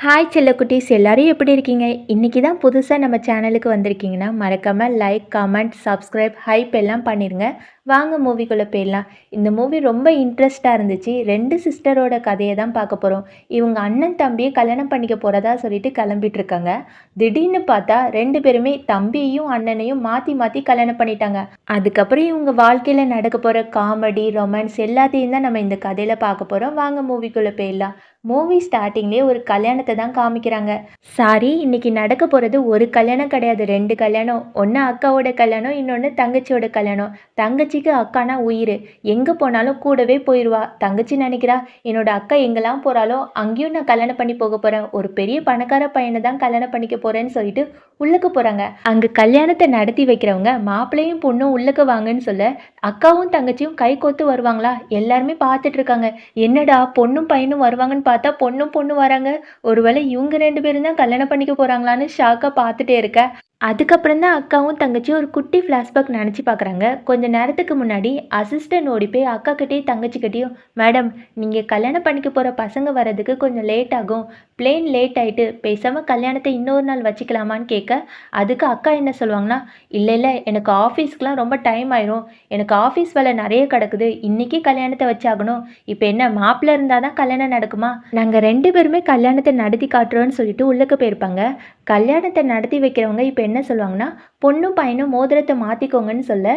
Hi செல்லக்குட்டீஸ் எல்லாரும் எப்படி இருக்கீங்க? இன்னைக்கு தான் புதுசாக நம்ம சேனலுக்கு வந்திருக்கீங்கன்னா மறக்காமல் லைக், கமெண்ட், சப்ஸ்கிரைப், ஹைப் எல்லாம் பண்ணிடுங்க. வாங்க மூவிக்குள்ளே போயிடலாம். இந்த மூவி ரொம்ப இன்ட்ரெஸ்டாக இருந்துச்சு. 2 சிஸ்டரோட கதையை தான் பார்க்க போகிறோம். இவங்க அண்ணன் தம்பியை கல்யாணம் பண்ணிக்க போகிறதா சொல்லிட்டு கிளம்பிட்டு இருக்காங்க. திடீர்னு பார்த்தா 2 பேருமே தம்பியையும் அண்ணனையும் மாற்றி மாற்றி கல்யாணம் பண்ணிட்டாங்க. அதுக்கப்புறம் இவங்க வாழ்க்கையில் நடக்க போகிற காமெடி, ரொமான்ஸ் எல்லாத்தையும் தான் நம்ம இந்த கதையில் பார்க்க போகிறோம். வாங்க மூவிக்குள்ளே போயிடலாம். மூவி ஸ்டார்டிங்லேயே ஒரு கல்யாணத்தை தான் காமிக்கிறாங்க. சாரி, இன்னைக்கு நடக்க போகிறது ஒரு கல்யாணம் கிடையாது, 2 கல்யாணம். ஒன்று அக்காவோட கல்யாணம், இன்னொன்று தங்கச்சியோட கல்யாணம். தங்கச்சிக்கு அக்கானா உயிர். எங்கே போனாலும் கூடவே போயிடுவா. தங்கச்சி நினைக்கிறா, என்னோட அக்கா எங்கெல்லாம் போகிறாலோ அங்கேயும் நான் கல்யாணம் பண்ணி போக போகிறேன், ஒரு பெரிய பணக்கார பையனை தான் கல்யாணம் பண்ணிக்க போகிறேன்னு சொல்லிட்டு உள்ளுக்கு போகிறாங்க. அங்கே கல்யாணத்தை நடத்தி வைக்கிறவங்க மாப்பிள்ளையும் பொண்ணும் உள்ளுக்கு வாங்கன்னு சொல்ல அக்காவும் தங்கச்சியும் கை கோத்து வருவாங்களா, எல்லாருமே பார்த்துட்டு இருக்காங்க. என்னடா பொண்ணும் பையனும் வருவாங்கன்னு பார்த்தா பொண்ணு வராங்க, ஒருவேளை இவங்க 2 பேரும் தான் கல்யாணம் பண்ணிக்க போகிறாங்களான்னு ஷாக்காக பார்த்துட்டே இருக்க. அதுக்கப்புறம் தான் அக்காவும் தங்கச்சியும் ஒரு குட்டி ஃப்ளாஷ்பேக் நினச்சி பார்க்குறாங்க. கொஞ்சம் நேரத்துக்கு முன்னாடி அசிஸ்டன்ட் ஓடி போய் அக்கா கிட்டேயும் தங்கச்சிக்கிட்டேயும், மேடம் நீங்கள் கல்யாணம் பண்ணிக்க போகிற பசங்க வர்றதுக்கு கொஞ்சம் லேட் ஆகும், பிளேன் லேட் ஆகிட்டு, பேசாமல் கல்யாணத்தை இன்னொரு நாள் வச்சுக்கலாமான்னு கேட்க, அதுக்கு அக்கா என்ன சொல்லுவாங்கன்னா, இல்லை எனக்கு ஆஃபீஸ்க்குலாம் ரொம்ப டைம் ஆயிரும், எனக்கு ஆஃபீஸ் வேலை நிறைய கிடக்குது, இன்றைக்கி கல்யாணத்தை வச்சாகணும், இப்போ என்ன மாப்பிள்ளை இருந்தால் தான் கல்யாணம் நடக்குமா, நாங்கள் 2 பேருமே கல்யாணத்தை நடத்தி காட்டுறோன்னு சொல்லிட்டு உள்ளுக்கு போயிருப்பாங்க. கல்யாணத்தை நடத்தி வைக்கிறவங்க இப்போ என்ன சொல்லுவாங்கன்னா, பொண்ணும் பையனும் மோதிரத்தை மாற்றிக்கோங்கன்னு சொல்ல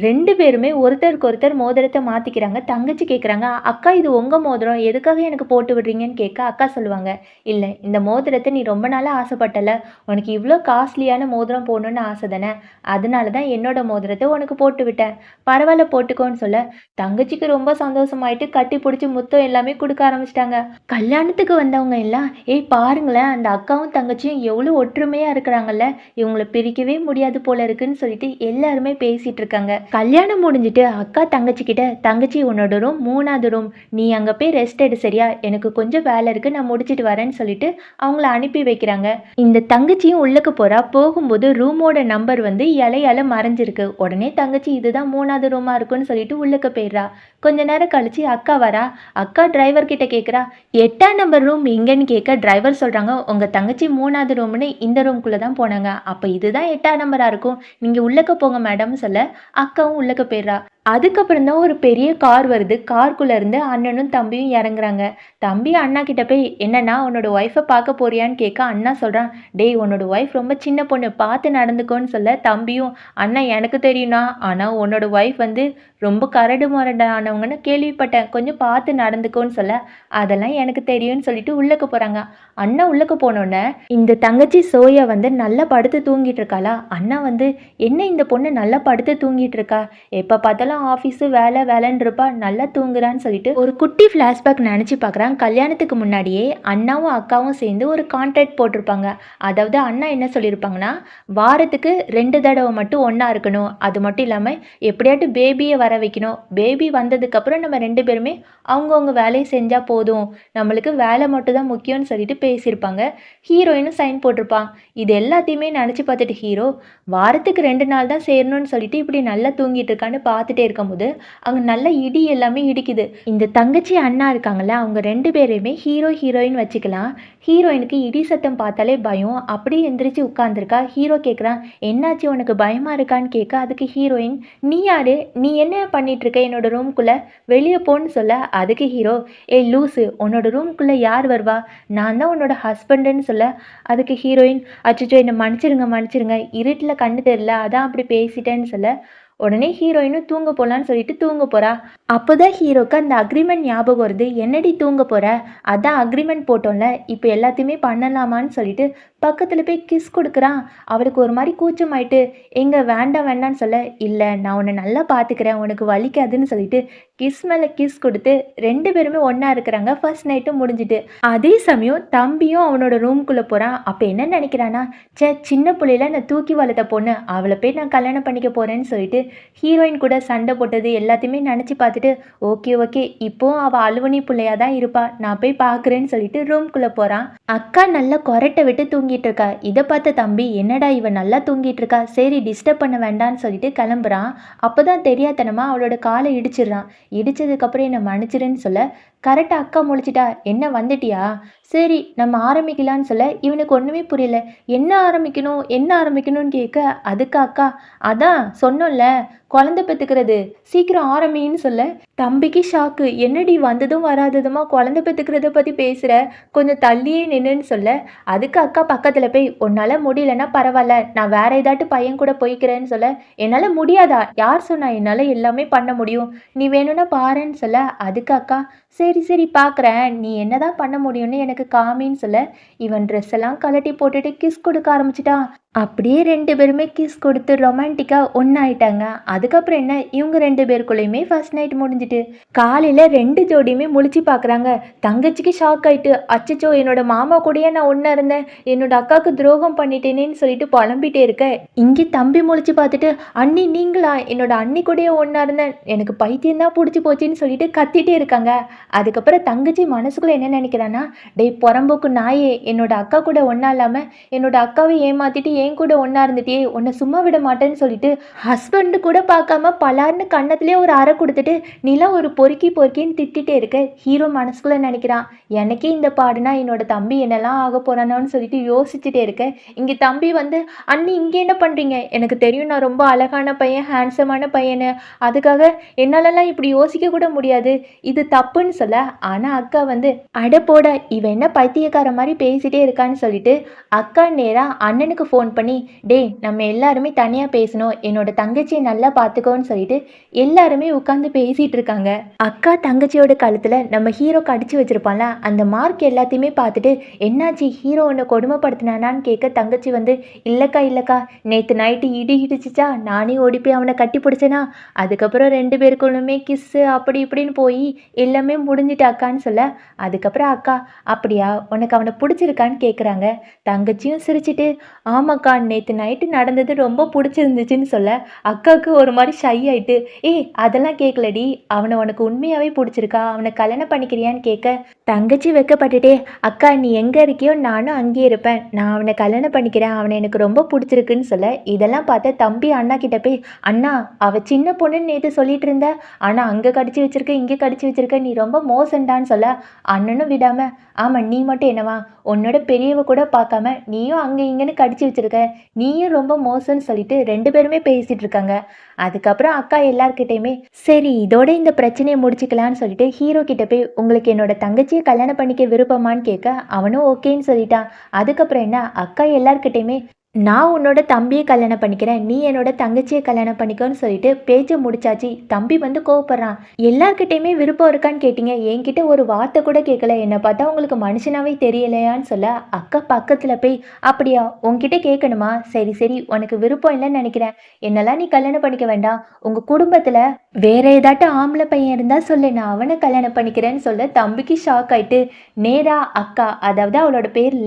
2 பேருமே ஒருத்தருக்கு ஒருத்தர் மோதிரத்தை மாற்றிக்கிறாங்க. தங்கச்சி கேட்குறாங்க, அக்கா இது உங்கள் மோதிரம், எதுக்காக எனக்கு போட்டு விடுறீங்கன்னு கேட்க அக்கா சொல்லுவாங்க, இல்லை இந்த மோதிரத்தை நீ ரொம்ப நாளாக ஆசைப்பட்டல, உனக்கு இவ்வளோ காஸ்ட்லியான மோதிரம் போடணுன்னு ஆசை தானே, அதனால தான் என்னோட மோதிரத்தை உனக்கு போட்டு விட்டேன், பரவாயில்ல போட்டுக்கோன்னு சொல்ல தங்கச்சிக்கு ரொம்ப சந்தோஷமாயிட்டு கட்டி பிடிச்சி முத்தம் எல்லாமே கொடுக்க ஆரம்பிச்சிட்டாங்க. கல்யாணத்துக்கு வந்தவங்க எல்லாம், ஏய் பாருங்களேன் அந்த அக்காவும் தங்கச்சியும் எவ்வளோ ஒற்றுமையாக இருக்கிறாங்கல்ல, இவங்களை பிரிக்கவே முடியாது போல இருக்குன்னு சொல்லிட்டு எல்லாருமே பேசிகிட்டு இருக்காங்க. கல்யாணம் முடிஞ்சிட்டு அக்கா தங்கச்சி கிட்ட, தங்கச்சி உன்னோட ரூம் 3வது ரூம், நீ அங்கே போய் ரெஸ்ட் எடு சரியா, எனக்கு கொஞ்சம் வேலை இருக்குது நான் முடிச்சிட்டு வரேன்னு சொல்லிட்டு அவங்கள அனுப்பி வைக்கிறாங்க. இந்த தங்கச்சியும் உள்ளுக்கு போகிறா. போகும்போது ரூமோட நம்பர் வந்து இலையால மறைஞ்சிருக்கு. உடனே தங்கச்சி இதுதான் 3வது ரூமாக இருக்குன்னு சொல்லிட்டு உள்ளுக்கு போயிடுறா. கொஞ்ச நேரம் கழிச்சு அக்கா வரா. அக்கா டிரைவர் கிட்ட கேட்குறா, 8ஆம் நம்பர் ரூம் எங்கன்னு கேட்க டிரைவர் சொல்கிறாங்க, உங்கள் தங்கச்சி 3வது ரூம்னு இந்த ரூம்குள்ளே தான் போனாங்க, அப்போ இதுதான் 8ஆம் நம்பராக இருக்கும், நீங்கள் உள்ளுக்கு போங்க மேடம் சொல்ல அக்காவும் உள்ளுக்கு போயிடுறா. அதுக்கப்புறம் தான் ஒரு பெரிய கார் வருது. கார்க்குள்ளே இருந்து அண்ணனும் தம்பியும் இறங்குறாங்க. தம்பி அண்ணா கிட்ட போய், என்னன்னா உன்னோட ஒய்ஃபை பார்க்க போறியான்னு கேட்க அண்ணா சொல்கிறான், டேய் உன்னோட ஒய்ஃப் ரொம்ப சின்ன பொண்ணு, பார்த்து நடந்துக்கோன்னு சொல்ல தம்பியும், அண்ணா எனக்கு தெரியும்னா, ஆனால் உன்னோட ஒய்ஃப் வந்து ரொம்ப கரடு முரடானவங்கன்னு கேள்விப்பட்டேன், கொஞ்சம் பார்த்து நடந்துக்கோன்னு சொல்ல அதெல்லாம் எனக்கு தெரியும்னு சொல்லிட்டு உள்ளுக்கு போகிறாங்க. அண்ணா உள்ளுக்கு போனோன்னே இந்த தங்கச்சி சோயா வந்து நல்லா படுத்து தூங்கிட்டு இருக்காளா. அண்ணா வந்து, என்ன இந்த பொண்ணு நல்லா படுத்து தூங்கிட்டு இருக்கா, எப்போ பார்த்தாலும் ஆஃபீஸு வேலை வேலைன்னு இருப்பா, நல்லா தூங்குறான்னு சொல்லிட்டு ஒரு குட்டி ஃப்ளாஷ்பேக் நினச்சி பார்க்குறான். கல்யாணத்துக்கு முன்னாடியே அண்ணாவும் அக்காவும் சேர்ந்து ஒரு கான்ட்ராக்ட் போட்டிருப்பாங்க. அதாவது அண்ணா என்ன சொல்லியிருப்பாங்கன்னா, வாரத்துக்கு 2 தடவை மட்டும் ஒன்றா இருக்கணும், அது மட்டும் இல்லாமல் எப்படியாட்டும் பேபியை வர வைக்கணும், பேபி வந்ததுக்கப்புறம் நம்ம 2 பேருமே அவங்கவுங்க வேலையை செஞ்சால் போதும், நம்மளுக்கு வேலை மட்டும் தான் முக்கியம்னு சொல்லிட்டு பேசியிருப்பாங்க. ஹீரோயினும் சைன் போட்டிருப்பான். இது எல்லாத்தையுமே நினச்சி பார்த்துட்டு ஹீரோ வாரத்துக்கு 2 நாள் தான் சேரணும்னு சொல்லிட்டு இப்படி நல்லா தூங்கிட்டு இருக்கான்னு பார்த்துட்டே இருக்கும்போது அங்கே நல்ல இடி எல்லாமே இடிக்குது. இந்த தங்கச்சி அண்ணா இருக்காங்கல்ல, அவங்க 2 பேரையுமே ஹீரோ ஹீரோயின் வச்சுக்கலாம். ஹீரோயினுக்கு இடி சத்தம் பார்த்தாலே பயம், அப்படியே எந்திரிச்சு உட்காந்துருக்கா. ஹீரோ கேட்குறான், என்னாச்சு உனக்கு பயமா இருக்கான்னு கேட்க அதுக்கு ஹீரோயின், நீ யாரு, நீ என்ன பண்ணிட்டு இருக்க என்னோட ரூம்குள்ளே, வெளியே போன்னு சொல்ல அதுக்கு ஹீரோ, ஏய் லூஸு உன்னோட ரூம்குள்ளே யார் வருவா, நான் தான் உன்னோட ஹஸ்பண்டுன்னு சொல்ல அதுக்கு ஹீரோயின், அச்சோ என்னை மன்னிச்சிருங்க, இருட்டில் கண்ணு தெரியல அதான் அப்படி பேசிட்டேன்னு சொல்ல உடனே ஹீரோயினும் தூங்க போகலான்னு சொல்லிட்டு தூங்க போகிறா. அப்போ தான் ஹீரோக்கு அந்த அக்ரிமெண்ட் ஞாபகம் வருது. என்னடி தூங்க போகிற, அதான் அக்ரிமெண்ட் போட்டோம்ல, இப்போ எல்லாத்தையுமே பண்ணலாமான்னு சொல்லிட்டு பக்கத்தில் போய் கிஸ் கொடுக்குறான். அவளுக்கு ஒரு மாதிரி கூச்சமாயிட்டு, எங்கே வேண்டான்னு சொல்ல, இல்லை நான் உன்னை நல்லா பார்த்துக்கிறேன், உனக்கு வலிக்காதுன்னு சொல்லிட்டு கிஸ் மேலே கிஸ் கொடுத்து 2 பேருமே ஒன்றா இருக்கிறாங்க. ஃபர்ஸ்ட் நைட்டும் முடிஞ்சுட்டு அதே சமயம் தம்பியும் அவனோட ரூம்குள்ளே போகிறான். அப்போ என்ன நினைக்கிறானா, சின்ன பிள்ளையில நான் தூக்கி வளர்த்த பொண்ணு, அவளை போய் நான் கல்யாணம் பண்ணிக்க போகிறேன்னு சொல்லிட்டு ஹீரோயின் கூட சண்டை போட்டது எல்லாத்தையுமே நினச்சி பார்த்துட்டு, ஓகே இப்போ அவள் அழுவனி பிள்ளையாக தான் இருப்பா, நான் போய் பார்க்குறேன்னு சொல்லிட்டு ரூம்குள்ளே போகிறான். அக்கா நல்லா கொரட்டை விட்டு தூங்கிட்டு இருக்கா. இதை பார்த்த தம்பி, என்னடா இவன் நல்லா தூங்கிட்டு இருக்கா, சரி டிஸ்டர்ப் பண்ண வேண்டான்னு சொல்லிட்டு கிளம்புறான். அப்போ தான் தெரியாதனமா அவளோட காலை இடிச்சிடுறான். இடிச்சதுக்கப்புறம் என்னை மன்னிச்சிருன்னு சொல்ல கரெக்டாக அக்கா முழிச்சிட்டா, என்ன வந்துட்டியா? சரி நம்ம ஆரம்பிக்கலான்னு சொல்ல இவனுக்கு ஒன்றுமே புரியல. என்ன ஆரம்பிக்கணும் என்ன ஆரம்பிக்கணும்னு கேட்க, அதுக்கு அக்கா, அதான் சொன்னோம்ல குழந்தை பெற்றுக்கிறது, சீக்கிரம் ஆரம்பின்னு சொல்ல தம்பிக்கு ஷாக்கு. என்னடி வந்ததும் வராததுமா குழந்தை பெற்றுக்கிறத பற்றி பேசுகிற, கொஞ்சம் தள்ளியே நின்னுன்னு சொல்ல, அதுக்கு அக்கா பக்கத்தில் போய் உன்னால் முடியலன்னா பரவாயில்ல, நான் வேற ஏதாட்டு பையன் கூட போய்க்கிறேன்னு சொல்ல, என்னால் முடியாதா? யார் சொன்னா என்னால் எல்லாமே பண்ண முடியும், நீ வேணும்னா பாருன்னு சொல்ல, அதுக்கு அக்கா, சரி சரி பார்க்குறேன், நீ என்னதான் பண்ண முடியும்னு எனக்கு காமின்னு சொல்ல, இவன் ட்ரெஸ் எல்லாம் கழட்டி போட்டுட்டு கிஸ் கொடுக்க ஆரம்பிச்சிட்டான். அப்படியே 2 பேருமே கிஸ் கொடுத்து ரொமான்டிக்கா ஒண்ணாயிட்டாங்க. அதுக்கப்புறம் என்ன, இவங்க 2 பேருக்குள்ளயுமே ஃபர்ஸ்ட் நைட் முடிஞ்சுட்டு. காலையில 2 ஜோடியுமே முழிச்சு பார்க்குறாங்க. தங்கச்சிக்கு ஷாக் ஆயிட்டு, அச்சச்சோ! என்னோட மாமா கூடயே நான் ஒண்ணா இருந்தேன். என்னோட அக்காவுக்கு துரோகம் பண்ணிட்டேனேன்னு சொல்லிட்டு புலம்பிட்டே இருக்க, இங்கே தம்பி முழிச்சு பார்த்துட்டு, அண்ணி நீங்களா? என்னோட அண்ணி கூடயே ஒண்ணா இருந்தேன். எனக்கு பைத்தியம் தான் புடிச்சு போச்சுன்னு சொல்லிட்டு கத்திட்டே இருக்காங்க. அதுக்கப்புறம் தங்கச்சி மனசுக்குள்ள என்ன நினைக்கிறான்னா, டேய் பொறம்போக்கு நாயே! என்னோட அக்கா கூட ஒண்ணா இல்லாம என்னோட அக்காவை ஏமாத்திட்டு என் கூட ஒண்ணா இருந்துட்டியே, உன்னை சும்மா விட மாட்டேன்னு சொல்லிட்டு ஹஸ்பண்ட் கூட பார்க்காம பலார்னு கன்னத்திலே ஒரு அறை கொடுத்துட்டு, நீலாம் ஒரு பொறுக்கி பொறுக்கின்னு திட்டிகிட்டே இருக்க. ஹீரோ மனசுக்குள்ளே நினைக்கிறான், எனக்கே இந்த பாடுனா என்னோட தம்பி என்னெல்லாம் ஆக போறானோன்னு சொல்லிட்டு யோசிச்சுட்டே இருக்க. இங்கே தம்பி வந்து, அண்ணி இங்கே என்ன பண்ணுறீங்க? எனக்கு தெரியும் நான் ரொம்ப அழகான பையன், ஹேண்ட்ஸமான பையனு, அதுக்காக என்னாலலாம் இப்படி யோசிக்க கூட முடியாது, இது தப்புன்னு சொல்ல. ஆனால் அக்கா வந்து, அட போட இவன் என்ன பைத்தியக்கார மாதிரி பேசிட்டே இருக்கான்னு சொல்லிட்டு அக்கா நேராக அண்ணனுக்கு ஃபோன் பண்ணி, டேய் நம்ம எல்லாருமே தனியாக பேசணும், என்னோட தங்கச்சியை நல்லா பார்த்துக்கோன்னு சொல்லிட்டு எல்லாருமே உட்காந்து பேசிகிட்டு இருக்காங்க. அக்கா தங்கச்சியோட கழுத்தில் நம்ம ஹீரோ கடிச்சு வச்சிருப்பான்ல அந்த மார்க் எல்லாத்தையுமே பார்த்துட்டு, என்னாச்சு ஹீரோ உன்னை கொடுமைப்படுத்தினானான்னு கேட்க, தங்கச்சி வந்து, இல்லைக்கா இல்லைக்கா, நேற்று நைட்டு இடி இடிச்சிச்சா, நானே ஓடி போய் அவனை கட்டி பிடிச்சேனா, அதுக்கப்புறம் 2 பேருக்குள்ளுமே கிஸ்ஸு அப்படி இப்படின்னு போய் எல்லாமே முடிஞ்சிட்டு அக்கான்னு சொல்ல, அதுக்கப்புறம் அக்கா, அப்படியா உனக்கு அவனை பிடிச்சிருக்கான்னு கேட்குறாங்க. தங்கச்சியும் சிரிச்சிட்டு, ஆமாக்கா நேற்று நைட்டு நடந்தது ரொம்ப பிடிச்சிருந்துச்சுன்னு சொல்ல, அக்காவுக்கு ஒரு மாதிரி ஷை ஆயிட்டு, ஏய் அதெல்லாம் கேட்கலடி, அவனை உனக்கு உண்மையாகவே பிடிச்சிருக்கா, அவனை கல்யாணம் பண்ணிக்கிறியான்னு கேட்க, தங்கச்சி வெக்கப்பட்டுட்டே, அக்கா நீ எங்கே இருக்கியோ நானும் அங்கேயே இருப்பேன், நான் அவனை கல்யாணம் பண்ணிக்கிறேன், அவனை எனக்கு ரொம்ப பிடிச்சிருக்குன்னு சொல்ல, இதெல்லாம் பார்த்த தம்பி அண்ணா கிட்ட போய், அண்ணா அவள் சின்ன பொண்ணுன்னு நேற்று சொல்லிட்டு இருந்த, ஆனால் அங்கே கடிச்சு வச்சிருக்க இங்கே கடிச்சு வச்சிருக்க, நீ ரொம்ப மோசண்டான்னு சொல்ல, அண்ணனும் விடாமல், ஆமாம் நீ மட்டும் என்னவா, உன்னோட பெரியவ கூட பார்க்காம நீயும் அங்கே இங்கேன்னு கடிச்சு வச்சிருக்க, நீயும் ரொம்ப மோசம்னு சொல்லிட்டு 2 பேருமே பேசிட்டு இருக்காங்க. அதுக்கப்புறம் அக்கா எல்லார்கிட்டையுமே, சரி இதோட இந்த பிரச்சனையை முடிச்சுக்கலான்னு சொல்லிட்டு ஹீரோ கிட்ட போய், உங்களுக்கு என்னோட தங்கச்சியை கல்யாணம் பண்ணிக்க விருப்பமான்னு கேட்க, அவனும் ஓகேன்னு சொல்லிட்டான். அதுக்கப்புறம் என்ன, அக்கா எல்லார்கிட்டையுமே, நான் உன்னோட தம்பியை கல்யாணம் பண்ணிக்கிறேன், நீ என்னோட தங்கச்சியை கல்யாணம் பண்ணிக்கோன்னு சொல்லிட்டு பேச்சை முடிச்சாச்சு. தம்பி வந்து கோவப்படுறான், எல்லார்கிட்டையுமே விருப்பம் இருக்கான்னு கேட்டீங்க, என்கிட்ட ஒரு வார்த்தை கூட கேட்கல, என்னை பார்த்தா உங்களுக்கு மனுஷனாவே தெரியலையான்னு சொல்ல, அக்கா பக்கத்தில் போய், அப்படியா உன்கிட்ட கேட்கணுமா, சரி சரி உனக்கு விருப்பம் இல்லைன்னு நினைக்கிறேன், என்னெல்லாம் நீ கல்யாணம் பண்ணிக்க வேண்டாம், உங்கள் குடும்பத்தில் வேற ஏதாட்டும் ஆம்பளை பையன் இருந்தால் சொல்லு, நான் அவனை கல்யாணம் பண்ணிக்கிறேன்னு சொல்ல, தம்பிக்கு ஷாக் ஆயிட்டு நேரா அக்கா, அதாவது அவளோட பேர்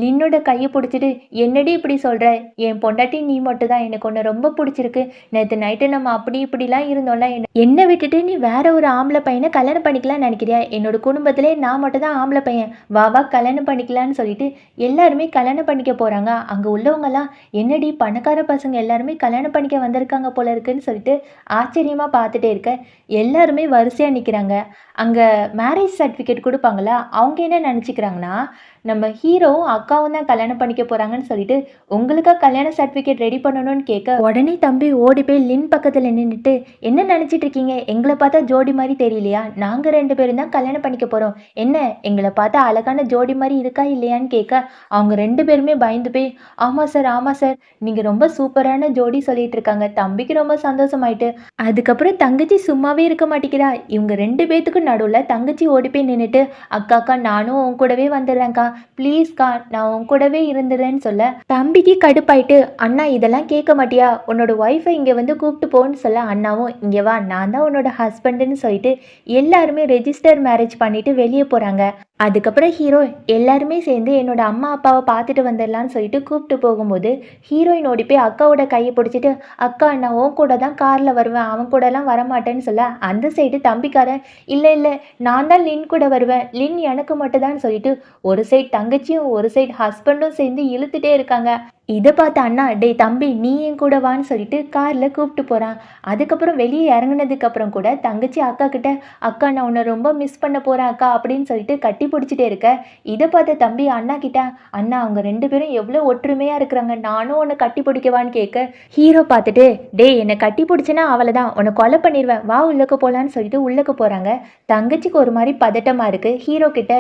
லின்னோட கையை பிடிச்சிட்டு, என்னடி இப்படி சொல்கிற, என் பொண்டாட்டி நீ மட்டும் தான், எனக்கு ஒன்று ரொம்ப பிடிச்சிருக்கு, நேற்று நைட்டு நம்ம அப்படி இப்படிலாம் இருந்தோம்ல, என்னை விட்டுட்டு நீ வேற ஒரு ஆம்பளை பையனை கல்யாணம் பண்ணிக்கலாம்னு நினைக்கிறியா, என்னோட குடும்பத்திலே நான் மட்டும் தான் ஆம்பளை பையன், வா வா கல்யாணம் பண்ணிக்கலான்னு சொல்லிட்டு எல்லாருமே கல்யாணம் பண்ணிக்க போகிறாங்க. அங்கே உள்ளவங்கலாம், என்னடி பணக்கார பசங்க எல்லாருமே கல்யாணம் பண்ணிக்க வந்திருக்காங்க போல இருக்குன்னு சொல்லிட்டு ஆச்சரியமாக பார்த்துட்டே இருக்க, எல்லாருமே வரிசையாக நிற்கிறாங்க. அங்கே மேரேஜ் சர்டிஃபிகேட் கொடுப்பாங்களா, அவங்க என்ன நினச்சிக்கிறாங்கன்னா, நம்ம ஹீரோவும் அக்காவும் தான் கல்யாணம் பண்ணிக்க போகிறாங்கன்னு சொல்லிட்டு உங்களுக்கா கல்யாண சர்டிஃபிகேட் ரெடி பண்ணணும்னு கேட்க, உடனே தம்பி ஓடி போய் லின் பக்கத்தில் நின்றுட்டு, என்ன நினச்சிட்டு இருக்கீங்க, எங்களை பார்த்தா ஜோடி மாதிரி தெரியலையா, நாங்கள் 2 பேரும் தான் கல்யாணம் பண்ணிக்க போகிறோம், என்ன எங்களை பார்த்தா அழகான ஜோடி மாதிரி இருக்கா இல்லையான்னு கேட்க, அவங்க 2 பேருமே பயந்து போய், ஆமாம் சார் நீங்கள் ரொம்ப சூப்பரான ஜோடி சொல்லிட்டு இருக்காங்க. தம்பிக்கு ரொம்ப சந்தோஷமாயிட்டு. அதுக்கப்புறம் தங்கச்சி சும்மாவே இருக்க மாட்டேங்கிறா. இவங்க 2 பேத்துக்கும் நடுவில் தங்கச்சி ஓடி போய் நின்றுட்டு, அக்காக்கா நானும் உன் கூடவே வந்துடுறேன்க்கா, ப்ளீஸ்க்கா நான் உன் கூடவே இருந்துடுறேன்னு சொல்ல, தம்பிக்கு கடுப்பாயிட்டு, அண்ணா இதெல்லாம் கேட்க மாட்டியா, உன்னோட ஒய்ஃபை இங்கே வந்து கூப்பிட்டு போன்னு சொல்ல, அண்ணாவும் இங்கே வா நான் தான் உன்னோட ஹஸ்பண்டுன்னு சொல்லிட்டு எல்லாருமே ரெஜிஸ்டர் மேரேஜ் பண்ணிட்டு வெளியே போகிறாங்க. அதுக்கப்புறம் ஹீரோ எல்லாருமே சேர்ந்து என்னோட அம்மா அப்பாவை பார்த்துட்டு வந்துடலான்னு சொல்லிட்டு கூப்பிட்டு போகும்போது, ஹீரோயின் ஓடி போய் அக்காவோட கையை பிடிச்சிட்டு, அக்கா நான் உன் கூட தான் காரில் வருவேன், அவன் கூடலாம் வரமாட்டேன்னு சொல்ல, அந்த சைடு தம்பிக்காரன், இல்லை இல்லை நான் தான் லின் கூட வருவேன், லின் எனக்கு மட்டும் தான் சொல்லிட்டு ஒரு சைடு தங்கச்சியும் ஒரு சைடு ஹஸ்பண்டும் சேர்ந்து இழுத்துட்டே இருக்காங்க. இதை பார்த்த அண்ணா, டேய் தம்பி நீ என் கூட வான்னு சொல்லிட்டு காரில் கூப்பிட்டு போகிறான். அதுக்கப்புறம் வெளியே இறங்குனதுக்கப்புறம் கூட தங்கச்சி அக்கா கிட்ட, அக்கா நான் உன்னை ரொம்ப மிஸ் பண்ண போகிறேன் அக்கா அப்படின்னு சொல்லிட்டு கட்டி பிடிச்சிட்டே இருக்க. இதை பார்த்த தம்பி அண்ணா கிட்ட, அண்ணா அவங்க ரெண்டு பேரும் எவ்வளோ ஒற்றுமையாக இருக்கிறாங்க, நானும் உன்னை கட்டி பிடிக்கவான்னு கேட்க, ஹீரோ பார்த்துட்டு, டேய் என்னை கட்டி பிடிச்சினா அவளைதான் உன்னை கொலை பண்ணிடுவேன் வா உள்ளக்க போகலான்னு சொல்லிட்டு உள்ளக்க போகிறாங்க. தங்கச்சிக்கு ஒரு மாதிரி பதட்டமாக இருக்குது. ஹீரோ கிட்ட,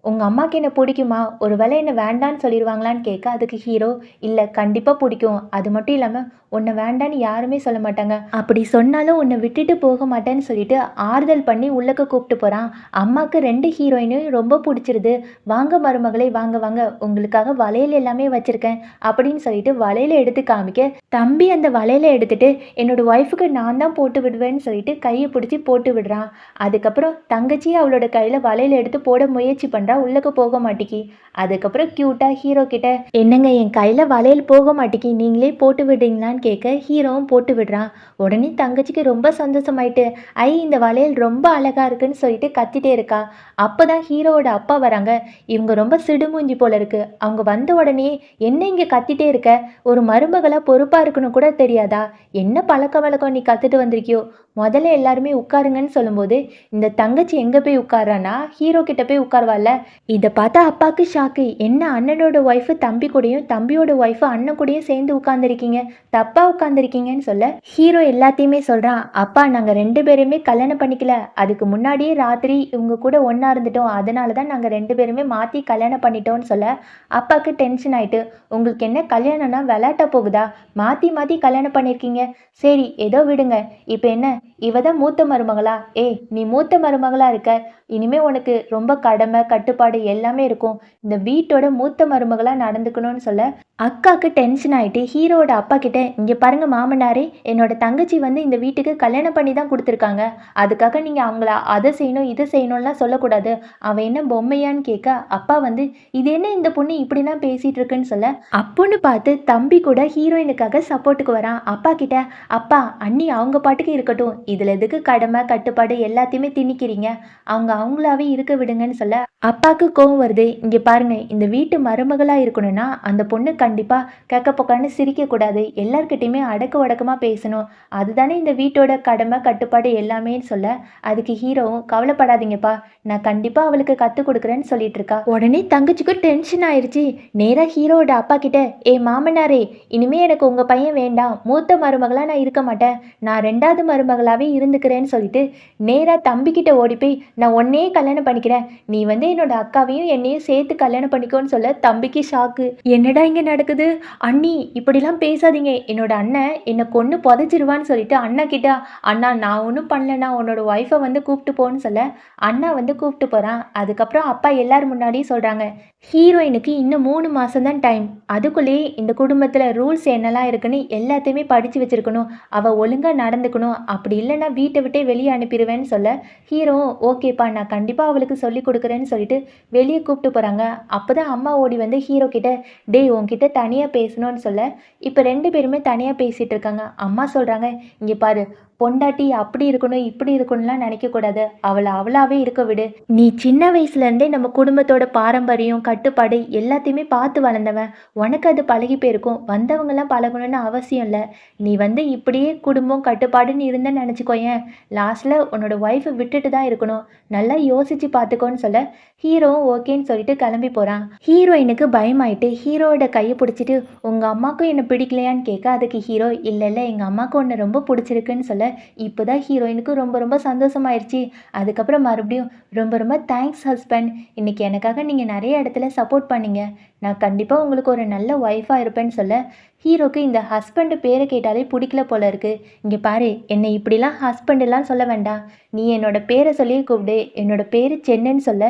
உங்கள் அம்மாவுக்கு என்ன பிடிக்குமா, ஒரு வேளை என்ன வேண்டான்னு சொல்லிடுவாங்களான்னு கேட்க, அதுக்கு ஹீரோ, இல்லை கண்டிப்பாக பிடிக்கும், அது மட்டும் இல்லாமல் உன்னை வேண்டான்னு யாருமே சொல்ல மாட்டாங்க, அப்படி சொன்னாலும் உன்னை விட்டுட்டு போக மாட்டேன்னு சொல்லிட்டு ஆறுதல் பண்ணி உள்ளக்க கூப்பிட்டு போகிறான். அம்மாவுக்கு ரெண்டு ஹீரோயினையும் ரொம்ப பிடிச்சிருது. வாங்க மருமகளே வாங்க வாங்க, உங்களுக்காக வளையல் எல்லாமே வச்சுருக்கேன் அப்படின்னு சொல்லிட்டு வளையலை எடுத்து காமிக்க, தம்பி அந்த வளையலை எடுத்துட்டு என்னோட ஒய்ஃபுக்கு நான் தான் போட்டு விடுவேன்னு சொல்லிட்டு கையை பிடிச்சி போட்டு விடுறான். அதுக்கப்புறம் தங்கச்சியை அவளோட கையில் வளையல் எடுத்து போட முயற்சி பண்ணுறா, உள்ளக்க போக மாட்டேக்கி. அதுக்கப்புறம் க்யூட்டாக ஹீரோ கிட்ட, என்னங்க என் கையில் வளையல் போக மாட்டேக்கி, நீங்களே போட்டு விடுறீங்களான்னு கேட்க ஹீரோவும் போட்டு விடுறான். உடனே தங்கச்சிக்கு ரொம்ப சந்தோஷமாயிட்டு, ஐ இந்த வளையல் ரொம்ப அழகாக இருக்குன்னு சொல்லிட்டு கத்திட்டே இருக்கா. அப்போ தான் ஹீரோவோட அப்பா வராங்க. இவங்க ரொம்ப சிடுமூஞ்சி போல இருக்கு. அவங்க வந்த உடனே, என்ன இங்கே கத்திட்டே இருக்க, ஒரு மருமகளாக பொறுப்பாக இருக்கணும் கூட தெரியாதா, என்ன பழக்க வழக்கம் நீ கற்றுட்டு வந்திருக்கியோ, முதல்ல எல்லாருமே உட்காருங்கன்னு சொல்லும்போது இந்த தங்கச்சி எங்கே போய் உட்காரானா, ஹீரோ கிட்ட போய் உட்காருவாள்ல. இதை பார்த்தா அப்பாவுக்கு ஷாக்கு, என்ன அண்ணனோட ஒய்ஃபு தம்பி கூடயும் தம்பியோட ஒய்ஃபு அண்ணன் கூடயும் சேர்ந்து உட்காந்துருக்கீங்க, தப்பாக உட்காந்துருக்கீங்கன்னு சொல்ல, ஹீரோ எல்லாத்தையுமே சொல்கிறான். அப்பா நாங்கள் ரெண்டு பேருமே கல்யாணம் பண்ணிக்கல, அதுக்கு முன்னாடியே ராத்திரி இவங்க கூட ஒன்றா இருந்துட்டோம், அதனால தான் நாங்கள் ரெண்டு பேருமே மாற்றி கல்யாணம் பண்ணிட்டோம்னு சொல்ல, அப்பாவுக்கு டென்ஷன் ஆகிட்டு, உங்களுக்கு என்ன கல்யாணம்னா விளையாட்ட போகுதா, மாற்றி மாற்றி கல்யாணம் பண்ணியிருக்கீங்க, சரி ஏதோ விடுங்க, இப்போ என்ன இவ தான் மூத்த மருமகளா, ஏய் நீ மூத்த மருமகளா இருக்க, இனிமே உனக்கு ரொம்ப கடமை கட்டுப்பாடு எல்லாமே இருக்கும், இந்த வீட்டோட மூத்த மருமகளா நடந்துக்கணும்னு சொல்ல, அக்காவுக்கு டென்ஷன் ஆகிட்டு ஹீரோவோட அப்பா கிட்ட, இங்கே பாருங்க மாமனாரே, என்னோட தங்கச்சி வந்து இந்த வீட்டுக்கு கல்யாணம் பண்ணி தான் கொடுத்துருக்காங்க, அதுக்காக நீங்கள் அவங்கள அதை செய்யணும் இதை செய்யணும்லாம் சொல்லக்கூடாது, அவள் என்ன பொம்மையான்னு கேட்க, அப்பா வந்து இது என்ன இந்த பொண்ணு இப்படிலாம் பேசிகிட்டு இருக்குன்னு சொல்ல, அப்புன்னு பார்த்து தம்பி கூட ஹீரோயினுக்காக சப்போர்ட்டுக்கு வரான். அப்பா கிட்ட, அப்பா அண்ணி அவங்க பாட்டுக்கு இருக்கட்டும், இதில் எதுக்கு கடமை கட்டுப்பாடு எல்லாத்தையுமே திணிக்கிறீங்க, அவங்க அவங்களாவே இருக்க விடுங்கன்னு சொல்ல, அப்பாவுக்கு கோவம் வருது. இங்கே பாருங்க, இந்த வீட்டு மருமகளாக இருக்கணும்னா அந்த பொண்ணு கண்டிப்பாக கக்க பொக்கான்னு சிரிக்கக்கூடாது, எல்லார்கிட்டையுமே அடக்க உடக்கமாக பேசணும், அதுதானே இந்த வீட்டோட கடமை கட்டுப்பாடு எல்லாமேன்னு சொல்ல, அதுக்கு ஹீரோவும் கவலைப்படாதீங்கப்பா, நான் கண்டிப்பாக அவளுக்கு கற்றுக் கொடுக்குறேன்னு சொல்லிட்டு இருக்கா. உடனே தங்கச்சிக்கு டென்ஷன் ஆயிடுச்சு. நேராக ஹீரோவோட அப்பா கிட்ட, ஏ மாமனாரே, இனிமே எனக்கு உங்கள் பையன் வேண்டாம், மூத்த மருமகளாக நான் இருக்க மாட்டேன், நான் ரெண்டாவது மருமகளாகவே இருந்துக்கிறேன்னு சொல்லிட்டு நேராக தம்பிக்கிட்ட ஓடி போய், நான் ஒன்னே கல்யாணம் பண்ணிக்கிறேன், நீ வந்து என்னோட அக்காவையும் என்னையும் சேர்த்து கல்யாணம் பண்ணிக்கோன்னு சொல்ல, தம்பிக்கு ஷாக்கு. என்னடா இங்கே நடக்குது, அண்ணி இப்படிலாம் பேசாதீங்க, என்னோட அண்ணன் என்னை கொன்று புதைச்சிருவான்னு சொல்லிட்டு அண்ணா கிட்ட, அண்ணா நான் ஒன்றும் பண்ணலண்ணா, உன்னோட ஒய்ஃபை வந்து கூப்பிட்டு போன்னு சொல்ல, அண்ணா வந்து கூப்பிட்டு போகிறான். அதுக்கப்புறம் அப்பா எல்லாரும் முன்னாடியும் சொல்கிறாங்க, ஹீரோயினுக்கு இன்னும் 3 மாதம் தான் டைம், அதுக்குள்ளேயே இந்த குடும்பத்தில் ரூல்ஸ் என்னெல்லாம் இருக்குன்னு எல்லாத்தையுமே படித்து வச்சுருக்கணும், அவள் ஒழுங்காக நடந்துக்கணும், அப்படி இல்லைன்னா வீட்டை விட்டே வெளியே அனுப்பிடுவேன்னு சொல்ல, ஹீரோவும் ஓகேப்பா நான் கண்டிப்பாக அவளுக்கு சொல்லி கொடுக்குறேன்னு சொல்லிட்டு வெளியே கூப்பிட்டு போகிறாங்க. அப்போ தான் அம்மா ஓடி வந்து ஹீரோ கிட்ட, டேய் உன்கிட்ட தனியாக பேசணும்னு சொல்ல, இப்போ ரெண்டு பேருமே தனியாக பேசிகிட்டு இருக்காங்க. அம்மா சொல்கிறாங்க, இங்கே பாரு, பொண்டாட்டி அப்படி இருக்கணும் இப்படி இருக்கணும்லாம் நினைக்கக்கூடாது, அவளை அவளாவே இருக்க விடு, நீ சின்ன வயசுலேருந்தே நம்ம குடும்பத்தோட பாரம்பரியம் கட்டுப்பாடு எல்லாத்தையுமே பார்த்து வளர்ந்தவன், உனக்கு அது பழகி போயிருக்கும், வந்தவங்கெல்லாம் பழகணும்னு அவசியம் இல்லை, நீ வந்து இப்படியே குடும்பம் கட்டுப்பாடுன்னு இருந்தேன்னு நினச்சிக்கோயேன், லாஸ்ட்டில் உன்னோட ஒய்ஃபை விட்டுட்டு தான் இருக்கணும், நல்லா யோசித்து பார்த்துக்கோன்னு சொல்ல, ஹீரோவும் ஓகேன்னு சொல்லிட்டு கிளம்பி போகிறான். ஹீரோயினுக்கு பயமாயிட்டு ஹீரோவோட கையை பிடிச்சிட்டு, உங்கள் அம்மாவுக்கும் என்னை பிடிக்கலையான்னு கேட்க, அதுக்கு ஹீரோ, இல்லை இல்லை எங்கள் அம்மாவுக்கு ஒன்று ரொம்ப பிடிச்சிருக்குன்னு சொல்ல, இப்போ தான் ஹீரோயினுக்கு ரொம்ப ரொம்ப சந்தோஷமாயிருச்சு. அதுக்கப்புறம் மறுபடியும், ரொம்ப ரொம்ப தேங்க்ஸ் ஹஸ்பண்ட், இன்றைக்கி எனக்காக நீங்கள் நிறைய இடத்துல சப்போர்ட் பண்ணீங்க, நான் கண்டிப்பாக உங்களுக்கு ஒரு நல்ல ஒய்ஃபாக இருப்பேன்னு சொல்ல, ஹீரோக்கு இந்த ஹஸ்பண்டு பேரை கேட்டாலே பிடிக்கல போல இருக்குது. இங்கே பாரு, என்னை இப்படிலாம் ஹஸ்பண்டெல்லாம் சொல்ல வேண்டாம், நீ என்னோட பேரை சொல்லி கூப்பிடு, என்னோட பேர் சென்னைன்னு சொல்ல,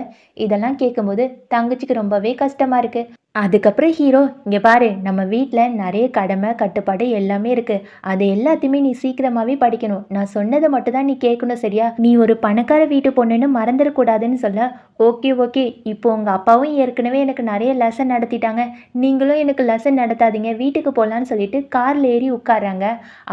இதெல்லாம் கேட்கும்போது தங்கச்சிக்கு ரொம்பவே கஷ்டமாக இருக்குது. அதுக்கப்புறம் ஹீரோ, இங்கே பாரு, நம்ம வீட்டில் நிறைய கடமை கட்டுப்பாடு எல்லாமே இருக்குது, அது எல்லாத்தையுமே நீ சீக்கிரமாகவே படிக்கணும், நான் சொன்னதை மட்டும் தான் நீ கேட்கணும் சரியா, நீ ஒரு பணக்கார வீட்டு பொண்ணுன்னு மறந்துடக்கூடாதுன்னு சொல்ல, ஓகே ஓகே, இப்போ உங்கள் அப்பாவும் ஏற்கனவே எனக்கு நிறைய லெசன் நடத்திட்டாங்க, நீங்களும் எனக்கு லெசன் நடத்தாதீங்க, வீட்டுக்கு போகலான்னு சொல்லிட்டு காரில் ஏறி உட்காராங்க.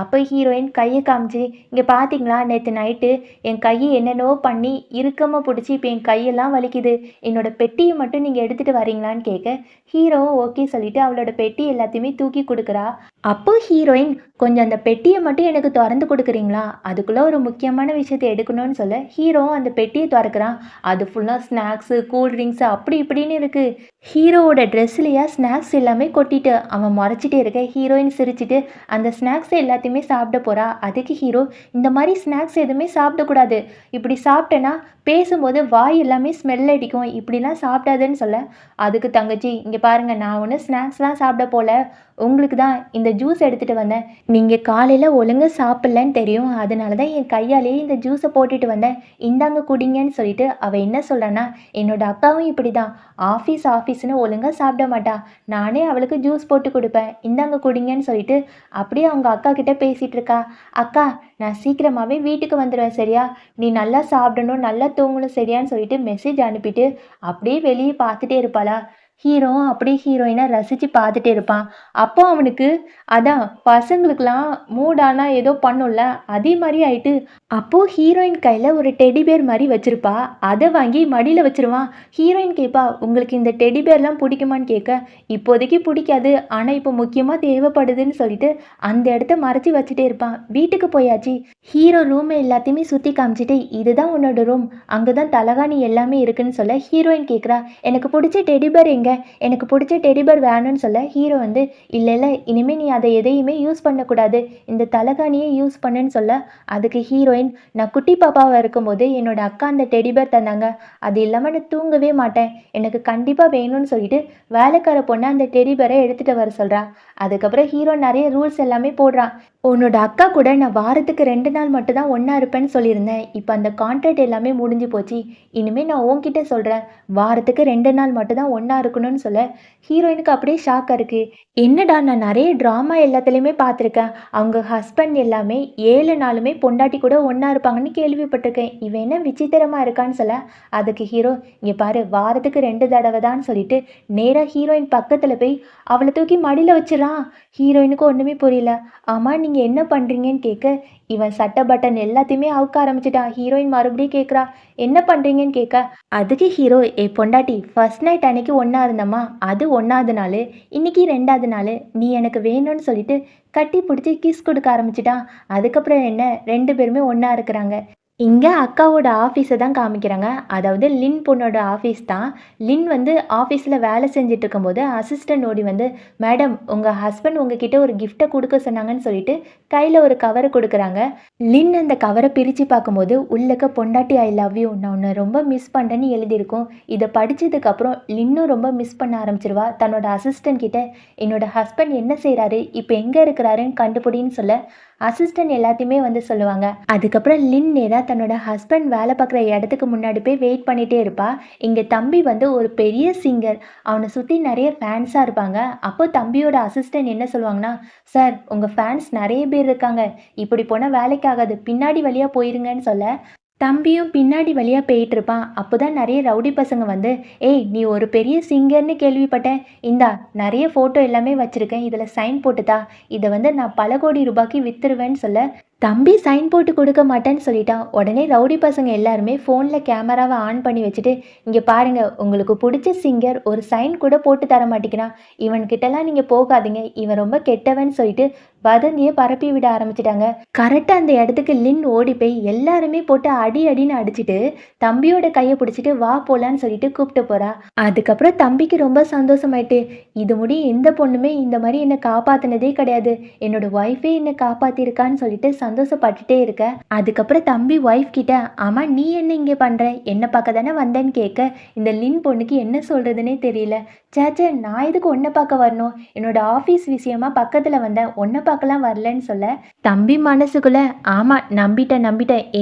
அப்போ ஹீரோயின் கையை காமிச்சு, இங்கே பார்த்தீங்களா நேற்று நைட்டு என் கையை என்னென்னவோ பண்ணி இறுக்கமாக பிடிச்சி இப்போ என் கையெல்லாம் வலிக்குது, என்னோட பெட்டியை மட்டும் நீங்கள் எடுத்துகிட்டு வரீங்களான்னு கேட்க, ஹீரோவும் ஓகே சொல்லிட்டு அவளோட பெட்டி எல்லாத்தையுமே தூக்கி கொடுக்குறா. அப்போ ஹீரோயின், கொஞ்சம் அந்த பெட்டியை மட்டும் எனக்கு திறந்து கொடுக்குறீங்களா, அதுக்குள்ள ஒரு முக்கியமான விஷயத்தை எடுக்கணும்னு சொல்ல ஹீரோவும் அந்த பெட்டியை திறக்கிறான். அது ஃபுல்லாக ஸ்நாக்ஸு, கூல் ட்ரிங்க்ஸு அப்படி இப்படின்னு இருக்கு. ஹீரோவோட ட்ரெஸ்லையா ஸ்நாக்ஸ் எல்லாமே கொட்டிட்டு அவன் முறைச்சிட்டே இருக்க ஹீரோயின் சிரிச்சிட்டு அந்த ஸ்நாக்ஸ் எல்லாத்தையுமே சாப்பிட போறா. அதுக்கு ஹீரோ, இந்த மாதிரி ஸ்நாக்ஸ் எதுவுமே சாப்பிடக்கூடாது, இப்படி சாப்பிட்டேன்னா பேசும்போது வாய் எல்லாமே ஸ்மெல் அடிக்கும், இப்படிலாம் சாப்பிடாதுன்னு சொல்ல அதுக்கு தங்கச்சி, இங்கே பாருங்க, நான் ஒன்றும் ஸ்நாக்ஸ்லாம் சாப்பிட போல, உங்களுக்கு தான் இந்த ஜூஸ் எடுத்துகிட்டு வந்தேன். நீங்கள் காலையில் ஒழுங்காக சாப்பிட்லன்னு தெரியும், அதனால தான் என் கையாலேயே இந்த ஜூஸை போட்டுட்டு வந்தேன், இந்தாங்க குடிங்கன்னு சொல்லிட்டு அவள் என்ன சொல்கிறான்னா, என்னோட அக்காவும் இப்படி தான் ஆஃபீஸ்னு ஒழுங்காக சாப்பிட மாட்டா, நானே அவளுக்கு ஜூஸ் போட்டு கொடுப்பேன், இந்தாங்க குடிங்கன்னு சொல்லிட்டு அப்படியே அவங்க அக்கா கிட்ட பேசிகிட்டு இருக்கா. அக்கா, நான் சீக்கிரமாகவே வீட்டுக்கு வந்துடுவேன் சரியா, நீ நல்லா சாப்பிடணும், நல்லா தூங்கணும் சரியான்னு சொல்லிட்டு மெசேஜ் அனுப்பிட்டு அப்படியே வெளியே பார்த்துட்டே இருப்பாளா. ஹீரோவும் அப்படியே ஹீரோயினை ரசித்து பார்த்துட்டே இருப்பான். அப்போ அவனுக்கு அதான் பசங்களுக்கெல்லாம் மூடானா ஏதோ பண்ணும்ல, அதே மாதிரி ஆயிட்டு. அப்போது ஹீரோயின் கையில் ஒரு டெடி பேர் மாதிரி வச்சுருப்பா, அதை வாங்கி மடியில் வச்சுருவான். ஹீரோயின் கேட்பா, உங்களுக்கு இந்த டெடி பேர்லாம் பிடிக்குமான்னு கேட்க, இப்போதைக்கு பிடிக்காது, ஆனால் இப்போ முக்கியமாக தேவைப்படுதுன்னு சொல்லிட்டு அந்த இடத்த மறைச்சி வச்சுட்டே இருப்பான். வீட்டுக்கு போயாச்சு. ஹீரோ ரூமை எல்லாத்தையுமே சுற்றி காமிச்சிட்டு, இதுதான் உன்னோட ரூம், அங்கே தான் தலகாணி எல்லாமே இருக்குன்னு சொல்ல ஹீரோயின் கேட்குறா, எனக்கு பிடிச்ச டெடி பேர் எங்க, எனக்கு பிடிச்ச டெடிபர் வேணும்னு சொல்ல ஹீரோ வந்து, இல்லை இல்லை, இனிமேல் நீ அதை எதையுமே யூஸ் பண்ணக்கூடாது, இந்த தலகாணியே யூஸ் பண்ணுன்னு சொல்ல அதுக்கு ஹீரோயின், நான் குட்டி பாப்பாவாக இருக்கும்போது என்னோட அக்கா அந்த டெடிபர் தந்தாங்க, அது இல்லாமல் நான் தூங்கவே மாட்டேன், எனக்கு கண்டிப்பாக வேணும்னு சொல்லிட்டு வேலைக்கார பொண்ணை அந்த டெடிபரை எடுத்துகிட்டு வர சொல்கிறா. அதுக்கப்புறம் ஹீரோ நிறைய ரூல்ஸ் எல்லாமே போடுறான். உன்னோட அக்கா கூட நான் வாரத்துக்கு 2 நாள் மட்டும் தான் ஒன்றா இருப்பேன்னு சொல்லியிருந்தேன், இப்போ அந்த கான்ட்ராக்ட் எல்லாமே முடிஞ்சு போச்சு, இனிமேல் நான் உன்கிட்ட சொல்கிறேன், வாரத்துக்கு 2 நாள் மட்டும் தான் ஒன்றா இருக்கணும்னு சொல்ல ஹீரோயினுக்கு அப்படியே ஷாக்காக இருக்குது. என்னடா, நான் நிறைய ட்ராமா எல்லாத்துலேயுமே பார்த்துருக்கேன், அவங்க ஹஸ்பண்ட் எல்லாமே 7 நாளுமே பொண்டாட்டி கூட ஒன்றா இருப்பாங்கன்னு கேள்விப்பட்டிருக்கேன், இவன் என்ன விசித்திரமாக இருக்கான்னு சொல்ல அதுக்கு ஹீரோ, இங்கே பாரு, வாரத்துக்கு 2 தடவை தான் சொல்லிட்டு நேராக ஹீரோயின் பக்கத்தில் போய் அவளை தூக்கி மடியில் வச்சிடறான். ஹீரோயினுக்கு ஒன்றுமே புரியல. ஆமாம், நீங்கள் என்ன பண்ணுறீங்கன்னு கேட்க இவன் சட்டை பட்டன் எல்லாத்தையுமே அவுக்க ஆரம்பிச்சிட்டான். ஹீரோயின் மறுபடியும் கேட்குறா, என்ன பண்ணுறீங்கன்னு கேட்க அதுக்கு ஹீரோ, பொண்டாட்டி, ஃபர்ஸ்ட் நைட் அன்னைக்கு ஒன்றா இருந்தம்மா, அது 1வது நாள், இன்னைக்கு 2வது நாள், நீ எனக்கு வேணும்னு சொல்லிட்டு கட்டி பிடிச்சி கிஸ் கொடுக்க ஆரம்பிச்சிட்டான். அதுக்கப்புறம் என்ன, 2 பேருமே ஒன்றா இருக்கிறாங்க. இங்கே அக்காவோட ஆஃபீஸை தான் காமிக்கிறாங்க, அதாவது லின் பொண்ணோட ஆஃபீஸ் தான். லின் வந்து ஆஃபீஸில் வேலை செஞ்சுட்டு இருக்கும்போது அசிஸ்டன்ட் ஓடி வந்து, மேடம், உங்கள் ஹஸ்பண்ட் உங்ககிட்ட ஒரு கிஃப்ட்டை கொடுக்க சொன்னாங்கன்னு சொல்லிட்டு கையில் ஒரு கவரை கொடுக்குறாங்க. லின் அந்த கவரை பிரித்து பார்க்கும்போது உள்ளக்க பொண்டாட்டி ஐ லவ் யூ, நான் உன்னை ரொம்ப மிஸ் பண்ணுறேன்னு எழுதியிருக்கும். இதை படித்ததுக்கப்புறம் லின்னும் ரொம்ப மிஸ் பண்ண ஆரம்பிச்சிருவா. தன்னோட அசிஸ்டன்ட் கிட்ட, என்னோட ஹஸ்பண்ட் என்ன செய்கிறாரு, இப்போ எங்கே இருக்கிறாருன்னு கண்டுபிடின்னு சொல்ல அசிஸ்டன்ட் எல்லாத்தையுமே வந்து சொல்லுவாங்க. அதுக்கப்புறம் லின் நேராக தன்னோட ஹஸ்பண்ட் வேலை பார்க்குற இடத்துக்கு முன்னாடி போய் வெயிட் பண்ணிகிட்டே இருப்பா. இங்கே தம்பி வந்து ஒரு பெரிய சிங்கர், அவனை சுற்றி நிறைய ஃபேன்ஸாக இருப்பாங்க. அப்போ தம்பியோட அசிஸ்டன்ட் என்ன சொல்லுவாங்கன்னா, சார், உங்கள் ஃபேன்ஸ் நிறைய பேர் இருக்காங்க, இப்படி போனால் வேலைக்கு ஆகாது, பின்னாடி வழியாக போயிருங்கன்னு சொல்ல தம்பியும் பின்னாடி வழியாக போயிட்டு இருப்பான். அப்போ தான் நிறைய ரவுடி பசங்க வந்து, ஏய், நீ ஒரு பெரிய சிங்கர்னு கேள்விப்பட்டேன், இந்தா நிறைய ஃபோட்டோ எல்லாமே வச்சுருக்கேன், இதில் சைன் போட்டுதா, இதை வந்து நான் பல கோடி ரூபாய்க்கு விற்றுருவேன்னு சொல்ல தம்பி சைன் போட்டு கொடுக்க மாட்டேன்னு சொல்லிட்டான். உடனே ரவுடி பசங்க எல்லாருமே ஃபோனில் கேமராவை ஆன் பண்ணி வச்சுட்டு, இங்கே பாருங்கள், உங்களுக்கு பிடிச்ச சிங்கர் ஒரு சைன் கூட போட்டு தர மாட்டேங்கிறான், இவன்கிட்டலாம் நீங்கள் போகாதீங்க, இவன் ரொம்ப கெட்டவன்னு சொல்லிட்டு வதந்தியை பரப்பி விட ஆரம்பிச்சிட்டாங்க. கரெக்டாக அந்த இடத்துக்கு லின் ஓடி போய் எல்லாருமே போட்டு அடி அடின்னு அடிச்சுட்டு தம்பியோட கையை பிடிச்சிட்டு வா போலான்னு சொல்லிட்டு கூப்பிட்டு போறா. அதுக்கப்புறம் தம்பிக்கு ரொம்ப சந்தோஷமாயிட்டு, இது முடி எந்த பொண்ணுமே இந்த மாதிரி என்னை காப்பாத்தினதே கிடையாது, என்னோட ஒய்ஃபே என்னை காப்பாத்திருக்கான்னு சொல்லிட்டு சந்தோஷப்பட்டுட்டே இருக்க. அதுக்கப்புறம் தம்பி ஒய்ஃப் கிட்ட, ஆமா, நீ என்ன இங்கே பண்ற, என்ன பார்க்க தானே வந்தேன்னு கேட்க இந்த லின் பொண்ணுக்கு என்ன சொல்றதுன்னே தெரியல. சேச்சே, நான் எதுக்கு ஒன்றை பார்க்க வரணும், என்னோட ஆஃபீஸ் விஷயமா பக்கத்தில் வந்தேன், ஒன்றை பார்க்கலாம் வரலன்னு சொல்ல தம்பி மனசுக்குள்ள, ஆமாம், நம்பிட்டேன்,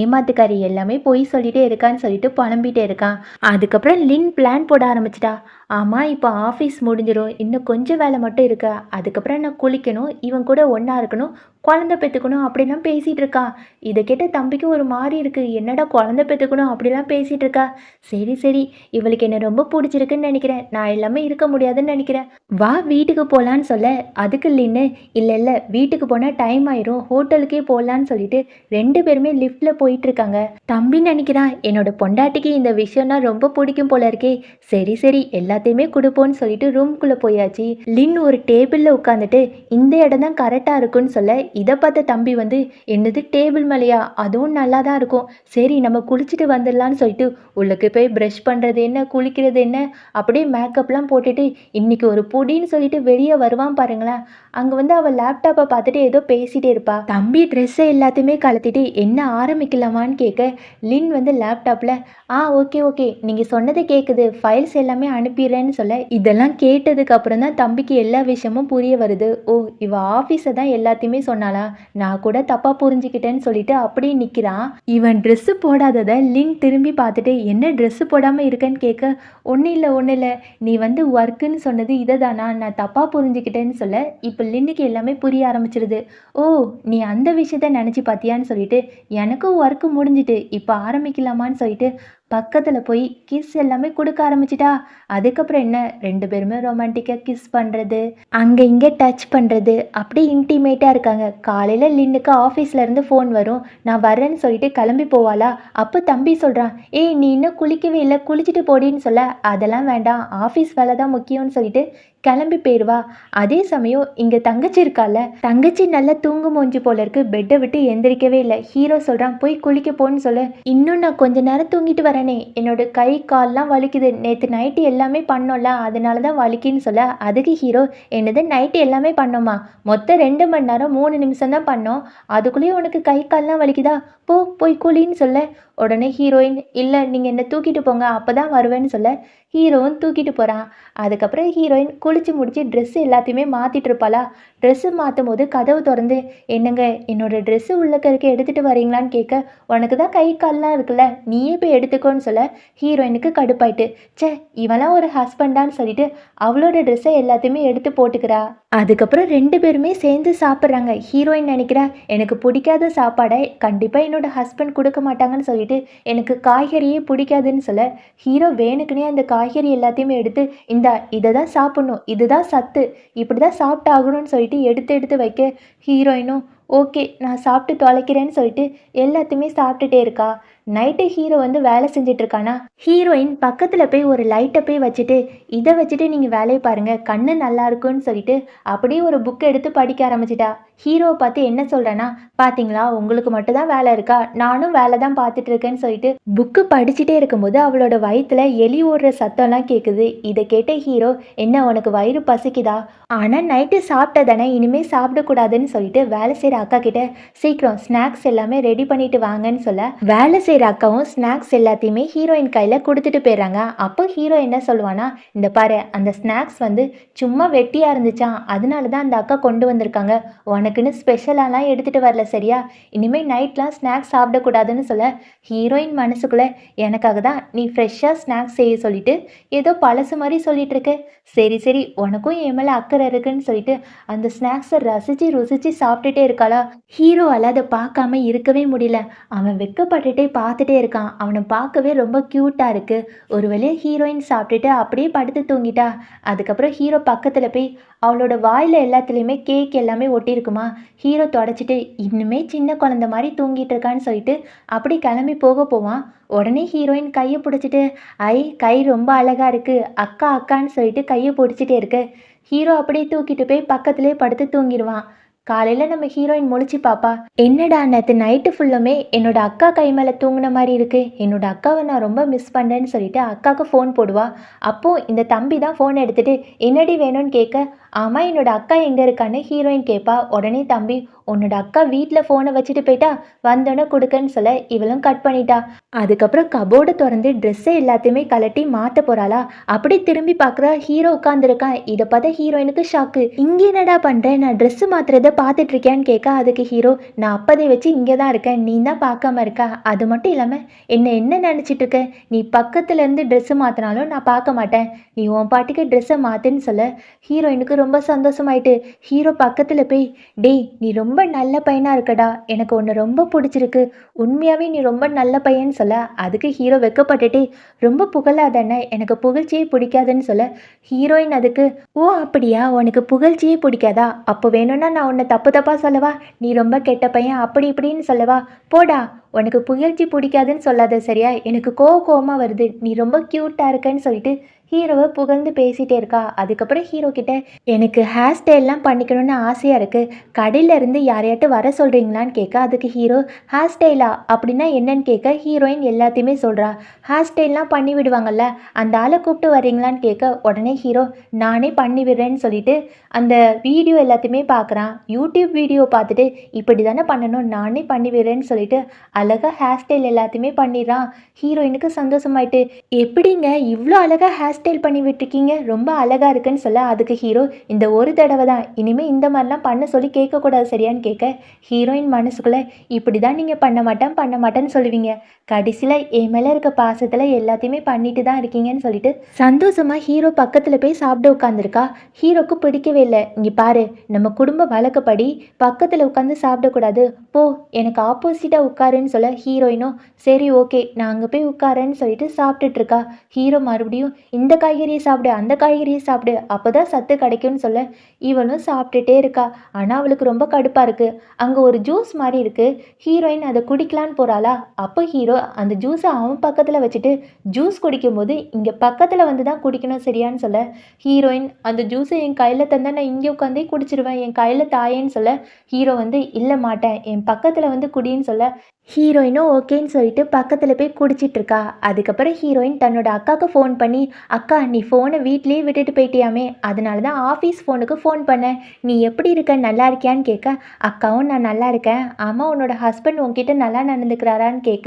ஏமாத்துக்காரி, எல்லாமே பொய் சொல்லிட்டே இருக்கான்னு சொல்லிட்டு புலம்பிட்டே இருக்கான். அதுக்கப்புறம் லின் பிளான் போட ஆரம்பிச்சிட்டா. ஆமாம், இப்போ ஆஃபீஸ் முடிஞ்சிடும், இன்னும் கொஞ்சம் வேலை மட்டும் இருக்கா, அதுக்கப்புறம் நான் குளிக்கணும், இவன் கூட ஒன்றா இருக்கணும், குழந்தை பெற்றுக்கணும் அப்படிலாம் பேசிகிட்டு இருக்கா. இதை கேட்ட தம்பிக்கு ஒரு மாதிரி இருக்குது, என்னடா குழந்தை பெற்றுக்கணும் அப்படிலாம் பேசிகிட்டு இருக்கா. சரி, இவளுக்கு என்ன ரொம்ப பிடிச்சிருக்குன்னு நினைக்கிறேன், நான் எல்லாமே இருக்க முடியாதுன்னு நினைக்கிறேன். வா வீட்டுக்கு போலான்னு சொல்ல, அதுக்கு லின்னு இல்ல இல்ல வீட்டுக்கு போனா டைம் ஆயிரும். ஹோட்டலுக்கே போலான்னு சொல்லிட்டு 2 பேருமே லிஃப்ட்ல போயிட்டு இருக்காங்க. தம்பி நினைக்கிறான் என்னோட பொண்டாட்டிக்கு இந்த விஷயம்னா ரொம்ப பிடிக்கும் போல இருக்கே. சரி சரி எல்லாத்தையுமே கொடுப்போன்னு சொல்லிட்டு ரூம்குள்ள போயாச்சு. லின் ஒரு டேபிள்ல உட்காந்துட்டு இந்த இடம் தான் கரெக்டா இருக்குன்னு சொல்ல, இதை பார்த்த தம்பி வந்து என்னது டேபிள் மேலையா? அதுவும் நல்லா தான் இருக்கும். சரி நம்ம குளிச்சுட்டு வந்துடலான்னு சொல்லிட்டு உள்ளுக்கு போய் ப்ரஷ் பண்றது என்ன, குளிக்கிறது என்ன, அப்படியே மேக்கப்லாம் போட்டுட்டு இன்னைக்கு ஒரு புடின்னு சொல்லிட்டு வெளியே வருவான் பாருங்களேன். அங்க வந்து அவ லேப்டாப்பை பார்த்துட்டு ஏதோ பேசிட்டே இருப்பா. தம்பி ட்ரெஸ்ஸை எல்லாத்தையுமே கழட்டிட்டு என்ன ஆரம்பிக்கலாமான்னு கேட்க, லின் வந்து லேப்டாப்ல ஓகே ஓகே நீங்க சொன்னதை கேட்குது, ஃபைல்ஸ் எல்லாமே அனுப்பிடுறேன்னு சொல்ல, இதெல்லாம் கேட்டதுக்கு அப்புறம் தான் தம்பிக்கு எல்லா விஷயமும் புரிய வருது. ஓ இவ ஆஃபீஸை தான் எல்லாத்தையுமே சொன்னாளா, நான் கூட தப்பா புரிஞ்சுக்கிட்டேன்னு சொல்லிட்டு அப்படியே நிற்கிறான். இவன் ட்ரெஸ்ஸு போடாததை லின் திரும்பி பார்த்துட்டு என்ன ட்ரெஸ்ஸு போடாமல் இருக்கேன்னு கேட்க, ஒன்றும் இல்லை ஒன்றும் இல்லை, நீ வந்து ஒர்க்குன்னு சொன்னது இதை தானா, நான் தப்பாக புரிஞ்சுக்கிட்டேன்னு சொல்ல, இப்போ லின்னுக்கு எல்லாமே புரிய ஆரம்பிச்சிருது. ஓ நீ அந்த விஷயத்த நினச்சி பார்த்தியான்னு சொல்லிட்டு எனக்கும் ஒர்க்கு முடிஞ்சிட்டு இப்போ ஆரம்பிக்கலாமான்னு சொல்லிட்டு பக்கத்தில் போய் கிஸ் எல்லாமே கொடுக்க ஆரம்பிச்சிட்டா. அதுக்கப்புறம் என்ன 2 பேருமே ரொமான்டிக்காக கிஸ் பண்ணுறது, அங்கே இங்கே டச் பண்ணுறது, அப்படியே இன்டிமேட்டாக இருக்காங்க. காலையில் லின்னுக்கு ஆஃபீஸ்லேருந்து ஃபோன் வரும். நான் வரேன்னு சொல்லிட்டு கிளம்பி போவாளா. அப்போ தம்பி சொல்கிறான், ஏய் நீ இன்னும் குளிக்கவே இல்லை, குளிச்சுட்டு போடின்னு சொல்ல, அதெல்லாம் வேண்டாம் ஆஃபீஸ் வேலை தான் முக்கியம்னு சொல்லிட்டு கிளம்பி போயிடுவா. அதே சமயம் இங்கே தங்கச்சி இருக்கால, தங்கச்சி நல்லா தூங்கு மூஞ்சி போல இருக்கு, பெட்டை விட்டு எந்திரிக்கவே இல்லை. ஹீரோ சொல்கிறான் போய் குளிக்க போன்னு சொல்ல, இன்னும் நான் கொஞ்ச நேரம் தூங்கிட்டு வரேனே, என்னோட கை கால்லாம் வலிக்குது, நேற்று நைட்டு எல்லாமே பண்ணோம்ல அதனால தான் வலிக்குன்னு சொல்ல, அதுக்கு ஹீரோ என்னது நைட்டு எல்லாமே பண்ணோமா, மொத்தம் 2 மணி நேரம் 3 நிமிஷம் தான் பண்ணோம், அதுக்குள்ளேயும் உனக்கு கை கால்லாம் வலிக்குதா, போய் குளின்னு சொல்ல, உடனே ஹீரோயின் இல்லை நீங்கள் என்ன தூக்கிட்டு போங்க அப்போ தான் வருவேன்னு சொல்ல, ஹீரோவும் தூக்கிட்டு போகிறான். அதுக்கப்புறம் ஹீரோயின் குளிச்சு முடிச்சு ட்ரெஸ்ஸு எல்லாத்தையுமே மாற்றிட்டு இருப்பாளா. ட்ரெஸ்ஸு மாற்றும் போது கதவு திறந்து என்னங்க என்னோடய ட்ரெஸ்ஸு உள்ளக்கருக்கு எடுத்துகிட்டு வரீங்களான்னு கேட்க, உனக்கு தான் கை கால்லாம் இருக்குல்ல நீயே போய் எடுத்துக்கோன்னு சொல்ல, ஹீரோயினுக்கு கடுப்பாயிட்டு சே இவெல்லாம் ஒரு ஹஸ்பண்டான்னு சொல்லிட்டு அவளோட ட்ரெஸ்ஸை எல்லாத்தையுமே எடுத்து போட்டுக்கிறா. அதுக்கப்புறம் 2 பேருமே சேர்ந்து சாப்பிட்றாங்க. ஹீரோயின் நினைக்கிறா எனக்கு பிடிக்காத சாப்பாடை கண்டிப்பாக என்னோட ஹஸ்பண்ட் கொடுக்க மாட்டாங்கன்னு சொல்லிட்டு எனக்கு காய்கறியே பிடிக்காதுன்னு சொல்ல, ஹீரோ வேணுக்குனே அந்த காய்கறி எல்லாத்தையுமே எடுத்து இதை தான் சாப்பிட்ணும், இதுதான் சத்து, இப்படி தான் சாப்பிட்டு ஆகணும்னு சொல்லிட்டு எடுத்து எடுத்து வைக்க, ஹீரோயினும் ஓகே நான் சாப்பிட்டு தொலைக்கிறேன்னு சொல்லிட்டு எல்லாத்தையுமே சாப்பிட்டுட்டே இருக்கா. நைட்டு ஹீரோ வந்து வேலை செஞ்சுட்டு இருக்கானா, ஹீரோயின் பக்கத்தில் போய் ஒரு லைட்டை போய் வச்சுட்டு இதை வச்சுட்டு நீங்கள் வேலையை பாருங்கள் கண்ணு நல்லா இருக்குன்னு சொல்லிட்டு அப்படியே ஒரு புக்கை எடுத்து படிக்க ஆரம்பிச்சிட்டா. ஹீரோவை பார்த்து என்ன சொல்கிறேன்னா, பார்த்தீங்களா உங்களுக்கு மட்டும் தான் வேலை இருக்கா, நானும் வேலை தான் பார்த்துட்டு இருக்கேன்னு சொல்லிட்டு புக்கு படிச்சுட்டே இருக்கும்போது அவளோட வயிற்றுல எலி ஓடுற சத்தம்லாம் கேட்குது. இதை கேட்ட ஹீரோ என்ன உனக்கு வயிறு பசிக்குதா, ஆனால் நைட்டு சாப்பிட்டதானே இனிமேல் சாப்பிடக்கூடாதுன்னு சொல்லிட்டு வேலை செய்கிற அக்கா கிட்ட சீக்கிரம் ஸ்நாக்ஸ் எல்லாமே ரெடி பண்ணிட்டு வாங்கன்னு சொல்ல, வேலை செய்கிற அக்காவும் ஸ்நாக்ஸ் எல்லாத்தையுமே ஹீரோயின் கையில் கொடுத்துட்டு போயிடுறாங்க. அப்போ ஹீரோ என்ன சொல்லுவானா, இந்த பாரு அந்த ஸ்நாக்ஸ் வந்து சும்மா வெட்டியாக இருந்துச்சான், அதனால தான் அந்த அக்கா கொண்டு வந்திருக்காங்க, உனக்குன்னு ஸ்பெஷலாலாம் எடுத்துகிட்டு வரல சரியா, இனிமேல் நைட்லாம் ஸ்நாக்ஸ் சாப்பிடக்கூடாதுன்னு சொல்ல, ஹீரோயின் மனசுக்குள்ளே எனக்காக தான் நீ ஃப்ரெஷ்ஷாக ஸ்நாக்ஸ் செய்ய சொல்லிட்டு ஏதோ பழசு மாதிரி சொல்லிட்டு இருக்க, சரி சரி உனக்கும் என் மேலே அக்கறை இருக்குன்னு சொல்லிட்டு அந்த ஸ்நாக்ஸை ரசித்து ருசித்து சாப்பிட்டுட்டே இருக்காளா. ஹீரோவால் அதை பார்க்காம இருக்கவே முடியல. அவன் வெக்கப்பட்டுட்டே பார்த்துட்டே இருக்கான். அவனை பார்க்கவே ரொம்ப க்யூட்டாக இருக்குது. ஒரு வேளையை ஹீரோயின் சாப்பிட்டுட்டு அப்படியே படுத்து தூங்கிட்டா. அதுக்கப்புறம் ஹீரோ பக்கத்தில் போய் அவளோட வாயில் எல்லாத்துலேயுமே கேக் எல்லாமே ஒட்டியிருக்குமா. ஹீரோ தொடச்சிட்டு இன்னுமே சின்ன குழந்த மாதிரி தூங்கிட்டு இருக்கான்னு சொல்லிட்டு அப்படி கிளம்பி போவான். உடனே ஹீரோயின் கையை பிடிச்சிட்டு கை ரொம்ப அழகாக இருக்குது அக்கா அக்கான்னு சொல்லிட்டு கையை பிடிச்சிட்டே இருக்கு. ஹீரோ அப்படியே தூக்கிட்டு போய் பக்கத்துலேயே படுத்து தூங்கிடுவான். காலையில் நம்ம ஹீரோயின் முழிச்சு பாப்பா, என்னடா நேற்று நைட்டு ஃபுல்லுமே என்னோட அக்கா கை மேலே தூங்கின மாதிரி இருக்குது, என்னோட அக்காவை நான் ரொம்ப மிஸ் பண்ணுறேன்னு சொல்லிட்டு அக்காவுக்கு ஃபோன் போடுவா. அப்போது இந்த தம்பி தான் ஃபோன் எடுத்துகிட்டு என்னடி வேணும்னு கேட்க, ஆமாம் என்னோட அக்கா எங்கே இருக்கான்னு ஹீரோயின் கேட்பா. உடனே தம்பி உன்னோட அக்கா வீட்டில் ஃபோனை வச்சுட்டு போயிட்டா, வந்தோடனே கொடுக்கன்னு சொல்ல இவளும் கட் பண்ணிட்டா. அதுக்கப்புறம் கபோர்டை திறந்து ட்ரெஸ்ஸை எல்லாத்தையுமே கலட்டி மாற்ற போகிறாளா. அப்படி திரும்பி பார்க்குறா, ஹீரோ உட்காந்துருக்கான். இதை பார்த்தா ஹீரோயினுக்கு ஷாக்கு. இங்கே என்னடா பண்ணுறேன், நான் ட்ரெஸ்ஸு மாற்றுறதை பார்த்துட்டு இருக்கேன்னு கேட்க, அதுக்கு ஹீரோ நான் அப்பதை வச்சு இங்கே தான் இருக்கேன், நீ தான் பார்க்காம இருக்கா, அது மட்டும் இல்லாமல் என்ன நினச்சிட்டு இருக்க, நீ பக்கத்துலேருந்து ட்ரெஸ்ஸு மாற்றினாலும் நான் பார்க்க மாட்டேன், நீ உன் பாட்டுக்கு ட்ரெஸ்ஸை மாற்றுன்னு சொல்ல ஹீரோயினுக்கு ரொம்ப சந்தோஷமாயிட்டு ஹீரோ பக்கத்துல போய், "டேய் நீ ரொம்ப நல்ல பையனா இருக்கடா. எனக்கு உன்ன ரொம்ப புடிச்சிருக்கு. உண்மையாவே நீ ரொம்ப நல்ல பையன்னு" சொல்ல, அதுக்கு ஹீரோ வெட்கப்பட்டுட்டு, "ரொம்ப புகழாத அண்ணே. எனக்கு புகழ்ச்சியே பிடிக்காதுன்னு" சொல்ல, ஹீரோயின் அதுக்கு, "ஓ அப்படியா? உனக்கு புகழ்ச்சியே பிடிக்காதா? அப்போ வேணும்னா நான் உன்ன தப்பு தப்பா சொல்லவா? நீ ரொம்ப கெட்ட பையன் அப்படி இப்படின்னு சொல்லவா? போடா! உனக்கு புகழ்ச்சி பிடிக்காதுன்னு சொல்லாத சரியா? எனக்கு கோவமா வருது. நீ ரொம்ப கியூட்டா இருக்கன்னு" சொல்லிட்டு ஹீரோவ புகழ்ந்து பேசிட்டே இருக்கா. அதுக்கப்புறம் ஹீரோ கிட்ட, "எனக்கு ஹேர் ஸ்டைல்லாம் பண்ணிக்கணும்னு ஆசையா இருக்கு. கடையில இருந்து யாரையாட்டும் வர சொல்றீங்களான்னு" கேட்க, அதுக்கு ஹீரோ, "ஹேர் ஸ்டைலா? அப்படின்னா என்னன்னு" கேட்க, ஹீரோயின் எல்லாத்தையுமே சொல்றா. "ஹேர் ஸ்டைல்லாம் பண்ணி விடுவாங்கல்ல, அந்த ஆளை கூப்பிட்டு வரீங்களான்னு" கேட்க, உடனே ஹீரோ, "நானே பண்ணி விடுறேன்னு" சொல்லிட்டு அந்த வீடியோ எல்லாத்தையுமே பார்க்குறான். யூடியூப் வீடியோ பார்த்துட்டு, "இப்படி தானே பண்ணணும், நானே பண்ணி விடுறேன்னு" சொல்லிட்டு அழகா ஹேர் ஸ்டைல் எல்லாத்தையுமே பண்ணிடுறான். ஹீரோயினுக்கு சந்தோஷமாயிட்டு, "எப்படிங்க இவ்வளோ அழகா ஹேர் ஸ்டைல் பண்ணி விட்டுருக்கீங்க, ரொம்ப அழகா இருக்குன்னு" சொல்ல, அதுக்கு ஹீரோ, "இந்த ஒரு தடவை தான், இனிமே இந்த மாதிரிலாம் பண்ண சொல்லி கேட்கக்கூடாது சரியான்னு" கேட்க, ஹீரோயின் மனசுக்குள்ள, "இப்படி தான் நீங்கள் பண்ண மாட்டேன்னு சொல்லுவீங்க, கடைசியில் என் மேலே இருக்க பாசத்தில் எல்லாத்தையுமே பண்ணிட்டு தான் இருக்கீங்கன்னு" சொல்லிட்டு சந்தோஷமாக ஹீரோ பக்கத்தில் போய் சாப்பிட உட்காந்துருக்கா. ஹீரோக்கு பிடிக்கவே இல்லை. "இங்கே பாரு, நம்ம குடும்ப வழக்கப்படி பக்கத்தில் உட்காந்து சாப்பிடக்கூடாது, போ எனக்கு ஆப்போசிட்டாக உட்காருன்னு" சொல்ல, ஹீரோயினும் சரி ஓகே நான் அங்கே போய் உட்காரேன்னு சொல்லிட்டு சாப்பிட்டுட்டு இருக்கா. ஹீரோ மறுபடியும், "இந்த காய்கறியை சாப்பிடு, அந்த காய்கறியை சாப்பிடு, அப்போ தான் சத்து கிடைக்கும்னு" சொல்ல, இவளும் சாப்பிட்டுட்டே இருக்கா. ஆனால் அவளுக்கு ரொம்ப கடுப்பாக இருக்குது. அங்கே ஒரு ஜூஸ் மாதிரி இருக்குது. ஹீரோயின் அதை குடிக்கலான்னு போகிறாளா, அப்போ ஹீரோ அந்த ஜூஸை அவன் பக்கத்தில் வச்சுட்டு, ஜூஸ் குடிக்கும்போது இங்கே பக்கத்தில் வந்து தான் குடிக்கணும் சரியான்னு சொல்ல, ஹீரோயின், "அந்த ஜூஸை என் கையில் தந்தால் நான் இங்கே உட்காந்தே குடிச்சிருவேன், என் கையில் தாயேன்னு" சொல்ல, ஹீரோ வந்து, "இல்லை மாட்டேன், என் பக்கத்தில் வந்து குடின்னு" சொல்ல, ஹீரோயினும் ஓகேன்னு சொல்லிட்டு பக்கத்தில் போய் குடிச்சிட்டு இருக்கா. அதுக்கப்புறம் ஹீரோயின் தன்னோட அக்காவுக்கு ஃபோன் பண்ணி, "அக்கா நீ ஃபோனை வீட்லேயே விட்டுட்டு போயிட்டியாமே, அதனால தான் ஆஃபீஸ் ஃபோனுக்கு ஃபோன் பண்ணேன். நீ எப்படி இருக்க, நல்லா இருக்கியான்னு" கேட்க, அக்காவும் "நான் நல்லா இருக்கேன். ஆமாம் உன்னோட ஹஸ்பண்ட் உன்கிட்ட நல்லா நடந்துக்கிறாரான்னு" கேட்க,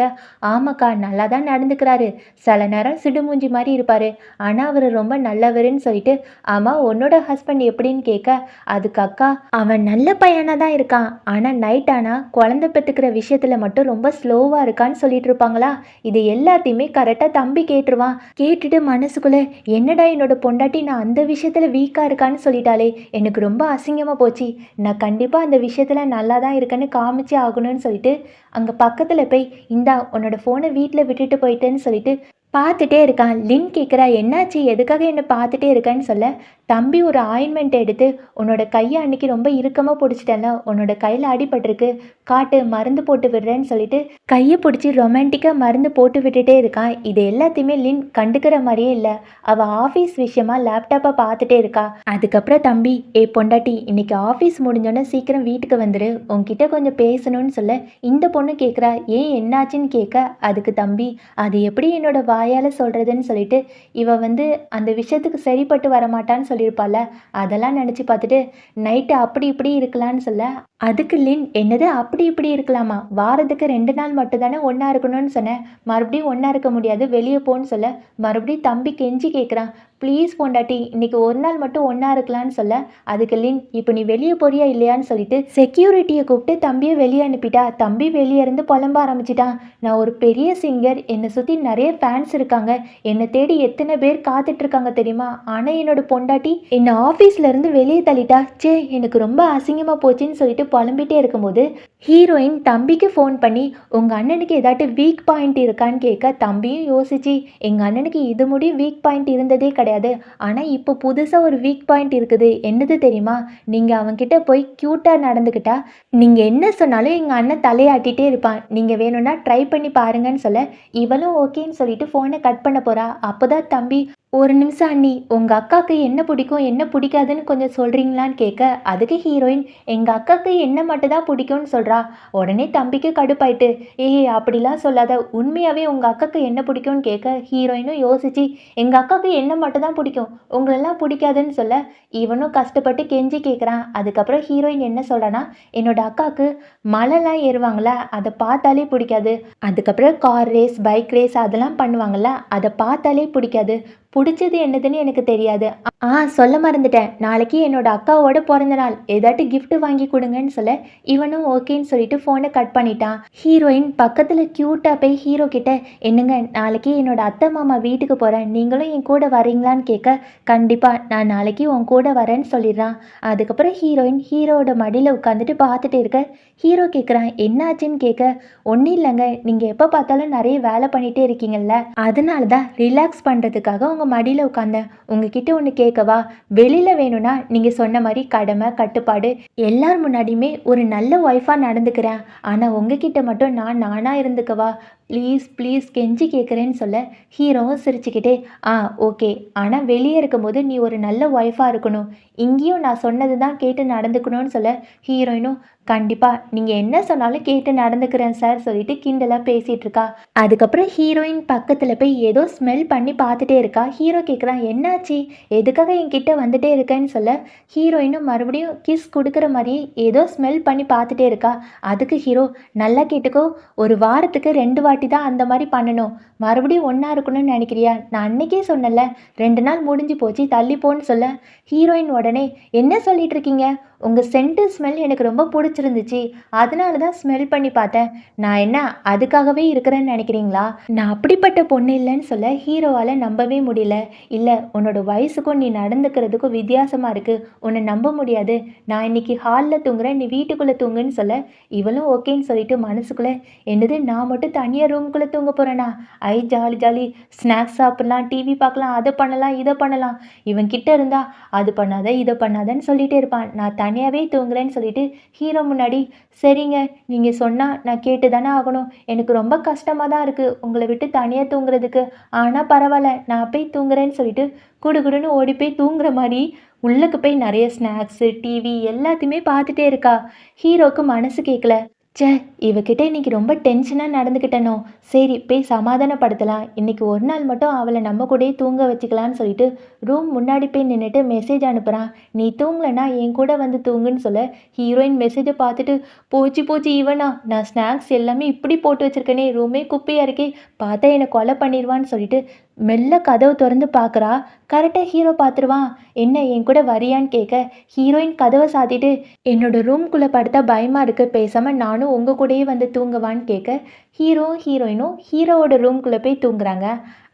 "ஆமாக்கா நல்லா தான் நடந்துக்கிறாரு. சில நேரம் சிடுமூஞ்சி மாதிரி இருப்பார், ஆனால் அவர் ரொம்ப நல்லவருன்னு" சொல்லிட்டு, "ஆமாம் உன்னோட ஹஸ்பண்ட் எப்படின்னு" கேட்க, அதுக்கு அக்கா, "அவன் நல்ல பையனாக தான் இருக்கான், ஆனால் நைட் ஆனால் குழந்தை பெற்றுக்கிற விஷயத்தில் மட்டும் ரொம்ப ஸ்லோவாக இருக்கான்னு சொல்லிட்டு இருப்பாங்களா. இது எல்லாத்தையுமே கரெக்டாக தம்பி கேட்டுருவான். கேட்டுட்டு மனசுக்குள்ள, என்னடா என்னோட பொண்டாட்டி நான் அந்த விஷயத்தில் வீக்காக இருக்கான்னு சொல்லிட்டாலே, எனக்கு ரொம்ப அசிங்கமாக போச்சு. நான் கண்டிப்பாக அந்த விஷயத்தில் நல்லா தான் இருக்கேன்னு காமிச்சே ஆகணும்னு சொல்லிட்டு அங்கே பக்கத்தில் போய், "இந்தா உன்னோட ஃபோனை வீட்டில் விட்டுட்டு போயிட்டேன்னு" சொல்லிட்டு பார்த்துட்டே இருக்கான். லின் கேட்குறா, "என்னாச்சு, எதுக்காக என்னை பார்த்துட்டே இருக்கேன்னு" சொல்ல, தம்பி ஒரு ஆயின்மெண்ட் எடுத்து, "உன்னோட கையை அன்னைக்கு ரொம்ப இறுக்கமாக பிடிச்சிட்டேன்ல, உன்னோட கையில் அடிபட்டிருக்கு, காட்டு மருந்து போட்டு விடுறேன்னு" சொல்லிட்டு கையை பிடிச்சி ரொமான்டிக்காக மருந்து போட்டு விட்டுட்டே இருக்கான். இது எல்லாத்தையுமே லின் கண்டுக்கிற மாதிரியே இல்லை. அவள் ஆஃபீஸ் விஷயமா லேப்டாப்பை பார்த்துட்டே இருக்கா. அதுக்கப்புறம் தம்பி, "ஏ பொண்டாட்டி, இன்னைக்கு ஆஃபீஸ் முடிஞ்சோன்னே சீக்கிரம் வீட்டுக்கு வந்துடு, உன்கிட்ட கொஞ்சம் பேசணும்னு" சொல்ல, இந்த பொண்ணு கேட்குறா, "ஏன் என்னாச்சுன்னு" கேட்க, அதுக்கு தம்பி, "அது எப்படி என்னோட வாயால் சொல்கிறதுன்னு" சொல்லிட்டு, இவ வந்து அந்த விஷயத்துக்கு சரிப்பட்டு வரமாட்டான்னு சொல்லியிருப்பாள். அதெல்லாம் நினச்சி பார்த்துட்டு, நைட்டு அப்படி இப்படி இருக்கலான்னு சொல்ல, அதுக்கு லின், "என்னது அப்படி இப்படி இருக்கலாமா, வாரத்துக்கு 2 நாள் மட்டும் தானே ஒன்றா இருக்கணும்னு சொன்னேன், மறுபடியும் ஒன்றா இருக்க முடியாது, வெளியே போன்னு" சொல்ல, மறுபடியும் தம்பி கெஞ்சி கேட்குறான், "ப்ளீஸ் பொண்டாட்டி, இன்னைக்கு ஒரு நாள் மட்டும் ஒன்றா இருக்கலான்னு" சொல்ல, அதுக்கு லின், "இப்போ நீ வெளியே போறியா இல்லையான்னு சொல்லிட்டு செக்யூரிட்டியை கூப்பிட்டு தம்பியை வெளியே அனுப்பிட்டா. தம்பி வெளியே இருந்து புலம்ப ஆரம்பிச்சிட்டான். "நான் ஒரு பெரிய சிங்கர், என்னை சுற்றி நிறைய ஃபேன்ஸ் இருக்காங்க, என்னை தேடி எத்தனை பேர் காத்துட்டு இருக்காங்க தெரியுமா, ஆனால் என்னோட பொண்டாட்டி என்னை ஆஃபீஸ்ல இருந்து வெளியே தள்ளிட்டா, சே எனக்கு ரொம்ப அசிங்கமாக போச்சுன்னு" சொல்லிட்டு புலம்பிட்டே இருக்கும்போது, ஹீரோயின் தம்பிக்கு ஃபோன் பண்ணி, "உங்கள் அண்ணனுக்கு ஏதாட்டும் வீக் பாயிண்ட் இருக்கான்னு" கேட்க, தம்பியும் யோசிச்சு, "எங்கள் அண்ணனுக்கு இது முடியும் வீக் பாயிண்ட் இருந்ததே கிடையாது, ஆனால் இப்போ புதுசாக ஒரு வீக் பாயிண்ட் இருக்குது, என்னது தெரியுமா, நீங்கள் அவன்கிட்ட போய் க்யூட்டாக நடந்துக்கிட்டா, நீங்கள் என்ன சொன்னாலும் எங்கள் அண்ணன் தலையாட்டிகிட்டே இருப்பான், நீங்கள் வேணும்னா ட்ரை பண்ணி பாருங்கன்னு" சொல்ல, இவளும் ஓகேன்னு சொல்லிட்டு ஃபோனை கட் பண்ண போகிறா. அப்போ தான் தம்பி, "ஒரு நிமிஷம் அண்ணி, உங்கள் அக்காவுக்கு என்ன பிடிக்கும் என்ன பிடிக்காதுன்னு கொஞ்சம் சொல்கிறீங்களான்னு" கேட்க, அதுக்கு ஹீரோயின், "எங்கள் அக்காவுக்கு என்ன மட்டும் தான் பிடிக்கும்னு சொல்கிறா." உடனே தம்பிக்கு கடுப்பாயிட்டு, "ஏய் அப்படிலாம் சொல்லாத, உண்மையாகவே உங்கள் அக்காவுக்கு என்ன பிடிக்கும்னு" கேட்க, ஹீரோயினும் யோசிச்சு, "எங்கள் அக்காவுக்கு என்ன மட்டும் தான் பிடிக்கும், உங்களெல்லாம் பிடிக்காதுன்னு" சொல்ல, இவனும் கஷ்டப்பட்டு கெஞ்சி கேட்குறான். அதுக்கப்புறம் ஹீரோயின் என்ன சொல்கிறான்னா, "என்னோட அக்காவுக்கு மலைலாம் ஏறுவாங்களா, அதை பார்த்தாலே பிடிக்காது, அதுக்கப்புறம் கார் ரேஸ் பைக் ரேஸ் அதெல்லாம் பண்ணுவாங்கள்ல, அதை பார்த்தாலே பிடிக்காது, புடிச்சது என்னதுன்னு எனக்கு தெரியாது. சொல்ல மறந்துட்டேன். நாளைக்கு என்னோட அக்காவோட பொறந்த நாள். ஏதாட்டு கிஃப்ட் வாங்கி குடுங்கன்னு சொல்ல, இவனும் ஓகேன்னு சொல்லிட்டு ஃபோன கட் பண்ணிட்டான். ஹீரோயின் பக்கத்துல கியூட்டா போய் ஹீரோ கிட்ட, "என்னங்க நாளைக்கு என்னோட அத்தை, மாமா வீட்டுக்கு போறேன். நீங்களும் என் கூட வரீங்களான்னு?" கேட்க, "கண்டிப்பா நான் நாளைக்கு உன் கூட வரேன்னு" சொல்லிடுறான். அதுக்கப்புறம் ஹீரோயின் ஹீரோவோட மடியில உட்காந்துட்டு பார்த்துட்டு இருக்க, ஹீரோ கேட்குறான், "என்னாச்சுன்னு?" கேட்க, "ஒன்றும் இல்லைங்க. நீங்க எப்போ பார்த்தாலும் நிறைய வேலை பண்ணிட்டே இருக்கீங்கல்ல, அதனால தான் ரிலாக்ஸ் பண்றதுக்காக உங்க மடியில உட்காந்தேன். உங்ககிட்ட ஒன்று கேட்கவா? வெளியில வேணும்னா நீங்க சொன்ன மாதிரி கடமை, கட்டுப்பாடு எல்லார் முன்னாடியுமே ஒரு நல்ல ஒய்ஃபா நடந்துக்கிறேன். ஆனா உங்ககிட்ட மட்டும் நான் நானா இருந்துக்கவா? ப்ளீஸ் ப்ளீஸ் கெஞ்சி கேட்குறேன்னு சொல்ல, ஹீரோவும் சிரிச்சுக்கிட்டே, ஓகே. ஆனால் வெளியே இருக்கும்போது நீ ஒரு நல்ல ஒய்ஃபாக இருக்கணும். இங்கேயும் நான் சொன்னது தான் கேட்டு நடந்துக்கணும்னு சொல்ல, ஹீரோயினும் கண்டிப்பாக நீங்கள் என்ன சொன்னாலும் கேட்டு நடந்துக்கிறேன் சார் சொல்லிட்டு கிண்டலாக பேசிகிட்டு இருக்கா. அதுக்கப்புறம் ஹீரோயின் பக்கத்தில் போய் ஏதோ ஸ்மெல் பண்ணி பார்த்துட்டே இருக்கா. ஹீரோ கேட்குறான், என்னாச்சு? எதுக்காக என்கிட்ட வந்துட்டே இருக்கேன்னு சொல்ல, ஹீரோயினும் மறுபடியும் கிஸ் கொடுக்குற மாதிரி ஏதோ ஸ்மெல் பண்ணி பார்த்துட்டே இருக்கா. அதுக்கு ஹீரோ, நல்லா கேட்டுக்கோ, ஒரு வாரத்துக்கு 2 வாட்டி தான் அந்த மாதிரி பண்ணணும். மறுபடியும் ஒன்றா இருக்கணும்னு நினைக்கிறியா? நான் அன்னைக்கே சொன்னல, 2 நாள் முடிஞ்சு போச்சு, தள்ளிப்போன்னு சொல்ல, ஹீரோயின் உடனே, என்ன சொல்லிட்டு இருக்கீங்க? உங்கள் சென்ட்டு ஸ்மெல் எனக்கு ரொம்ப பிடிச்சிருந்துச்சு, அதனால தான் ஸ்மெல் பண்ணி பார்த்தேன். நான் என்ன அதுக்காகவே இருக்கிறேன்னு நினைக்கிறீங்களா? நான் அப்படிப்பட்ட பொண்ணு இல்லைன்னு சொல்ல, ஹீரோவால் நம்பவே முடியல. இல்லை, உன்னோட வயசுக்கும் நீ நடந்துக்கிறதுக்கும் வித்தியாசமாக இருக்குது, உன்னை நம்ப முடியாது. நான் இன்னைக்கு ஹாலில் தூங்குறேன், நீ வீட்டுக்குள்ளே தூங்குன்னு சொல்ல, இவளும் ஓகேன்னு சொல்லிட்டு மனசுக்குள்ளே, என்னது நான் மட்டும் தனியாக ரூமுக்குள்ளே தூங்க போகிறேனா? ஐ ஜாலி ஜாலி, ஸ்நாக்ஸ் சாப்பிட்லாம், டிவி பார்க்கலாம், அதை பண்ணலாம், இதை பண்ணலாம். இவன் கிட்ட இருந்தா அது பண்ணாத, இதை பண்ணாதன்னு சொல்லிகிட்டே இருப்பான். நான் தனியாகவே தூங்குறேன்னு சொல்லிட்டு ஹீரோ முன்னாடி, சரிங்க, நீங்கள் சொன்னால் நான் கேட்டு தானே ஆகணும். எனக்கு ரொம்ப கஷ்டமாக தான் இருக்குது உங்களை விட்டு தனியாக தூங்குறதுக்கு. ஆனால் பரவாயில்ல, நான் போய் தூங்குறேன்னு சொல்லிட்டு குடுகுடுன்னு ஓடி போய் தூங்குற மாதிரி உள்ளுக்கு போய் நிறைய ஸ்நாக்ஸு, டிவி எல்லாத்தையுமே பார்த்துட்டே இருக்கா. ஹீரோவுக்கு மனசு கேட்கல. ச்சே, இவகிட்ட இன்னைக்கு ரொம்ப டென்ஷனாக நடந்துக்கிட்டனோ. சரி போய் சமாதானப்படுத்தலாம், இன்னைக்கு ஒரு நாள் மட்டும் அவளை நம்ம கூடயே தூங்க வச்சுக்கலான்னு சொல்லிட்டு ரூம் முன்னாடி போய் நின்றுட்டு மெசேஜ் அனுப்புகிறான். நீ தூங்கலைன்னா என் கூட வந்து தூங்குன்னு சொல்ல, ஹீரோயின் மெசேஜை பார்த்துட்டு, போச்சு போச்சு இவனா, நான் ஸ்நாக்ஸ் எல்லாமே இப்படி போட்டு வச்சுருக்கேனே, ரூமே குப்பையாக இருக்கே, பார்த்தா என்னை கொலை பண்ணிடுவான்னு சொல்லிட்டு மெல்ல கதவு திறந்து பார்க்குறா. கரெக்டாக ஹீரோ பார்த்துருவான். என்ன என் கூட வரியான்னு கேட்க, ஹீரோயின் கதவை சாத்திட்டு, என்னோட ரூம்குள்ளே படுத்தா பயமாக இருக்குது, பேசாமல் நானும் உங்கள் கூடயே வந்து தூங்குவான்னு கேட்க, ஹீரோயினும் ஹீரோவோட ரூம்குள்ளே போய் தூங்குறாங்க.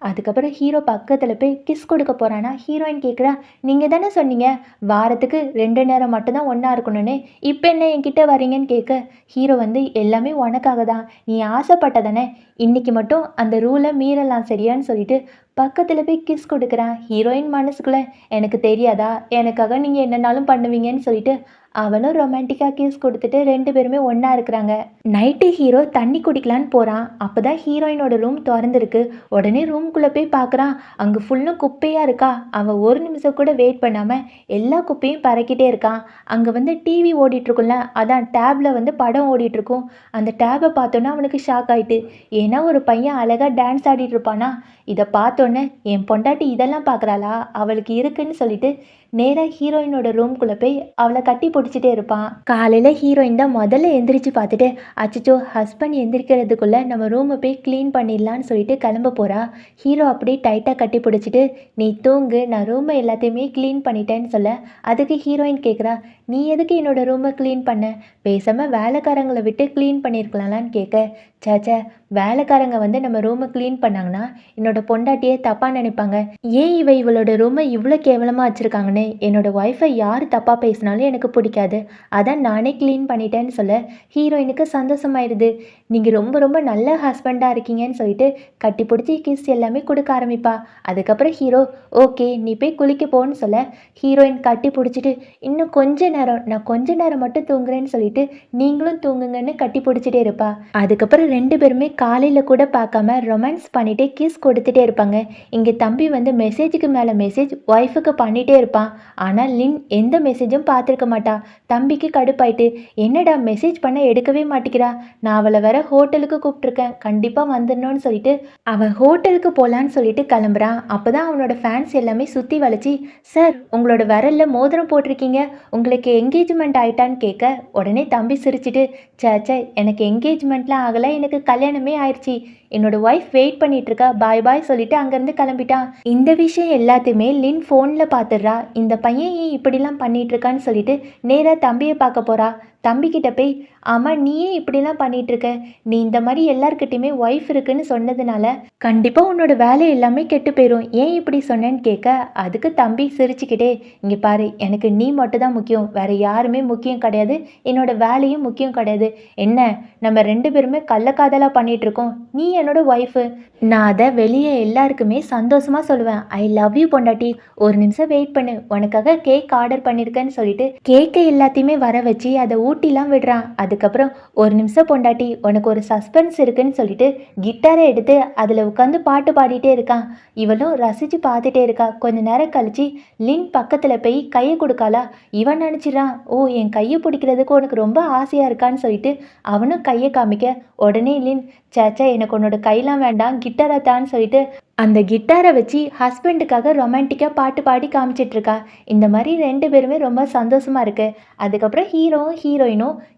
அதுக்கப்புறம் ஹீரோ பக்கத்தில் போய் கிஸ் கொடுக்க போகிறானா, ஹீரோயின் கேட்குறா, நீங்கள் தானே சொன்னீங்க வாரத்துக்கு 2 நேரம் மட்டும்தான் ஒன்றா இருக்கணும்னு, இப்போ என்ன என்கிட்ட வரீங்கன்னு கேட்க, ஹீரோ வந்து எல்லாமே உனக்காக தான், நீ ஆசைப்பட்டதானே, இன்னைக்கு மட்டும் அந்த ரூலை மீறலாம் சரியான்னு சொல்லிட்டு பக்கத்தில் போய் கிஸ் கொடுக்குறான். ஹீரோயின் மனசுக்குள்ளே, எனக்கு தெரியாதா, எனக்காக நீங்கள் என்னன்னாலும் பண்ணுவீங்கன்னு சொல்லிட்டு அவனும் ரொமான்டிக்காக கிஸ் கொடுத்துட்டு 2 பேருமே ஒன்றா இருக்கிறாங்க. நைட்டு ஹீரோ தண்ணி குடிக்கலான்னு போகிறான். அப்போ தான் ஹீரோயினோட ரூம் திறந்துருக்கு. உடனே ரூம்குள்ளே போய் பார்க்குறான். அங்கே ஃபுல்லும் குப்பையாக இருக்கா. அவன் ஒரு நிமிஷம் கூட வெயிட் பண்ணாமல் எல்லா குப்பையும் பறக்கிட்டே இருக்கான். அங்கே வந்து டிவி ஓடிட்டுருக்கும்ல, அதான் டேப்பில் வந்து படம் ஓடிட்டுருக்கும். அந்த டேப்பை பார்த்தோன்னா அவனுக்கு ஷாக் ஆகிட்டு. ஏன்னா ஒரு பையன் அழகாக டான்ஸ் ஆடிட்டு இருப்பானா, இதை பார்த்தோன்னே என் பொண்டாட்டி இதெல்லாம் பார்க்குறாளா, அவளுக்கு இருக்குன்னு சொல்லிட்டு நேராக ஹீரோயினோட ரூம்குள்ளே போய் அவளை கட்டி பிடிச்சிட்டே இருப்பான். காலையில் ஹீரோயின் தான் முதல்ல எந்திரிச்சு பார்த்துட்டு, அச்சச்சோ ஹஸ்பண்ட் எந்திரிக்கிறதுக்குள்ளே நம்ம ரூமை போய் க்ளீன் பண்ணிடலான்னு சொல்லிட்டு கிளம்ப போகிறா. ஹீரோ அப்படியே டைட்டாக கட்டி பிடிச்சிட்டு, நீ தூங்கு, நான் ரூமை எல்லாத்தையுமே க்ளீன் பண்ணிட்டேன்னு சொல்ல, அதுக்கு ஹீரோயின் கேட்குறா, நீ எதுக்கு என்னோட ரூமை க்ளீன் பண்ண, பேசாமல் வேலைக்காரங்களை விட்டு க்ளீன் பண்ணியிருக்கலாம்லான்னு கேட்க, சேச்சே, வேலைக்காரங்க வந்து நம்ம ரூமை க்ளீன் பண்ணாங்கன்னா என்னோட பொண்டாட்டியே தப்பாக நினைப்பாங்க. ஏன் இவளோட ரூமை இவ்வளோ கேவலமாக வச்சுருக்காங்கன்னு என்னோட ஒய்ஃபை யார் தப்பாக பேசினாலும் எனக்கு பிடிக்காது, அதான் நானே க்ளீன் பண்ணிட்டேன்னு சொல்ல, ஹீரோயினுக்கு சந்தோஷமாயிடுது. நீங்கள் ரொம்ப ரொம்ப நல்ல ஹஸ்பண்டாக இருக்கீங்கன்னு சொல்லிட்டு கட்டி பிடிச்சி கிஸ் எல்லாமே கொடுக்க ஆரம்பிப்பா. அதுக்கப்புறம் ஹீரோ, ஓகே நீ போய் குளிக்க போன்னு சொல்ல, ஹீரோயின் கட்டி பிடிச்சிட்டு, இன்னும் கொஞ்ச நேரம், நான் கொஞ்ச நேரம் மட்டும் தூங்குறேன்னு சொல்லிட்டு நீங்களும் தூங்குங்கன்னு கட்டி பிடிச்சிட்டே இருப்பா. அதுக்கப்புறம் 2 பேருமே காலையில் கூட பார்க்காம ரொமான்ஸ் பண்ணிட்டு கிஸ் கொடுத்துட்டே இருப்பாங்க. இங்கே தம்பி வந்து மெசேஜுக்கு மேலே மெசேஜ் ஒய்ஃபுக்கு பண்ணிகிட்டே இருப்பான். இருப்பான். ஆனால் லின் எந்த மெசேஜும் பார்த்துருக்க மாட்டா. தம்பிக்கு கடுப்பாயிட்டு, என்னடா மெசேஜ் பண்ண எடுக்கவே மாட்டேங்கிறா, நான் அவளை வேற ஹோட்டலுக்கு கூப்பிட்டுருக்கேன், கண்டிப்பாக வந்துடணும்னு சொல்லிட்டு அவன் ஹோட்டலுக்கு போகலான்னு சொல்லிட்டு கிளம்புறான். அப்போ தான் அவனோட ஃபேன்ஸ் எல்லாமே சுற்றி வளைச்சி, சார் உங்களோட விரலில் மோதிரம் போட்டிருக்கீங்க, உங்களுக்கு என்கேஜ்மெண்ட் ஆயிட்டான்னு கேட்க உடனே தம்பி சிரிச்சிட்டு, சே எனக்கு என்கேஜ்மெண்ட்லாம் ஆகலை, எனக்கு கல்யாணமே ஆயிடுச்சு, என்னோட ஒய்ஃப் வெயிட் பண்ணிட்டு இருக்கா, பாய் பாய் சொல்லிட்டு அங்கேருந்து கிளம்பிட்டான். இந்த விஷயம் எல்லாத்தையுமே லின் ஃபோனில் பார்த்துடுறா. இந்த பையன் ஏன் இப்படிலாம் பண்ணிட்டு இருக்கான்னு சொல்லிட்டு நேராக தம்பியை பார்க்க போறா. தம்பிக்கிட்ட போய், ஆமாம் நீயே இப்படிலாம் பண்ணிட்டு இருக்க, நீ இந்த மாதிரி எல்லாருக்கிட்டையுமே ஒய்ஃப் இருக்குன்னு சொன்னதுனால கண்டிப்பாக உன்னோட வேலை எல்லாமே கெட்டு போயிடும், ஏன் இப்படி சொன்னேன்னு கேட்க அதுக்கு தம்பி சிரிச்சுக்கிட்டே, இங்கே பாரு எனக்கு நீ மட்டும் தான் முக்கியம், வேற யாருமே முக்கியம் கிடையாது, என்னோட வேலையும் முக்கியம் கிடையாது, என்ன நம்ம 2 பேருமே கள்ளக்காதலாக பண்ணிட்டு இருக்கோம், நீ என்னோட ஒய்ஃபு, நான் அதை வெளியே எல்லாருக்குமே சந்தோஷமாக சொல்லுவேன், ஐ லவ் யூ பொண்டாட்டி, ஒரு நிமிஷம் வெயிட் பண்ணு, உனக்காக கேக் ஆர்டர் பண்ணியிருக்கேன்னு சொல்லிட்டு கேக்கை எல்லாத்தையுமே வர வச்சு அதை ஊட்டிலாம் விடுறான். அதுக்கப்புறம் ஒரு நிமிஷம் பொண்டாட்டி உனக்கு ஒரு சஸ்பென்ஸ் இருக்குன்னு சொல்லிட்டு கிட்டாரை எடுத்து அதில் உட்காந்து பாட்டு பாடிட்டே இருக்கான். இவளும் ரசித்து பார்த்துட்டே இருக்கா. கொஞ்ச நேரம் கழிச்சு லின் பக்கத்தில் போய் கையை கொடுக்காளா. இவன் நினச்சிடறான், ஓ என் கையை பிடிக்கிறதுக்கு உனக்கு ரொம்ப ஆசையாக இருக்கான்னு சொல்லிட்டு அவனும் கையை காமிக்க உடனே லின், சேச்சா எனக்கு உன்னோட கையெல்லாம் வேண்டாம், கிட்டாரை தான்னு சொல்லிட்டு அந்த கிட்டாரை வச்சு ஹஸ்பண்டுக்காக ரொமான்டிக்காக பாட்டு பாடி காமிச்சிட்ருக்கா. இந்த மாதிரி 2 பேருமே ரொம்ப சந்தோஷமாக இருக்குது. அதுக்கப்புறம்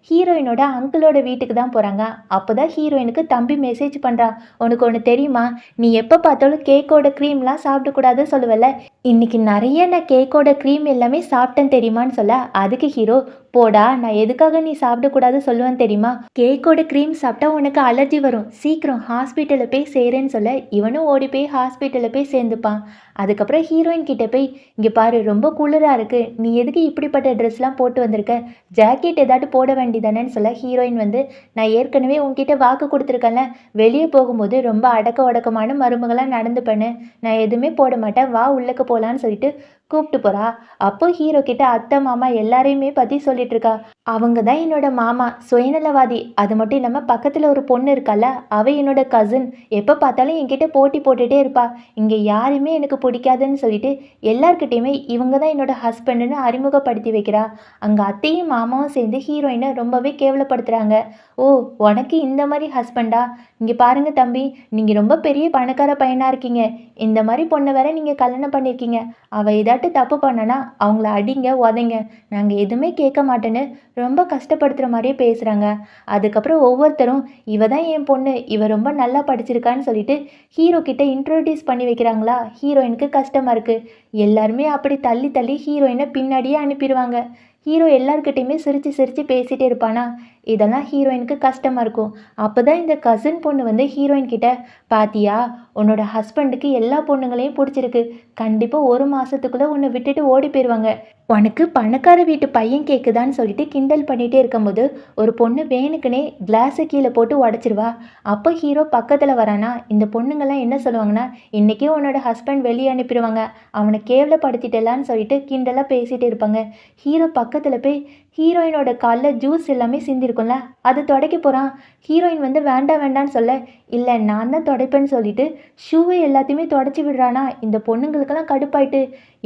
ஹீரோயினோட அங்கிளோட வீட்டுக்கு தான் போகிறாங்க. அப்போ தான் ஹீரோயினுக்கு தம்பி மெசேஜ் பண்ணுறா, உனக்கு ஒன்று தெரியுமா, நீ எப்போ பார்த்தாலும் கேக்கோட க்ரீம்லாம் சாப்பிடக்கூடாதுன்னு சொல்லுவல, இன்னைக்கு நிறைய நான் கேக்கோட க்ரீம் எல்லாமே சாப்பிட்டேன் தெரியுமான்னு சொல்ல அதுக்கு ஹீரோ, போடா நான் எதுக்காக நீ சாப்பிடக்கூடாது சொல்லுவேன் தெரியுமா, கேக்கோட க்ரீம் சாப்பிட்டா உனக்கு அலர்ஜி வரும், சீக்கிரம் ஹாஸ்பிட்டலில் போய் சேருன்னு சொல்ல இவனும் ஓடி போய் ஹாஸ்பிட்டலில் போய் சேர்ந்துப்பான். அதுக்கப்புறம் ஹீரோயின் கிட்டே போய், இங்கே பாரு ரொம்ப குளிராக இருக்குது, நீ எதுக்கு இப்படிப்பட்ட ட்ரெஸ்லாம் போட்டு வந்திருக்க, ஜாக்கெட் ஏதாட்டு போட வேண்டியதானேன்னு சொல்ல ஹீரோயின் வந்து, நான் ஏற்கனவே உங்ககிட்ட வாக்கு கொடுத்துருக்கேன்ல, வெளியே போகும்போது ரொம்ப அடக்க ஒடக்கமான மருமகளாக நடந்துப்பேன்னு, நான் எதுவுமே போட மாட்டேன், வா உள்ளக்க போகலான்னு சொல்லிட்டு கூப்பிட்டு போகிறா. அப்போ ஹீரோ கிட்ட அத்தை மாமா எல்லாரையுமே பற்றி சொல்லிட்டு இருக்கா. அவங்க தான் என்னோட மாமா, சுயநலவாதி, அது மட்டும் இல்லாமல் பக்கத்தில் ஒரு பொண்ணு இருக்கால, அவள் என்னோட கசின், எப்போ பார்த்தாலும் என்கிட்ட போட்டி போட்டுகிட்டே இருப்பா, இங்கே யாருமே எனக்கு பிடிக்காதுன்னு சொல்லிட்டு எல்லார்கிட்டையுமே இவங்க தான் என்னோட ஹஸ்பண்டுன்னு அறிமுகப்படுத்தி வைக்கிறா. அங்கே அத்தையும் மாமாவும் சேர்ந்து ஹீரோயினை ரொம்பவே கேவலப்படுத்துகிறாங்க. ஓ உனக்கு இந்த மாதிரி ஹஸ்பண்டா, இங்கே பாருங்க தம்பி, நீங்கள் ரொம்ப பெரிய பணக்கார பையனாக இருக்கீங்க, இந்த மாதிரி பொண்ணை வேற நீங்கள் கல்யாணம் பண்ணியிருக்கீங்க, அவள் ஏதாட்டு தப்பு பண்ணனா அவங்கள அடிங்க உதைங்க, நாங்கள் எதுவுமே கேட்க மாட்டேன்னு ரொம்ப கஷ்டப்படுத்துகிற மாதிரியே பேசுகிறாங்க. அதுக்கப்புறம் ஒவ்வொருத்தரும், இவ தான் என் பொண்ணு, இவ ரொம்ப நல்லா படிச்சிருக்கான்னு சொல்லிட்டு ஹீரோ கிட்ட இன்ட்ரோடியூஸ் பண்ணி வைக்கிறாங்களா. ஹீரோயினுக்கு கஷ்டமாக இருக்குது. எல்லாருமே அப்படி தள்ளி தள்ளி ஹீரோயினை பின்னாடியே அனுப்பிடுவாங்க. ஹீரோ எல்லார்கிட்டையுமே சிரித்து சிரித்து பேசிகிட்டே இருப்பானா. இதெல்லாம் ஹீரோயினுக்கு கஷ்டமாக இருக்கும். அப்போ தான் இந்த கசின் பொண்ணு வந்து ஹீரோயின் கிட்ட, பாத்தியா உன்னோட ஹஸ்பண்டுக்கு எல்லா பொண்ணுங்களையும் பிடிச்சிருக்கு, கண்டிப்பாக 1 மாதத்துக்குள்ளே உன்னை விட்டுட்டு ஓடி போயிடுவாங்க, உனக்கு பணக்கார வீட்டு பையன் கேட்குதான்னு சொல்லிட்டு கிண்டல் பண்ணிகிட்டே இருக்கும்போது ஒரு பொண்ணு வேணுக்குனே கிளாஸை கீழே போட்டு உடச்சிருவா. அப்போ ஹீரோ பக்கத்தில் வரானா. இந்த பொண்ணுங்கள்லாம் என்ன சொல்லுவாங்கன்னா, இன்றைக்கே உன்னோட ஹஸ்பண்ட் வெளியே அனுப்பிடுவாங்க, அவனை கேவலப்படுத்திட்டலான்னு சொல்லிட்டு கிண்டலாக பேசிகிட்டே இருப்பாங்க. ஹீரோ பக்கத்தில் போய் ஹீரோயினோட காலில் ஜூஸ் எல்லாமே சிந்திருக்கும்ல, அது துடைக்க போகிறான். ஹீரோயின் வந்து வேண்டாம் வேண்டான்னு சொல்ல, இல்லை நான் தான் துடைப்பேன்னு சொல்லிட்டு ஷூவை எல்லாத்தையுமே துடைச்சி விடுறானா. இந்த பொண்ணுங்களுக்கெல்லாம் கடுப்பாயிட்டு,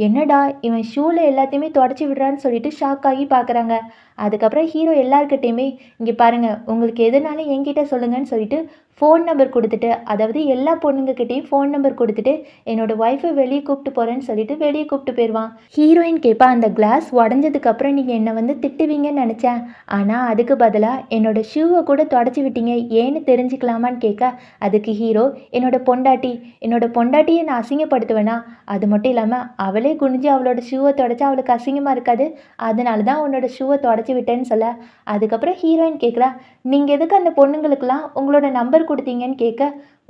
என்னடா இவன் ஷூவில் எல்லாத்தையுமே துடைச்சி விடுறான்னு சொல்லிட்டு ஷாக் ஆகி பார்க்குறாங்க. அதுக்கப்புறம் ஹீரோ எல்லாருக்கிட்டையுமே, இங்கே பாருங்கள் உங்களுக்கு எதுனாலும் என்கிட்ட சொல்லுங்கன்னு சொல்லிட்டு ஃபோன் நம்பர் கொடுத்துட்டு, அதாவது எல்லா பொண்ணுங்கக்கிட்டையும் ஃபோன் நம்பர் கொடுத்துட்டு என்னோடய ஒய்ஃபை வெளியே கூப்பிட்டு போகிறேன்னு சொல்லிட்டு வெளியே கூப்பிட்டு போயிடுவான். ஹீரோயின் கேட்பா, அந்த கிளாஸ் உடஞ்சதுக்கப்புறம் நீங்கள் என்னை வந்து திட்டுவீங்கன்னு நினச்சேன், ஆனால் அதுக்கு பதிலாக என்னோடய ஷூவை கூட தொடச்சி விட்டீங்க, ஏன்னு தெரிஞ்சுக்கலாமான்னு கேட்க அதுக்கு ஹீரோ, என்னோட பொண்டாட்டியை நான் அசிங்கப்படுத்துவேனா, அது மட்டும் இல்லாமல் அவளே குனிஞ்சு அவளோட ஷூவை தொடச்சா அவளுக்கு அசிங்கமாக இருக்காது, அதனால தான் உன்னோட ஷூவை தொடச்சி விட்டேன்னு சொல்ல அதுக்கப்புறம் ஹீரோயின் கேட்குறா, நீங்கள் எதுக்கு அந்த பொண்ணுங்களுக்கெல்லாம் உங்களோட நம்பர் கொடுத்தீங்கன்னு கேட்க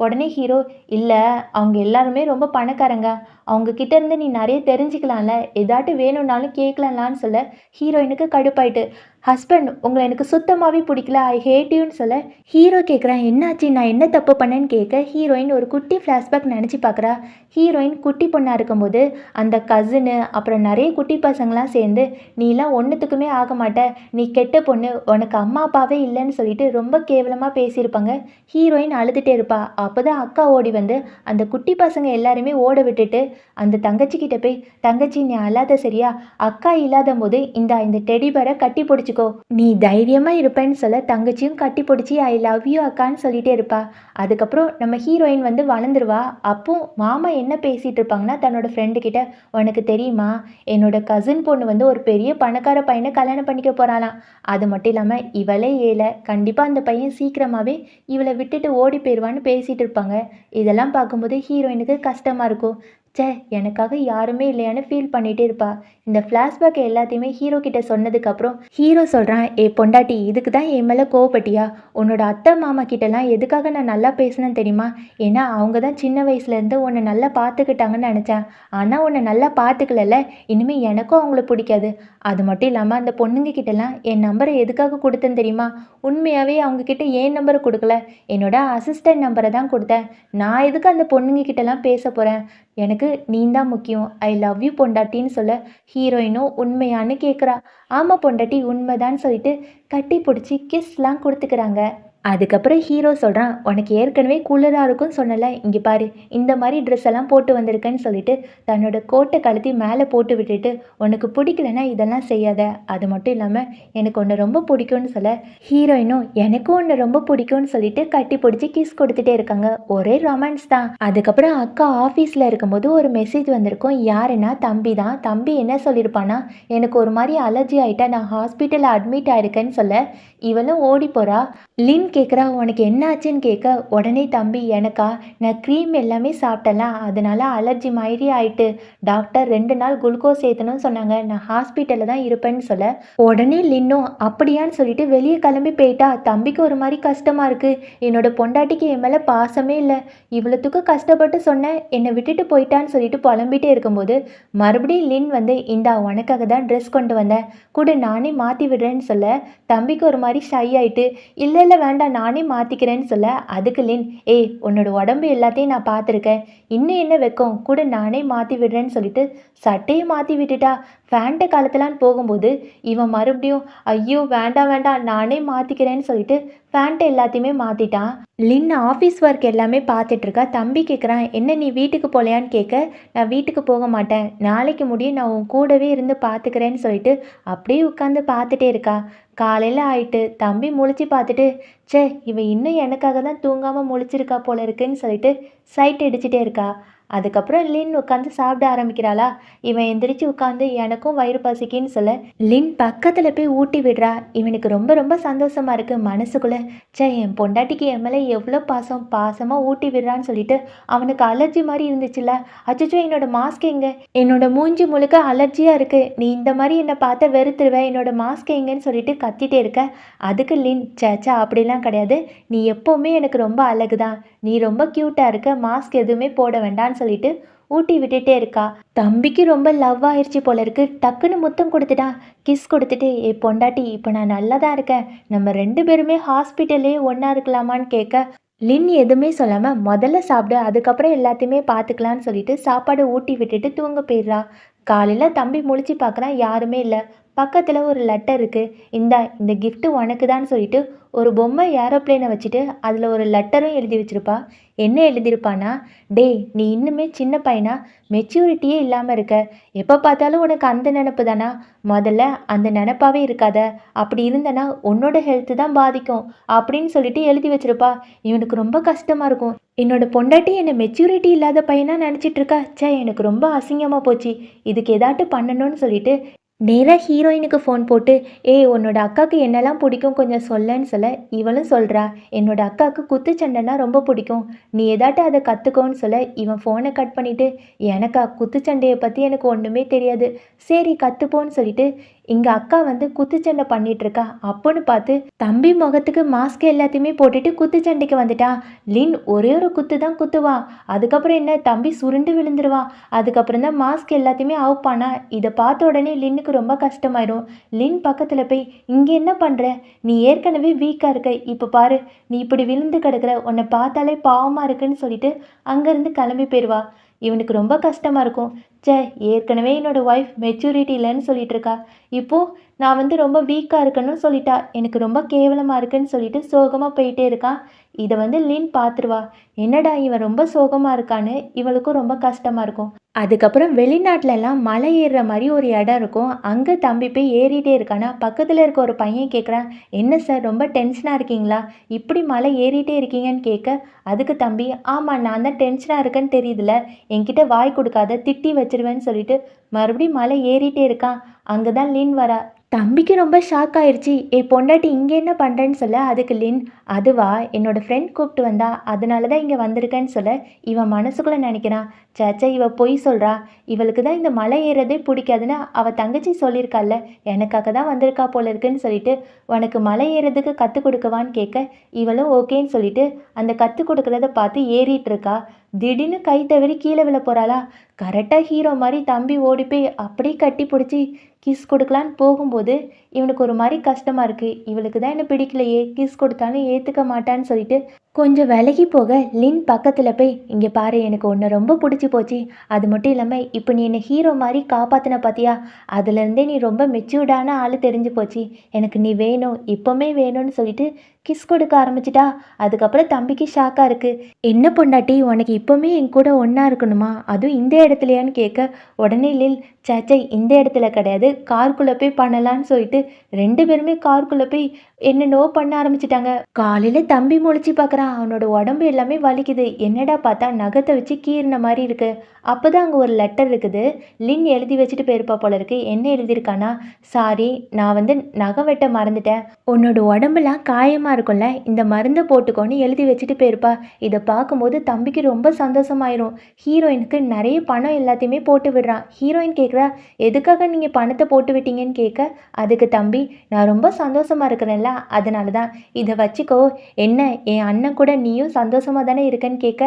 உடனே ஹீரோ, இல்லை அவங்க எல்லாருமே ரொம்ப பணக்காரங்க, அவங்க கிட்டேருந்து நீ நிறைய தெரிஞ்சுக்கலாம்ல, ஏதாட்டு வேணும்னாலும் கேட்கலான்னு சொல்ல ஹீரோயினுக்கு கடுப்பாயிட்டு, ஹஸ்பண்ட் உங்களை எனக்கு சுத்தமாகவே பிடிக்கல, ஐ ஹேட் யூன்னு சொல்ல ஹீரோ கேட்குறான் என்னாச்சு, நான் என்ன தப்பு பண்ணேன்னு கேட்க ஹீரோயின் ஒரு குட்டி ஃப்ளாஷ்பேக் நினச்சி பார்க்குறா. ஹீரோயின் குட்டி பொண்ணாக இருக்கும்போது அந்த கசினு அப்புறம் நிறைய குட்டி பசங்களாம் சேர்ந்து நீலாம் ஒன்றுத்துக்குமே ஆக மாட்ட, நீ கெட்ட பொண்ணு, உனக்கு அம்மா அப்பாவே இல்லைன்னு சொல்லிட்டு ரொம்ப கேவலமாக பேசியிருப்பாங்க. ஹீரோயின் அழுதுகிட்டே இருப்பா. அப்போ தான் அக்கா ஓடி வந்து அந்த குட்டி பசங்க எல்லாருமே ஓட விட்டுட்டு அந்த தங்கச்சி கிட்ட போய், தங்கச்சி நீ அழாத சரியா, அக்கா இல்லாத போது இந்த டெடி பேரை கட்டி பிடிச்சிக்கோ, நீ தைரியமா இருப்பேன்னு சொல்ல தங்கச்சியும் கட்டி பிடிச்சி ஐ லவ் யூ அக்கான்னு சொல்லிட்டே இருப்பா. அதுக்கப்புறம் நம்ம ஹீரோயின் வந்து வளர்ந்துருவா. அப்போ மாமா என்ன பேசிட்டு இருப்பாங்கன்னா தன்னோட ஃப்ரெண்டு கிட்ட, உனக்கு தெரியுமா என்னோட கசின் பொண்ணு வந்து ஒரு பெரிய பணக்கார பையனை கல்யாணம் பண்ணிக்க போறாளாம், அது மட்டும் இல்லாமல் இவளே ஏழை, கண்டிப்பாக அந்த பையன் சீக்கிரமாகவே இவளை விட்டுட்டு ஓடி போயிடுவான்னு பேசிகிட்டு இருப்பாங்க. இதெல்லாம் பார்க்கும்போது ஹீரோயினுக்கு கஷ்டமாக இருக்கும். ச்சே, எனக்காக யாருமே இல்லையான்னு ஃபீல் பண்ணிகிட்டே இருப்பா. இந்த ஃப்ளாஷ்பேக் எல்லாத்தையுமே ஹீரோ கிட்ட சொன்னதுக்கப்புறம் ஹீரோ சொல்கிறான், ஏ பொண்டாட்டி இதுக்கு தான் என் மேலே கோவப்பட்டியா, உன்னோட அத்தை மாமா கிட்டலாம் எதுக்காக நான் நல்லா பேசினேன்னு தெரியுமா, ஏன்னா அவங்க தான் சின்ன வயசுலேருந்து உன்னை நல்லா பார்த்துக்கிட்டாங்கன்னு நினச்சேன், ஆனால் உன்னை நல்லா பார்த்துக்கலல்ல, இனிமேல் எனக்கும் அவங்கள பிடிக்காது. அது மட்டும் இல்லாமல் அந்த பொண்ணுங்க கிட்டலாம் என் நம்பரை எதுக்காக கொடுத்தேன்னு தெரியுமா, உண்மையாகவே அவங்கக்கிட்ட ஏன் நம்பரை கொடுக்கல, என்னோட அசிஸ்டன்ட் நம்பரை தான் கொடுத்தேன். நான் எதுக்கு அந்த பொண்ணுங்க கிட்டலாம் பேச போகிறேன், எனக்கு நீ தான் முக்கியம், ஐ லவ் யூ பொண்டாட்டின்னு சொல்ல ஹீரோயினும் உண்மையான்னு கேட்குறா. ஆமாம் பொண்டாட்டி உண்மைதான்னு சொல்லிட்டு கட்டி பிடிச்சி கிஸ்லாம் கொடுத்துக்கிறாங்க. அதுக்கப்புறம் ஹீரோ சொல்கிறான், உனக்கு ஏற்கனவே குளிராக இருக்கும்னு சொன்னல, இங்கே பாரு இந்த மாதிரி ட்ரெஸ் எல்லாம் போட்டு வந்திருக்கேன்னு சொல்லிட்டு தன்னோட கோட்டை கழுத்தி மேலே போட்டு விட்டுட்டு, உனக்கு பிடிக்கலன்னா இதெல்லாம் செய்யாத, அது மட்டும் இல்லாமல் எனக்கு உன்னை ரொம்ப பிடிக்கும்னு சொல்ல ஹீரோயினும் எனக்கும் உன்னை ரொம்ப பிடிக்கும்னு சொல்லிட்டு கட்டி பிடிச்சி கிஸ் கொடுத்துட்டே இருக்காங்க. ஒரே ரொமான்ஸ் தான். அதுக்கப்புறம் அக்கா ஆஃபீஸில் இருக்கும்போது ஒரு மெசேஜ் வந்திருக்கும். யாருன்னா தம்பி தான். தம்பி என்ன சொல்லியிருப்பான்னா, எனக்கு ஒரு மாதிரி அலர்ஜி ஆகிட்டா, நான் ஹாஸ்பிட்டலில் அட்மிட் ஆயிருக்கேன்னு சொல்ல இவளும் ஓடி போகிறா. லின் கேட்குறா, உனக்கு என்ன ஆச்சுன்னு கேட்க உடனே தம்பி எனக்கா, நான் க்ரீம் எல்லாமே சாப்பிட்டலாம், அதனால அலர்ஜி மாதிரி ஆயிட்டு, டாக்டர் 2 நாள் குளுக்கோஸ் ஏற்றணும்னு சொன்னாங்க, நான் ஹாஸ்பிட்டலில் தான் இருப்பேன்னு சொல்ல உடனே லின்னும் அப்படியான்னு சொல்லிட்டு வெளியே கிளம்பி போயிட்டா. தம்பிக்கு ஒரு மாதிரி கஷ்டமாக இருக்குது, என்னோட பொண்டாட்டிக்கு என் மேலே பாசமே இல்லை, இவ்வளோத்துக்கு கஷ்டப்பட்டு சொன்னேன் என்னை விட்டுட்டு போயிட்டான்னு சொல்லிட்டு புலம்பிகிட்டே இருக்கும்போது மறுபடியும் லின் வந்து இந்தா உனக்காக தான் ட்ரெஸ் கொண்டு வந்தேன் கூட, நானே மாற்றி விடுறேன்னு சொல்ல தம்பிக்கு ஒரு மாதிரி ஷை ஆகிட்டு, இல்லை இல்லை வேண்டாம் நானே மாற்றிக்கிறேன்னு சொல்ல அதுக்கு லின், ஏய் உன்னோட உடம்பு எல்லாத்தையும் நான் பார்த்துருக்கேன், இன்னும் என்ன வைக்கும் கூட, நானே மாற்றி விடுறேன்னு சொல்லிட்டு சட்டையை மாற்றி விட்டுட்டா. ஃபேண்ட்டை காலத்தலான்னு போகும்போது இவன் மறுபடியும் ஐயோ வேண்டாம் வேண்டாம் நானே மாற்றிக்கிறேன்னு சொல்லிட்டு ஃபேண்ட்டை எல்லாத்தையுமே மாற்றிட்டான். லின் ஆஃபீஸ் ஒர்க் எல்லாமே பார்த்துட்ருக்கா. தம்பி கேட்குறான், என்ன நீ வீட்டுக்கு போகலையான்னு கேட்க நான் வீட்டுக்கு போக மாட்டேன், நாளைக்கு முடியும் நான் உன் கூடவே இருந்து பார்த்துக்கிறேன்னு சொல்லிட்டு அப்படியே உட்காந்து பார்த்துட்டே இருக்கா. காலையில் ஆயிட்டு தம்பி முழிச்சு பார்த்துட்டு, ச்சே இவன் இன்னும் எனக்காக தான் தூங்காமல் முழிச்சிருக்கா போல இருக்குன்னு சொல்லிட்டு சைட் அடிச்சுட்டே இருக்கா. அதுக்கப்புறம் லின் உட்காந்து சாப்பிட ஆரம்பிக்கிறாளா. இவன் எந்திரிச்சு உட்காந்து எனக்கும் வயிறு பசிக்கின்னு சொல்ல லின் பக்கத்தில் போய் ஊட்டி விடுறா. இவனுக்கு ரொம்ப ரொம்ப சந்தோஷமா இருக்கு மனசுக்குள்ள. ச்சே என் பொண்டாட்டிக்கு என் மேலே எவ்வளோ பாசமாக ஊட்டி விடுறான்னு சொல்லிட்டு அவனுக்கு அலர்ஜி மாதிரி இருந்துச்சுல்ல, அச்சோ என்னோட மாஸ்க் எங்க, என்னோட மூஞ்சி முழுக்க அலர்ஜியாக இருக்குது, நீ இந்த மாதிரி என்னை பார்த்த வெறுத்துருவேன், என்னோட மாஸ்க் எங்கன்னு சொல்லிட்டு கத்திட்டே இருக்க. அதுக்கு லின், சேச்சா அப்படிலாம் கிடையாது, நீ எப்போவுமே எனக்கு ரொம்ப அழகு தான், நீ ரொம்ப க்யூட்டாக இருக்க, மாஸ்க் எதுவுமே போட வேண்டாம்னு சொல்லிட்டு ஊட்டி விட்டுட்டே இருக்கா. தம்பிக்கு ரொம்ப லவ் ஆயிடுச்சு போல இருக்கு. டக்குன்னு முத்தம் கொடுத்துட்டான். கிஸ் கொடுத்துட்டு, ஏ பொண்டாட்டி இப்போ நான் நல்லா தான் இருக்கேன், நம்ம 2 பேருமே ஹாஸ்பிட்டல்லே ஒன்றா இருக்கலாமான்னு கேட்க லின் எதுவுமே சொல்லாமல் முதல்ல சாப்பிடு அதுக்கப்புறம் எல்லாத்தையுமே பார்த்துக்கலான்னு சொல்லிட்டு சாப்பாடு ஊட்டி விட்டுட்டு தூங்க போயிடுறா. காலையில் தம்பி முழிச்சு பார்க்குறான், யாருமே இல்லை. பக்கத்தில் ஒரு லெட்டர் இருக்குது. இந்த கிஃப்ட்டு உனக்கு தான் சொல்லிட்டு ஒரு பொம்மை ஏரோப்ளேனை வச்சுட்டு அதில் ஒரு லெட்டரும் எழுதி வச்சுருப்பா. என்ன எழுதியிருப்பான்னா, டேய் நீ இன்னுமே சின்ன பையனா, மெச்சூரிட்டியே இல்லாமல் இருக்க, எப்போ பார்த்தாலும் உனக்கு அந்த நினப்பு தானா, முதல்ல அந்த நினப்பாவே இருக்காத, அப்படி இருந்தனா உன்னோட ஹெல்த்து தான் பாதிக்கும் அப்படின்னு சொல்லிட்டு எழுதி வச்சுருப்பா. இவனுக்கு ரொம்ப கஷ்டமாக இருக்கும். என்னோட பொண்டாட்டி என்னை மெச்சூரிட்டி இல்லாத பையனாக நினச்சிட்டு இருக்கா, ச்சே எனக்கு ரொம்ப அசிங்கமாக போச்சு, இதுக்கு ஏதாட்டு பண்ணணும்னு சொல்லிட்டு நேராக ஹீரோயினுக்கு ஃபோன் போட்டு, ஏய் உன்னோட அக்காவுக்கு என்னெல்லாம் பிடிக்கும் கொஞ்சம் சொல்லன்னு சொல்ல இவளும் சொல்கிறா, என்னோட அக்காவுக்கு குத்துச்சண்டைனா ரொம்ப பிடிக்கும், நீ ஏதாட்டு அதை கற்றுக்கோன்னு சொல்ல இவன் ஃபோனை கட் பண்ணிவிட்டு, எனக்கா குத்துச்சண்டையை பற்றி எனக்கு ஒன்றுமே தெரியாது, சரி கற்றுப்போன்னு சொல்லிட்டு இங்கே அக்கா வந்து குத்துச்சண்டை பண்ணிட்டு இருக்கா. அப்போன்னு பார்த்து தம்பி முகத்துக்கு மாஸ்க் எல்லாத்தையுமே போட்டுட்டு குத்துச்சண்டைக்கு வந்துட்டான். லின் ஒரே ஒரு குத்து தான் குத்துவான். அதுக்கப்புறம் என்ன தம்பி சுருண்டு விழுந்துருவான். அதுக்கப்புறம் தான் மாஸ்க் எல்லாத்தையுமே அவுப்பானா. இதை பார்த்த உடனே லின்னுக்கு ரொம்ப கஷ்டமாயிரும். லின் பக்கத்தில் போய் இங்கே என்ன பண்ணுற, நீ ஏற்கனவே வீக்காக இருக்க, இப்போ பாரு நீ இப்படி விழுந்து கிடக்குற, உன்னை பார்த்தாலே பாவமாக இருக்குன்னு சொல்லிட்டு அங்கேருந்து கிளம்பி போயிடுவா. இவனுக்கு ரொம்ப கஷ்டமாக இருக்கும். ச்சே, ஏற்கனவே என்னோட ஒய்ஃப் மெச்சூரிட்டி இல்லைன்னு சொல்லிட்டு இருக்கா, இப்போது நான் வந்து ரொம்ப வீக்காக இருக்கேன்னு சொல்லிட்டா, எனக்கு ரொம்ப கேவலமாக இருக்குன்னு சொல்லிட்டு சோகமாக போயிட்டே இருக்கான். இதை வந்து லின் பார்த்துருவா. என்னடா இவன் ரொம்ப சோகமாக இருக்கான்னு இவளுக்கும் ரொம்ப கஷ்டமாக இருக்கும். அதுக்கப்புறம் வெளிநாட்டிலலாம் மலை ஏறுற மாதிரி ஒரு இடம் இருக்கும். அங்கே தம்பி போய் ஏறிட்டே இருக்கானா. பக்கத்தில் இருக்க ஒரு பையன் கேட்குறான், என்ன சார் ரொம்ப டென்ஷனாக இருக்கீங்களா, இப்படி மலை ஏறிட்டே இருக்கீங்கன்னு கேட்க, அதுக்கு தம்பி, ஆமாம் நான் தான் டென்ஷனாக இருக்கேன்னு தெரியுதுல, என்கிட்ட வாய் கொடுக்காத திட்டி வச்சிருவேன்னு சொல்லிட்டு மறுபடியும் மலை ஏறிட்டே இருக்கான். அங்கே தான் லின் வரா. தம்பிக்கு ரொம்ப ஷாக் ஆயிடுச்சு. பொண்டாட்டி இங்கே என்ன பண்ணுறேன்னு சொல்ல, அதுக்கு லின், அதுவா என்னோட ஃப்ரெண்ட் கூப்பிட்டு வந்தா, அதனால தான் இங்கே வந்திருக்கேன்னு சொல்ல, இவன் மனசுக்குள்ளே நினைக்கிறான், சேச்சா இவ பொய் சொல்கிறா, இவளுக்கு தான் இந்த மலை ஏறதே பிடிக்காதுன்னு அவள் தங்கச்சி சொல்லியிருக்கால, எனக்காக தான் வந்திருக்கா போல இருக்குன்னு சொல்லிட்டு உனக்கு மலை ஏறதுக்கு கற்றுக் கொடுக்கவான்னு கேட்க, இவளும் ஓகேன்னு சொல்லிட்டு அந்த கற்றுக் கொடுக்குறத பார்த்து ஏறிட்டு இருக்கா. திடீர்னு கை தவறி கீழே விழ போகிறாளா. கரெக்டாக ஹீரோ மாதிரி தம்பி ஓடி போய் அப்படியே கட்டி பிடிச்சி கிஸ் கொடுக்கலான்னு போகும்போது இவனுக்கு ஒரு மாதிரி கஷ்டமாக இருக்குது. இவளுக்கு தான் என்ன பிடிக்கலையே, கிஸ் கொடுத்தாலும் ஏற்றுக்க மாட்டான்னு சொல்லிட்டு கொஞ்சம் விலகி போக, லின் பக்கத்தில் போய், இங்கே பாரு எனக்கு ஒன்று ரொம்ப பிடிச்சி போச்சு, அது மட்டும் இல்லாமல் இப்போ நீ என்னை ஹீரோ மாதிரி காப்பாற்றின பார்த்தியா, அதுலேருந்தே நீ ரொம்ப மெச்சூர்டான ஆள் தெரிஞ்சு போச்சு, எனக்கு நீ வேணும் இப்போமே வேணும்னு சொல்லிட்டு கிஸ் கொடுக்க ஆரம்பிச்சிட்டா. அதுக்கப்புறம் தம்பிக்கு ஷாக்காக இருக்குது. என்ன பொண்டாட்டி உனக்கு இப்போவுமே என் கூட ஒன்றா இருக்கணுமா, அதுவும் இந்த இடத்துலையான்னு கேட்க, உடனே லில், சேச்சை இந்த இடத்துல கிடையாது, காருக்குள்ளே போய் பண்ணலான்னு சொல்லிட்டு ரெண்டு பேருமே காருக்குள்ளே போய் என்னென்னோ பண்ண ஆரம்பிச்சிட்டாங்க. காலையில் தம்பி முழிச்சு பார்க்குறான், அவனோட உடம்பு எல்லாமே வலிக்குது. என்னடா பார்த்தா நகத்தை வச்சு கீறின மாதிரி இருக்கு. அப்போ தான் அங்கே ஒரு லெட்டர் இருக்குது. லின் எழுதி வச்சுட்டு போயிருப்பா போல இருக்கு. என்ன எழுதியிருக்கானா, சாரி நான் வந்து நகை வெட்ட மறந்துட்டேன், உன்னோட உடம்புலாம் காயமாக இருக்கும்ல, இந்த மருந்தை போட்டுக்கோன்னு எழுதி வச்சுட்டு போயிருப்பா. இதை பார்க்கும்போது தம்பிக்கு ரொம்ப சந்தோஷமாயிரும். ஹீரோயினுக்கு நிறைய பணம் எல்லாத்தையுமே போட்டு விடுறான். ஹீரோயின் கேட்குறா, எதுக்காக நீங்கள் பணத்தை போட்டு விட்டீங்கன்னு கேட்க, அதுக்கு தம்பி, நான் ரொம்ப சந்தோஷமாக இருக்கிறேன்ல, அதனால தான் இதை வச்சுக்கோ. என்ன என் அண்ணன் கூட நீயும் சந்தோஷமாக தானே இருக்கேன்னு கேட்க,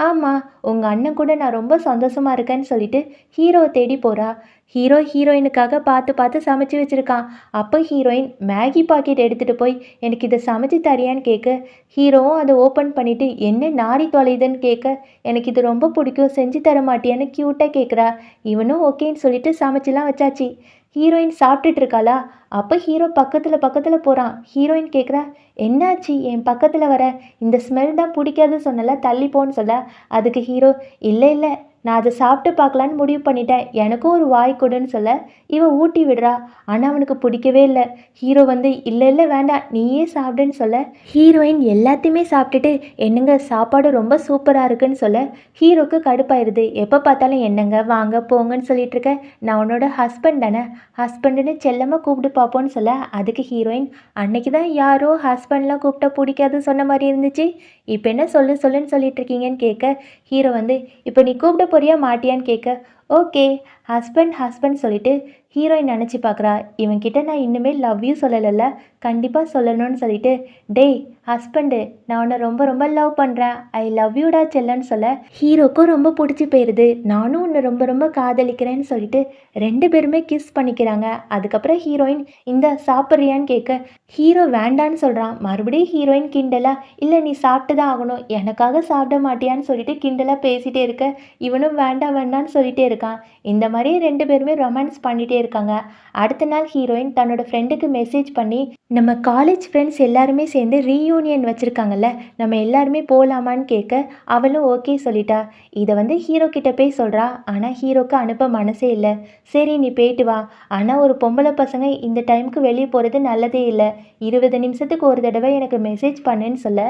ஆமாம் உங்கள் அண்ணன் கூட நான் ரொம்ப சந்தோஷமாக இருக்கேன்னு சொல்லிட்டு ஹீரோவை தேடி போகிறா. ஹீரோ ஹீரோயினுக்காக பார்த்து பார்த்து சமைச்சு வச்சுருக்கான். அப்போ ஹீரோயின் மேகி பாக்கெட் எடுத்துகிட்டு போய் எனக்கு இதை சமைச்சு தரியான்னு கேட்க, ஹீரோவும் அதை ஓப்பன் பண்ணிவிட்டு என்ன நாரி தொலையுதுன்னு கேட்க, எனக்கு இது ரொம்ப பிடிக்கும் செஞ்சு தர மாட்டியான்னு க்யூட்டாக கேட்குறா. இவனும் ஓகேன்னு சொல்லிட்டு சமைச்சிலாம் வச்சாச்சு. ஹீரோயின் சாப்பிட்டுட்டு இருக்காளா. அப்போ ஹீரோ பக்கத்தில் போகிறான். ஹீரோயின் கேட்குறா, என்னாச்சு என் பக்கத்தில் வர, இந்த ஸ்மெல் தான் பிடிக்காது சொன்னல, தள்ளி போன்னு சொல்ல, அதுக்கு ஹீரோ, இல்லை நான் அதை சாப்பிட்டு பார்க்கலான்னு முடிவு பண்ணிட்டேன், எனக்கும் ஒரு வாய் கொடுன்னு சொல்ல, இவன் ஊட்டி விடுறா. ஆனால் அவனுக்கு பிடிக்கவே இல்லை. ஹீரோ வந்து இல்லை வேண்டாம் நீயே சாப்பிடுன்னு சொல்ல, ஹீரோயின் எல்லாத்தையுமே சாப்பிட்டுட்டு என்னங்க சாப்பாடு ரொம்ப சூப்பராக இருக்குன்னு சொல்ல, ஹீரோக்கு கடுப்பாயிருது. எப்போ பார்த்தாலும் என்னங்க வாங்க போங்கன்னு சொல்லிட்டு இருக்க, நான் உன்னோட ஹஸ்பண்ட் தானே, ஹஸ்பண்டுன்னு செல்லமாக கூப்பிட்டு பார்ப்போன்னு சொல்ல, அதுக்கு ஹீரோயின், அன்னைக்கு தான் யாரோ ஹஸ்பண்ட்லாம் கூப்பிட்டா பிடிக்காதுன்னு சொன்ன மாதிரி இருந்துச்சு, இப்போ என்ன சொல்லுன்னு சொல்லிட்டு இருக்கீங்கன்னு கேட்க, ஹீரோ வந்து, இப்போ நீ கூப்பிட போறியா மாட்டியான்னு கேட்க, ஓகே ஹஸ்பண்ட் சொல்லிட்டு ஹீரோயின் நினச்சி பார்க்குறா. இவன்கிட்ட நான் இன்னுமே லவ் யூ சொல்லலைல்ல, கண்டிப்பாக சொல்லணும்னு சொல்லிட்டு, டேய் ஹஸ்பண்டு நான் உன்னை ரொம்ப ரொம்ப லவ் பண்ணுறேன், ஐ லவ் யூடா செல்லன்னு சொல்ல, ஹீரோக்கும் ரொம்ப பிடிச்சி போயிடுது. நானும் உன்னை ரொம்ப ரொம்ப காதலிக்கிறேன்னு சொல்லிட்டு ரெண்டு பேருமே கிஸ் பண்ணிக்கிறாங்க. அதுக்கப்புறம் ஹீரோயின், இந்த சாப்பிட்றியான்னு கேட்க, ஹீரோ வேண்டான்னு சொல்கிறான். மறுபடியும் ஹீரோயின் கிண்டலா, இல்லை நீ சாப்பிட்டு தான் ஆகணும், எனக்காக சாப்பிட மாட்டியான்னு சொல்லிட்டு கிண்டலாக பேசிகிட்டே இருக்க, இவனும் வேண்டான்னு சொல்லிகிட்டே இருக்கான். இந்த மாதிரி ரெண்டு பேருமே ரொமான்ஸ் பண்ணிகிட்டே இருக்காங்க. அடுத்த நாள் ஹீரோயின் தன்னோட ஃப்ரெண்டுக்கு மெசேஜ் பண்ணி, நம்ம காலேஜ் ஃப்ரெண்ட்ஸ் எல்லாருமே சேர்ந்து ரீயூனியன் வச்சுருக்காங்கல்ல, நம்ம எல்லாருமே போகலாமான்னு கேட்க, அவளும் ஓகே சொல்லிட்டா. இதை வந்து ஹீரோ கிட்ட போய் சொல்கிறா. ஆனால் ஹீரோக்கு அனுப்ப மனசே இல்லை. சரி நீ போயிட்டு வா, ஆனால் ஒரு பொம்பளை பசங்க இந்த டைமுக்கு வெளியே போகிறது நல்லதே இல்லை, 20 நிமிஷத்துக்கு ஒரு தடவை எனக்கு மெசேஜ் பண்ணுன்னு சொல்ல,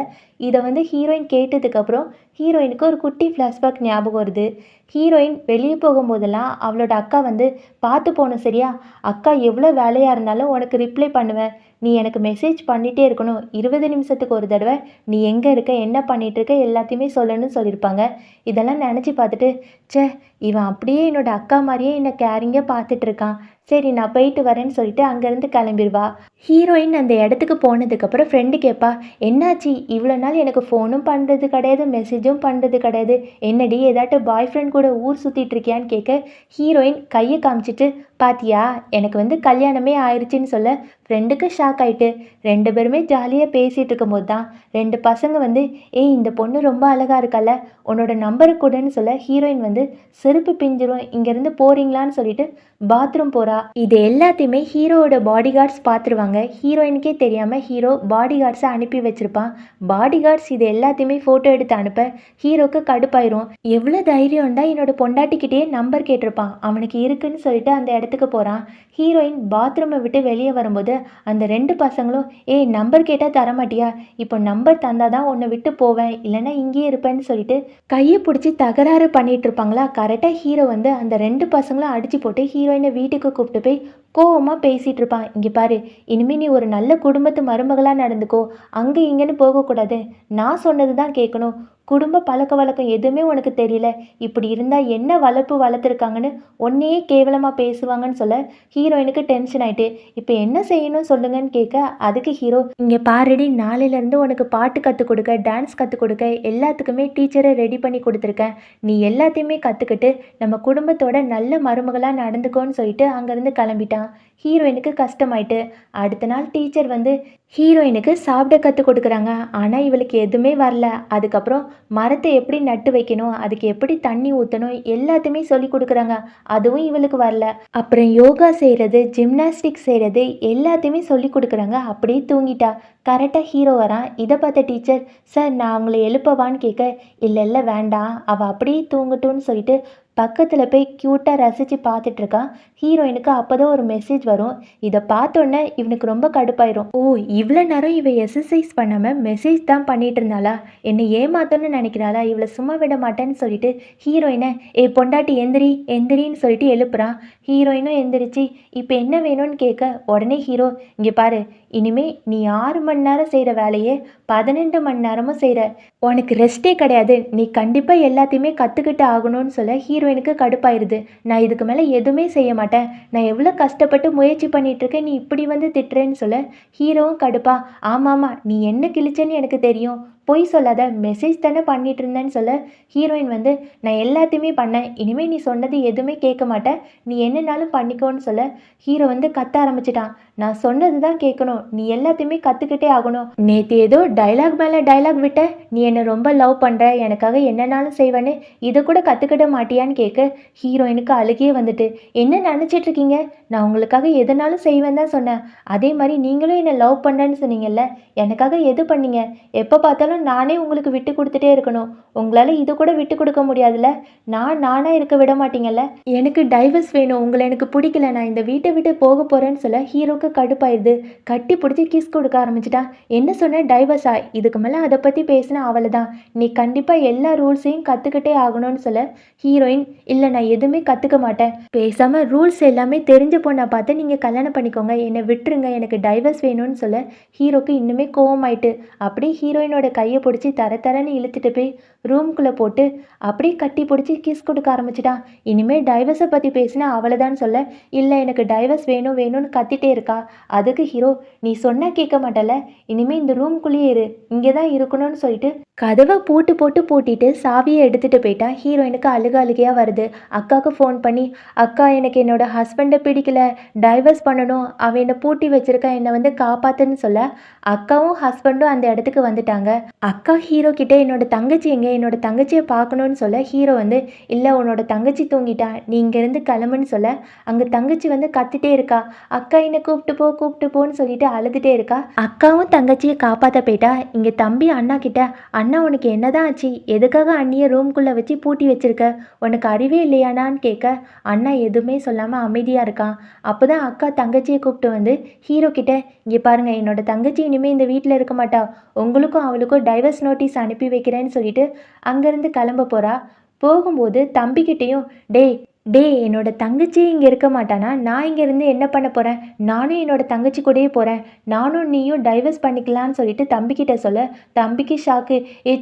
இதை வந்து ஹீரோயின் கேட்டதுக்கப்புறம் ஹீரோயினுக்கு ஒரு குட்டி ஃப்ளாஷ்பேக் ஞாபகம் வருது. ஹீரோயின் வெளியே போகும்போதெல்லாம் அவளோட அக்கா வந்து, பார்த்து போகணும் சரியா, அக்கா எவ்வளோ வேலையாக இருந்தாலும் உனக்கு ரிப்ளை பண்ணுவேன், நீ எனக்கு மெசேஜ் பண்ணிகிட்டே இருக்கணும், 20 நிமிஷத்துக்கு ஒரு தடவை நீ எங்கே இருக்க என்ன பண்ணிகிட்டு இருக்க எல்லாத்தையுமே சொல்லணும்னு சொல்லியிருப்பாங்க. இதெல்லாம் நினச்சி பார்த்துட்டு, ச்சே இவன் அப்படியே என்னோட அக்கா மாதிரியே என்னை கேரிங்காக பார்த்துட்டு இருக்கான். சரி நான் போயிட்டு வரேன்னு சொல்லிட்டு அங்கேருந்து கிளம்பிடுவா. ஹீரோயின் அந்த இடத்துக்கு போனதுக்கப்புறம் ஃப்ரெண்டு கேட்பா, என்னாச்சு இவ்வளோ நாள் எனக்கு ஃபோனும் பண்ணுறது கிடையாது, மெசேஜும் பண்ணுறது கிடையாது, என்னடி ஏதாட்டு பாய் ஃப்ரெண்ட் கூட ஊர் சுற்றிட்டு இருக்கியான்னு கேட்க, ஹீரோயின் கையை காமிச்சிட்டு, பாத்தியா எனக்கு வந்து கல்யாணமே ஆயிடுச்சின்னு சொல்ல ஃப்ரெண்டுக்கு ஷாக் ஆயிட்டு. ரெண்டு பேருமே ஜாலியாக பேசிகிட்டு இருக்கும்போது தான் ரெண்டு பசங்க வந்து, ஏய் இந்த பொண்ணு ரொம்ப அழகாக இருக்கல்ல, உன்னோட நம்பரை கொடுன்னு சொல்ல ஹீரோயின் வந்து செருப்பு பிஞ்சிரும் இங்கேருந்து போறீங்களான்னு சொல்லிட்டு பாத்ரூம் போகிறா. இது எல்லாத்தையுமே ஹீரோவோட பாடி கார்ட்ஸ் பார்த்துருவாங்க. ஹீரோயினுக்கே தெரியாமல் ஹீரோ பாடி கார்ட்ஸை அனுப்பி வச்சுருப்பான். பாடி கார்ட்ஸ் இது எல்லாத்தையுமே ஃபோட்டோ எடுத்து அனுப்ப ஹீரோக்கு கடுப்பாயிரும். எவ்வளோ தைரியம்டா என்னோட பொண்டாட்டிக்கிட்டே நம்பர் கேட்டிருப்பான், அவனுக்கு இருக்குன்னு சொல்லிட்டு அந்த இடத்துக்கு போகிறான். ஹீரோயின் பாத்ரூமை விட்டு வெளியே வரும்போது அந்த ரெண்டு பசங்களும், ஏய் நம்பர் கேட்டால் தரமாட்டியா, இப்போ நம்பர் தந்தாதான் உன்னை விட்டு போவேன், இல்லைன்னா இங்கேயே இருப்பேன்னு சொல்லிட்டு கையை பிடிச்சி தகராறு பண்ணிட்டு இருப்பாங்களா. கரெக்டாக ஹீரோ வந்து அந்த ரெண்டு பசங்களும் அடிச்சு போட்டு ஹீரோயினை வீட்டுக்கு கூப்பிட்டு போய் கோவமாக பேசிகிட்டு இருப்பான். இங்கே பாரு, இனிமேல் நீ ஒரு நல்ல குடும்பத்து மருமகளாக நடந்துக்கோ, அங்கே இங்கேன்னு போகக்கூடாது, நான் சொன்னது தான் கேட்கணும், குடும்ப பழக்க வழக்கம் எதுவுமே உனக்கு தெரியல, இப்படி இருந்தால் என்ன வளர்ப்பு வளர்த்துருக்காங்கன்னு ஒன்னையே கேவலமாக பேசுவாங்கன்னு சொல்ல ஹீரோயினுக்கு டென்ஷன் ஆகிட்டு, இப்போ என்ன செய்யணும் சொல்லுங்கன்னு கேட்க, அதுக்கு ஹீரோ, இங்கே பாருடி நாளையிலேருந்து உனக்கு பாட்டு கற்றுக் கொடுக்க, டான்ஸ் கற்றுக் கொடுக்க எல்லாத்துக்குமே டீச்சரை ரெடி பண்ணி கொடுத்துருக்கேன், நீ எல்லாத்தையுமே கற்றுக்கிட்டு நம்ம குடும்பத்தோட நல்ல மருமகளாக நடந்துக்கோன்னு சொல்லிட்டு அங்கேருந்து கிளம்பிட்டான். ஹீரோயினுக்கு கஷ்டமாயிட்டு. அடுத்த நாள் டீச்சர் வந்து ஹீரோயினுக்கு சாப்பிட கற்றுக் கொடுக்குறாங்க. ஆனால் இவளுக்கு எதுவுமே வரல. அதுக்கப்புறம் மரத்தை எப்படி நட்டு வைக்கணும், அதுக்கு எப்படி தண்ணி ஊற்றணும் எல்லாத்தையுமே சொல்லி கொடுக்குறாங்க. அதுவும் இவளுக்கு வரல. அப்புறம் யோகா செய்கிறது, ஜிம்னாஸ்டிக் செய்கிறது எல்லாத்தையுமே சொல்லி கொடுக்குறாங்க. அப்படியே தூங்கிட்டா. கரெக்டாக ஹீரோ வரான். இதை பார்த்த டீச்சர், சார் நான் அவங்கள எழுப்பவான்னு கேட்க, இல்லை இல்லை வேண்டாம், அவள் அப்படியே தூங்கட்டும்னு சொல்லிட்டு பக்கத்தில் போய் க்யூட்டாக ரசித்து பார்த்துட்ருக்கான். ஹீரோயினுக்கு அப்போ தான் ஒரு மெசேஜ் வரும். இதை பார்த்தோன்னே இவனுக்கு ரொம்ப கடுப்பாயிரும். ஓ இவ்வளோ நேரம் இவ எக்ஸசைஸ் பண்ணாமல் மெசேஜ் தான் பண்ணிட்டு இருந்தாளா, என்னை ஏமாத்தோன்னு நினைக்கிறாளா, இவளை சும்மா விட மாட்டேன்னு சொல்லிட்டு ஹீரோயினை, ஏ பொண்டாட்டி எந்திரி எந்திரின்னு சொல்லிட்டு எழுப்புறான். ஹீரோயினும் எந்திரிச்சு இப்போ என்ன வேணும்னு கேட்க, உடனே ஹீரோ, இங்கே பாரு, இனிமே நீ 6 மணி நேரம் செய்கிற வேலையே 12 மணி நேரமும் செய்கிற, உனக்கு ரெஸ்ட்டே கிடையாது, நீ கண்டிப்பாக எல்லாத்தையுமே கற்றுக்கிட்டு ஆகணும்னு சொல்ல ஹீரோயினுக்கு கடுப்பாயிருது. நான் இதுக்கு மேலே எதுவுமே செய்ய மாட்டேன், நான் எவ்வளோ கஷ்டப்பட்டு முயற்சி பண்ணிகிட்ருக்கேன், நீ இப்படி வந்து திட்டுறேன்னு சொல்ல ஹீரோவும் கடுப்பா, ஆமாம்மா நீ என்ன கிழிச்சேன்னு எனக்கு தெரியும், பொய் சொல்லாத, மெசேஜ் தானே பண்ணிட்டு இருந்தேன்னு சொல்ல ஹீரோயின் வந்து, நான் எல்லாத்தையுமே பண்ணேன், இனிமேல் நீ சொன்னது எதுவுமே கேட்க மாட்டேன், நீ என்னன்னாலும் பண்ணிக்கோன்னு சொல்ல ஹீரோ வந்து கத்த ஆரம்பிச்சிட்டான். நான் சொன்னது தான் கேட்கணும், நீ எல்லாத்தையுமே கற்றுக்கிட்டே ஆகணும், நேற்று ஏதோ டைலாக் மேலே டைலாக் விட்ட, நீ என்னை ரொம்ப லவ் பண்ணுற, எனக்காக என்னன்னாலும் செய்வேன்னு இதை கூட கற்றுக்கிட மாட்டியான்னு கேட்க ஹீரோயினுக்கு அழுகியே வந்துட்டு, என்ன நினச்சிட்டு இருக்கீங்க, நான் உங்களுக்காக எதுனாலும் செய்வேன் தான் சொன்னேன், அதே மாதிரி நீங்களும் என்னை லவ் பண்ணுறேன்னு சொன்னீங்கல்ல, எனக்காக எது பண்ணீங்க, எப்போ பார்த்தாலும் நானே உங்களுக்கு விட்டு கொடுத்துட்டே இருக்கணும், உங்களால் இது கூட விட்டு கொடுக்க முடியாதுல்ல, நானாக இருக்க விட மாட்டீங்கல்ல, எனக்கு டைவர்ஸ் வேணும், உங்களை எனக்கு பிடிக்கல, நான் இந்த வீட்டை விட்டு போக போகிறேன்னு சொல்ல ஹீரோக்கு கடுப்பாயிருது. கட்டி பிடிச்சி கிஸ் கொடுக்க ஆரம்பிச்சிட்டான். என்ன சொன்ன, டைவர்ஸா, இதுக்கு மேலே அதை பற்றி பேசினா அவ்வளோதான், நீ கண்டிப்பாக எல்லா ரூல்ஸையும் கற்றுக்கிட்டே ஆகணும்னு சொல்ல ஹீரோயின், இல்லை நான் எதுவுமே கற்றுக்க மாட்டேன், பேசாமல் ரூல்ஸ் எல்லாமே தெரிஞ்ச பொண்ணை பார்த்து நீங்கள் கல்யாணம் பண்ணிக்கோங்க, என்னை விட்டுருங்க, எனக்கு டைவர்ஸ் வேணும்னு சொல்ல ஹீரோக்கு இன்னுமே கோவமாயிட்டு. அப்படியே ஹீரோயினோட கையை பிடிச்சி தரன்னு இழுத்துட்டு போய் ரூம்குள்ளே போட்டு அப்படியே கட்டி பிடிச்சி கிஸ் கொடுக்க ஆரம்பிச்சிட்டான். இனிமேல் டைவர்ஸை பற்றி பேசினா அவ்வளோதான் சொல்ல, இல்லை எனக்கு டைவர்ஸ் வேணும் வேணும்னு கத்திட்டே இருக்கா. அதுக்கு ஹீரோ, நீ சொன்ன கேட்க மாட்டல, இனிமேல் இந்த ரூம்குள்ளேயே இரு, இங்கே தான் இருக்கணும்னு சொல்லிட்டு கதவை பூட்டு போட்டு பூட்டிட்டு சாவியை எடுத்துகிட்டு போயிட்டா. ஹீரோயினுக்கு அழுகையாக வருது. அக்காவுக்கு ஃபோன் பண்ணி, அக்கா எனக்கு என்னோட ஹஸ்பண்டை பிடிக்கல, டைவர்ஸ் பண்ணணும், அவன் என்னை பூட்டி வச்சிருக்கா, என்னை வந்து காப்பாத்துன்னு சொல்ல அக்காவும் ஹஸ்பண்டும் அந்த இடத்துக்கு வந்துட்டாங்க. அக்கா ஹீரோ கிட்ட, என்னோட தங்கச்சி எங்கே, என்னோட தங்கச்சியை பார்க்கணுன்னு சொல்ல ஹீரோ வந்து, இல்லை உன்னோட தங்கச்சி தூங்கிட்டா, நீ இங்கேருந்து கிளம்புன்னு சொல்ல அங்கே தங்கச்சி வந்து கத்திட்டே இருக்கா. அக்கா என்னை கூப்பிட்டு போன்னு சொல்லிட்டு அழுதுகிட்டே இருக்கா. அக்காவும் தங்கச்சியை காப்பாற்ற போயிட்டா. இங்கே தம்பி அண்ணா கிட்ட, அண்ணா உனக்கு என்னதான் ஆச்சு, எதுக்காக அண்ணியை ரூம்குள்ளே வச்சு பூட்டி வச்சிருக்க, உனக்கு அறிவே இல்லையானான்னு கேட்க அண்ணா எதுவுமே சொல்லாமல் அமைதியாக இருக்கான். அப்போ தான் அக்கா தங்கச்சியை கூப்பிட்டு வந்து ஹீரோ கிட்ட, இங்கே பாருங்க, என்னோட தங்கச்சி இனிமேல் இந்த வீட்டில் இருக்க மாட்டா, உங்களுக்கும் அவளுக்கும் டைவர்ஸ் நோட்டீஸ் அனுப்பி வைக்கிறேன்னு சொல்லிட்டு அங்கேருந்து கிளம்ப போகிறா. போகும்போது தம்பிக்கிட்டேயும், டேய் டேய் என்னோட தங்கச்சி இங்கே இருக்க மாட்டானா? நான் இங்கே இருந்து என்ன பண்ண போகிறேன்? நானும் என்னோட தங்கச்சி கூடயே போகிறேன். நானும் நீயும் டைவர்ஸ் பண்ணிக்கலான்னு சொல்லிட்டு தம்பிக்கிட்ட சொல்ல, தம்பிக்கு ஷாக்கு.